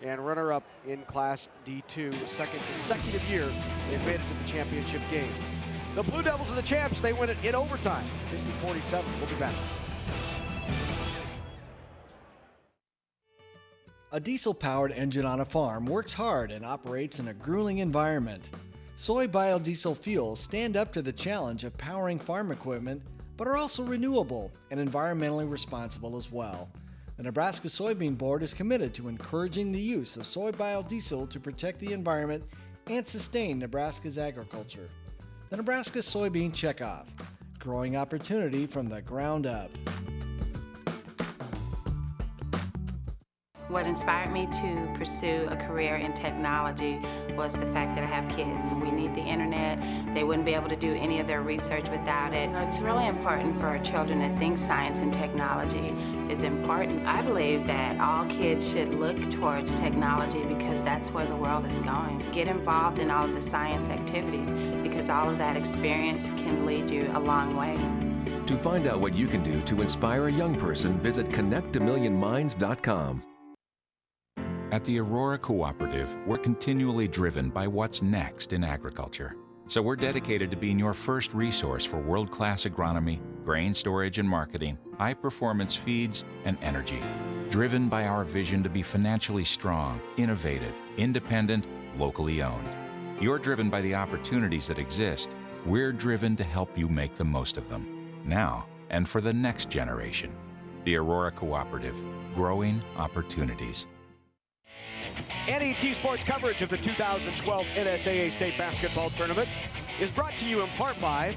and runner-up in Class D2, second consecutive year they've made it to the championship game. The Blue Devils are the champs. They win it in overtime, 50-47. We'll be back. A diesel-powered engine on a farm works hard and operates in a grueling environment. Soy biodiesel fuels stand up to the challenge of powering farm equipment, but are also renewable and environmentally responsible as well. The Nebraska Soybean Board is committed to encouraging the use of soy biodiesel to protect the environment and sustain Nebraska's agriculture. The Nebraska Soybean Checkoff, growing opportunity from the ground up. What inspired me to pursue a career in technology was the fact that I have kids. We need the internet. They wouldn't be able to do any of their research without it. It's really important for our children to think science and technology is important. I believe that all kids should look towards technology because that's where the world is going. Get involved in all of the science activities because all of that experience can lead you a long way. To find out what you can do to inspire a young person, visit connectamillionminds.com. At the Aurora Cooperative, we're continually driven by what's next in agriculture. So we're dedicated to being your first resource for world-class agronomy, grain storage and marketing, high-performance feeds, and energy. Driven by our vision to be financially strong, innovative, independent, locally owned. You're driven by the opportunities that exist. We're driven to help you make the most of them, now and for the next generation. The Aurora Cooperative, growing opportunities. NET Sports coverage of the 2012 NSAA State Basketball Tournament is brought to you in part by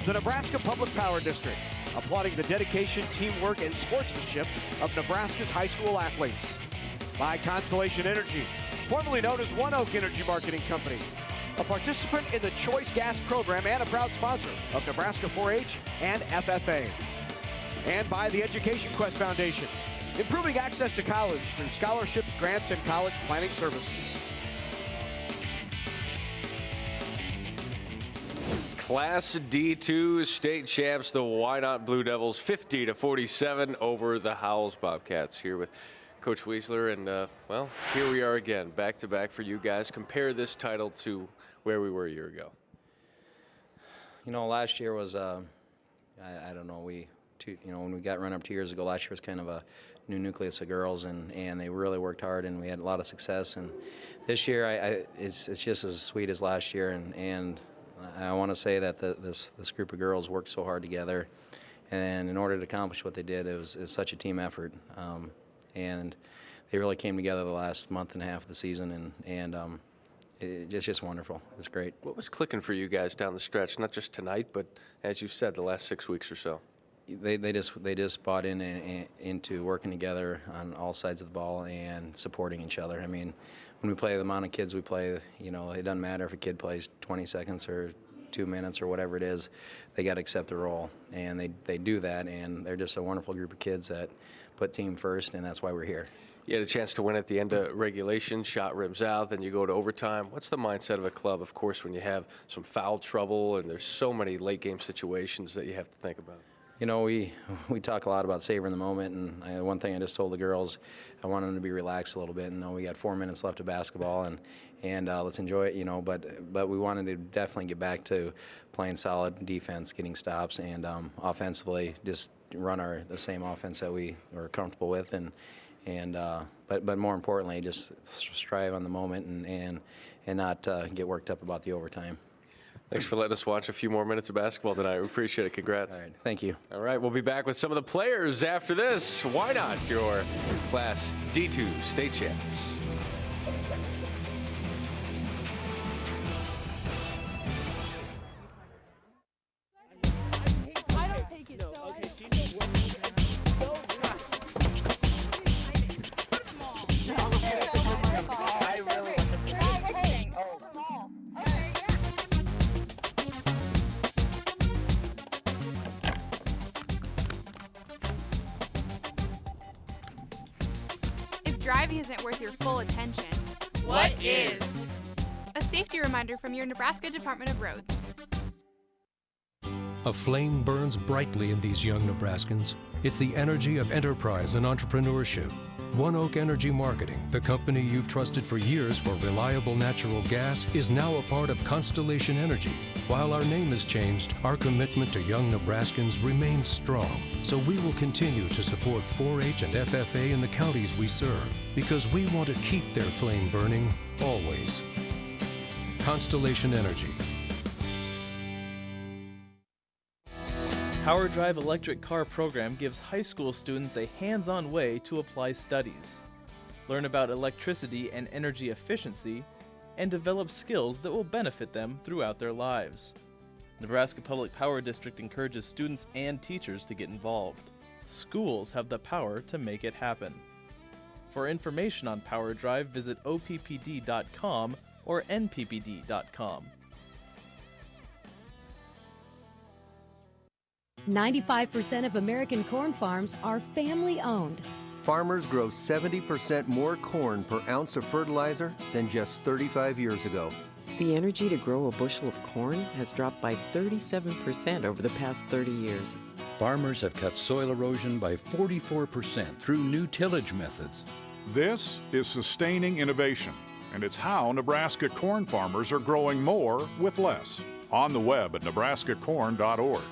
the Nebraska Public Power District, applauding the dedication, teamwork, and sportsmanship of Nebraska's high school athletes. By Constellation Energy, formerly known as One Oak Energy Marketing Company, a participant in the Choice Gas program and a proud sponsor of Nebraska 4-H and FFA. And by the Education Quest Foundation, improving access to college through scholarships, grants, and college planning services. Class D2 state champs, the Wynot Blue Devils, 50-47 over the Howells Bobcats. Here with Coach Weisler, and well, here we are again, back-to-back for you guys. Compare this title to where we were a year ago. You know, last year was, I don't know, when we got run up 2 years ago, last year was kind of a new nucleus of girls, and they really worked hard, and we had a lot of success. And this year, it's just as sweet as last year, and I want to say that this group of girls worked so hard together, and in order to accomplish what they did, it was such a team effort, and they really came together the last month and a half of the season, and it's just wonderful. It's great. What was clicking for you guys down the stretch, not just tonight, but as you said, the last 6 weeks or so? they just bought into working together on all sides of the ball and supporting each other. I mean, when we play the amount of kids we play, you know, it doesn't matter if a kid plays 20 seconds or 2 minutes or whatever it is, they got to accept the role, and they do that, and they're just a wonderful group of kids that put team first, and that's why we're here. You had a chance to win at the end of regulation, shot rims out, then you go to overtime. What's the mindset of a club, of course, when you have some foul trouble and there's so many late game situations that you have to think about? You know, we talk a lot about savoring the moment, and one thing I just told the girls, I want them to be relaxed a little bit and know we got 4 minutes left of basketball, and let's enjoy it, you know. But we wanted to definitely get back to playing solid defense, getting stops, and offensively just run the same offense that we were comfortable with, but more importantly, just strive on the moment and not get worked up about the overtime. Thanks for letting us watch a few more minutes of basketball tonight. We appreciate it. Congrats. All right. Thank you. All right. We'll be back with some of the players after this. Why not? Your Class D2 state champs. Driving isn't worth your full attention. What is? A safety reminder from your Nebraska Department of Roads. A flame burns brightly in these young Nebraskans. It's the energy of enterprise and entrepreneurship. One Oak Energy Marketing, the company you've trusted for years for reliable natural gas, is now a part of Constellation Energy. While our name has changed, our commitment to young Nebraskans remains strong. So we will continue to support 4-H and FFA in the counties we serve, because we want to keep their flame burning, always. Constellation Energy. Power Drive electric car program gives high school students a hands-on way to apply studies, learn about electricity and energy efficiency, and develop skills that will benefit them throughout their lives. Nebraska Public Power District encourages students and teachers to get involved. Schools have the power to make it happen. For information on Power Drive, visit oppd.com or nppd.com. 95% of American corn farms are family-owned. Farmers grow 70% more corn per ounce of fertilizer than just 35 years ago. The energy to grow a bushel of corn has dropped by 37% over the past 30 years. Farmers have cut soil erosion by 44% through new tillage methods. This is sustaining innovation, and it's how Nebraska corn farmers are growing more with less. On the web at nebraskacorn.org.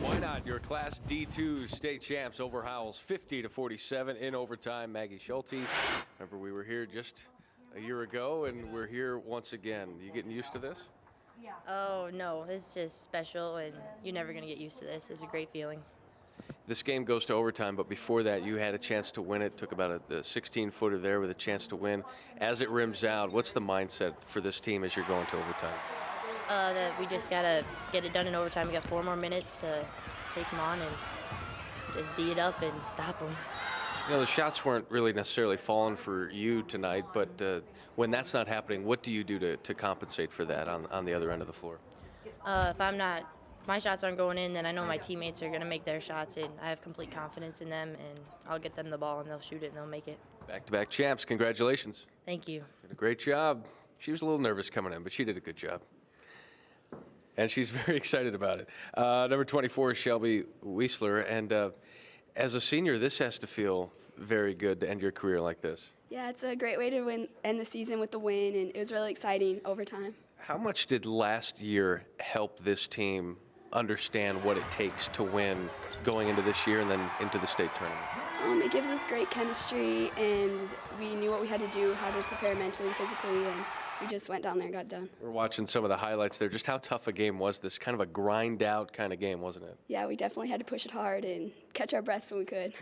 Why not? Your Class D2 state champs over Howells, 50-47 in overtime. Maggie Schulte. Remember, we were here just a year ago, and we're here once again. You getting used to this? Yeah. Oh, no. It's just special, and you're never going to get used to this. It's a great feeling. This game goes to overtime, but before that, you had a chance to win it. Took about a 16-footer there with a chance to win. As it rims out, what's the mindset for this team as you're going to overtime? That we just got to get it done in overtime. We got 4 more minutes to take them on and just D it up and stop them. You know, the shots weren't really necessarily falling for you tonight, but when that's not happening, what do you do to compensate for that on the other end of the floor? If my shots aren't going in, then I know my teammates are going to make their shots, and I have complete confidence in them, and I'll get them the ball, and they'll shoot it, and they'll make it. Back-to-back champs. Congratulations. Thank you. Did a great job. She was a little nervous coming in, but she did a good job. And she's very excited about it. Number 24 is Shelby Wiesler, and as a senior, this has to feel very good to end your career like this. Yeah, it's a great way to end the season with the win, and it was really exciting overtime. How much did last year help this team understand what it takes to win going into this year and then into the state tournament? It gives us great chemistry, and we knew what we had to do, how to prepare mentally and physically, and we just went down there and got done. We're watching some of the highlights there. Just how tough a game was this? Kind of a grind-out kind of game, wasn't it? Yeah, we definitely had to push it hard and catch our breaths when we could.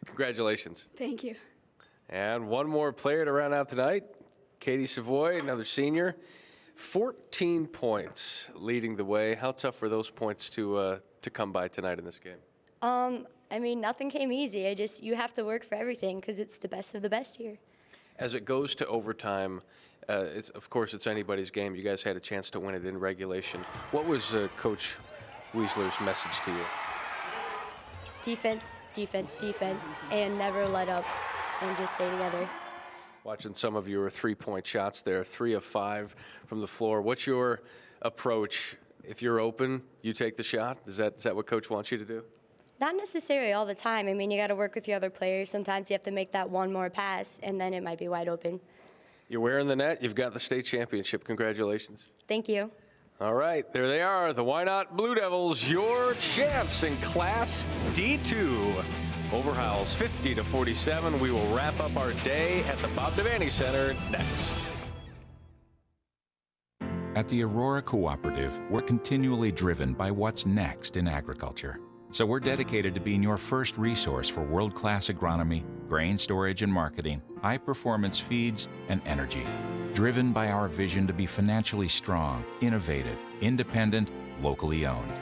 Congratulations. Thank you. And one more player to round out tonight, Katie Savoy, another senior. 14 points leading the way. How tough were those points to come by tonight in this game? I mean, nothing came easy. You have to work for everything because it's the best of the best here. As it goes to overtime, of course, it's anybody's game. You guys had a chance to win it in regulation. What was Coach Weisler's message to you? Defense, defense, defense, and never let up and just stay together. Watching some of your three-point shots there, 3 of 5 from the floor. What's your approach? If you're open, you take the shot? Is that what Coach wants you to do? Not necessarily all the time. I mean, you got to work with the other players. Sometimes you have to make that one more pass, and then it might be wide open. You're wearing the net. You've got the state championship. Congratulations. Thank you. All right, there they are, the Wynot Blue Devils, your champs in Class D2. Over Howells, 50-47. We will wrap up our day at the Bob Devaney Center next. At the Aurora Cooperative, we're continually driven by what's next in agriculture. So we're dedicated to being your first resource for world-class agronomy, grain storage and marketing, high-performance feeds, and energy. Driven by our vision to be financially strong, innovative, independent, locally owned.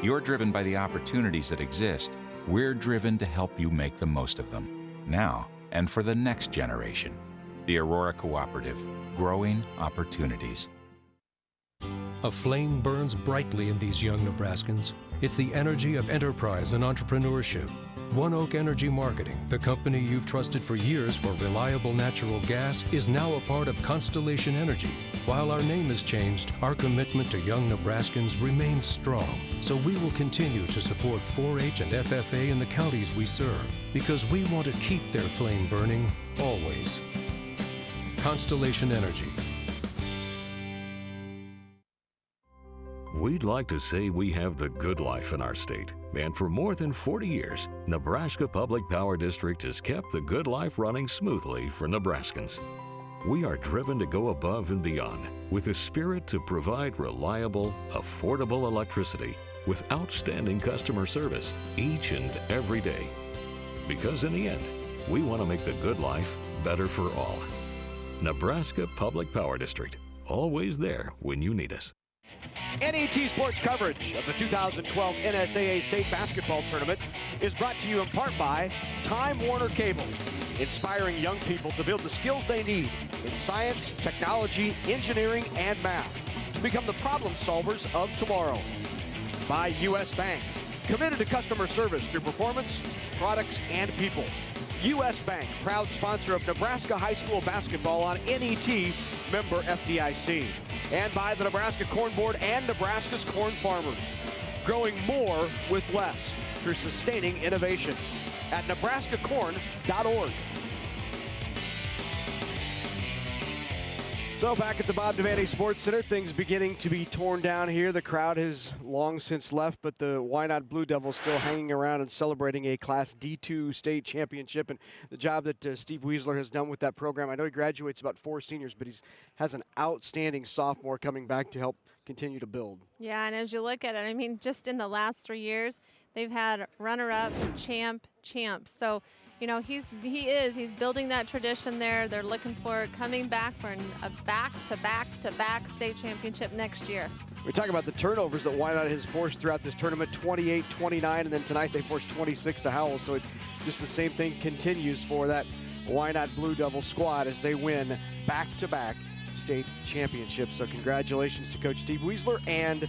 You're driven by the opportunities that exist. We're driven to help you make the most of them, now and for the next generation. The Aurora Cooperative, growing opportunities. A flame burns brightly in these young Nebraskans. It's the energy of enterprise and entrepreneurship. One Oak Energy Marketing, the company you've trusted for years for reliable natural gas, is now a part of Constellation Energy. While our name has changed, our commitment to young Nebraskans remains strong. So we will continue to support 4-H and FFA in the counties we serve, because we want to keep their flame burning always. Constellation Energy. We'd like to say we have the good life in our state. And for more than 40 years, Nebraska Public Power District has kept the good life running smoothly for Nebraskans. We are driven to go above and beyond with a spirit to provide reliable, affordable electricity with outstanding customer service each and every day. Because in the end, we want to make the good life better for all. Nebraska Public Power District, always there when you need us. NET Sports coverage of the 2012 NSAA State Basketball Tournament is brought to you in part by Time Warner Cable, inspiring young people to build the skills they need in science, technology, engineering, and math to become the problem solvers of tomorrow. By U.S. Bank, committed to customer service through performance, products, and people. U.S. Bank, proud sponsor of Nebraska High School basketball on NET, member FDIC. And by the Nebraska Corn Board and Nebraska's corn farmers. Growing more with less through sustaining innovation at nebraskacorn.org. So back at the Bob Devaney Sports Center, things beginning to be torn down here. The crowd has long since left, but the Wynot Blue Devils still hanging around and celebrating a Class D2 state championship. And the job that Steve Weisler has done with that program, I know he graduates about 4 seniors, but he has an outstanding sophomore coming back to help continue to build. Yeah, and as you look at it, I mean, just in the last 3 years, they've had runner-up, champ. So, you know, he's building that tradition there. They're looking for coming back for a back-to-back state championship next year. We talk about the turnovers that Wynot has forced throughout this tournament, 28, 29, and then tonight they forced 26 to Howells. So just the same thing continues for that Wynot Blue Devil squad as they win back-to-back state championships. So congratulations to Coach Steve Weisler and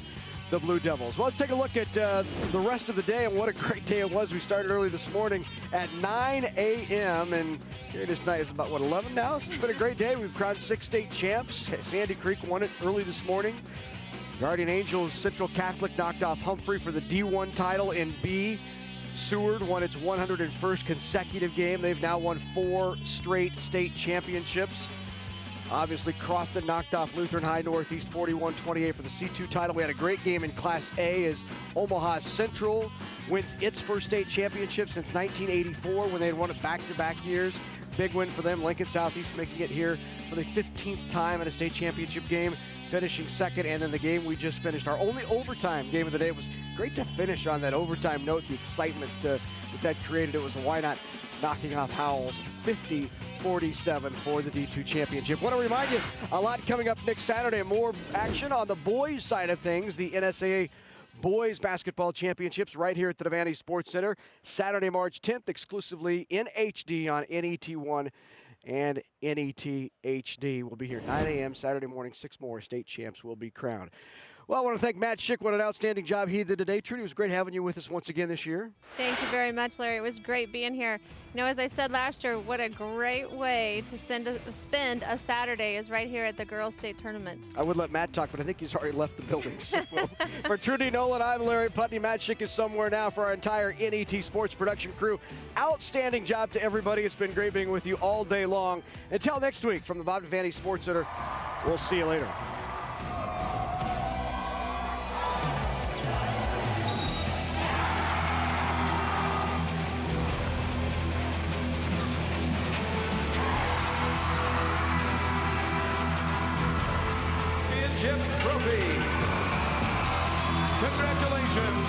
the Blue Devils. Well, let's take a look at the rest of the day, and what a great day it was. We started early this morning at 9 a.m. and here this night is about, 11 now? So it's been a great day. We've crowned 6 state champs. Sandy Creek won it early this morning. Guardian Angels Central Catholic knocked off Humphrey for the D1 title in B. Seward won its 101st consecutive game. They've now won 4 straight state championships. Obviously, Crofton knocked off Lutheran High Northeast 41-28 for the C2 title. We had a great game in Class A as Omaha Central wins its first state championship since 1984 when they had won it back-to-back years. Big win for them. Lincoln Southeast making it here for the 15th time in a state championship game, finishing second. And then the game we just finished, our only overtime game of the day. It was great to finish on that overtime note, the excitement that created. It was Wynot knocking off Howells 50 47 for the D2 championship. Want to remind you, a lot coming up next Saturday. More action on the boys' side of things. The NSAA Boys Basketball Championships right here at the Devaney Sports Center. Saturday, March 10th, exclusively in HD on NET1 and NET HD. We'll be here 9 a.m. Saturday morning. 6 more state champs will be crowned. Well, I want to thank Matt Schick. What an outstanding job he did today. Trudy, it was great having you with us once again this year. Thank you very much, Larry. It was great being here. You know, as I said last year, what a great way to spend a Saturday is right here at the Girls State Tournament. I would let Matt talk, but I think he's already left the building. So, for Trudy Nolan, I'm Larry Putney. Matt Schick is somewhere now for our entire NET Sports production crew. Outstanding job to everybody. It's been great being with you all day long. Until next week, from the Bob Devaney Sports Center, we'll see you later. Trophy. Congratulations.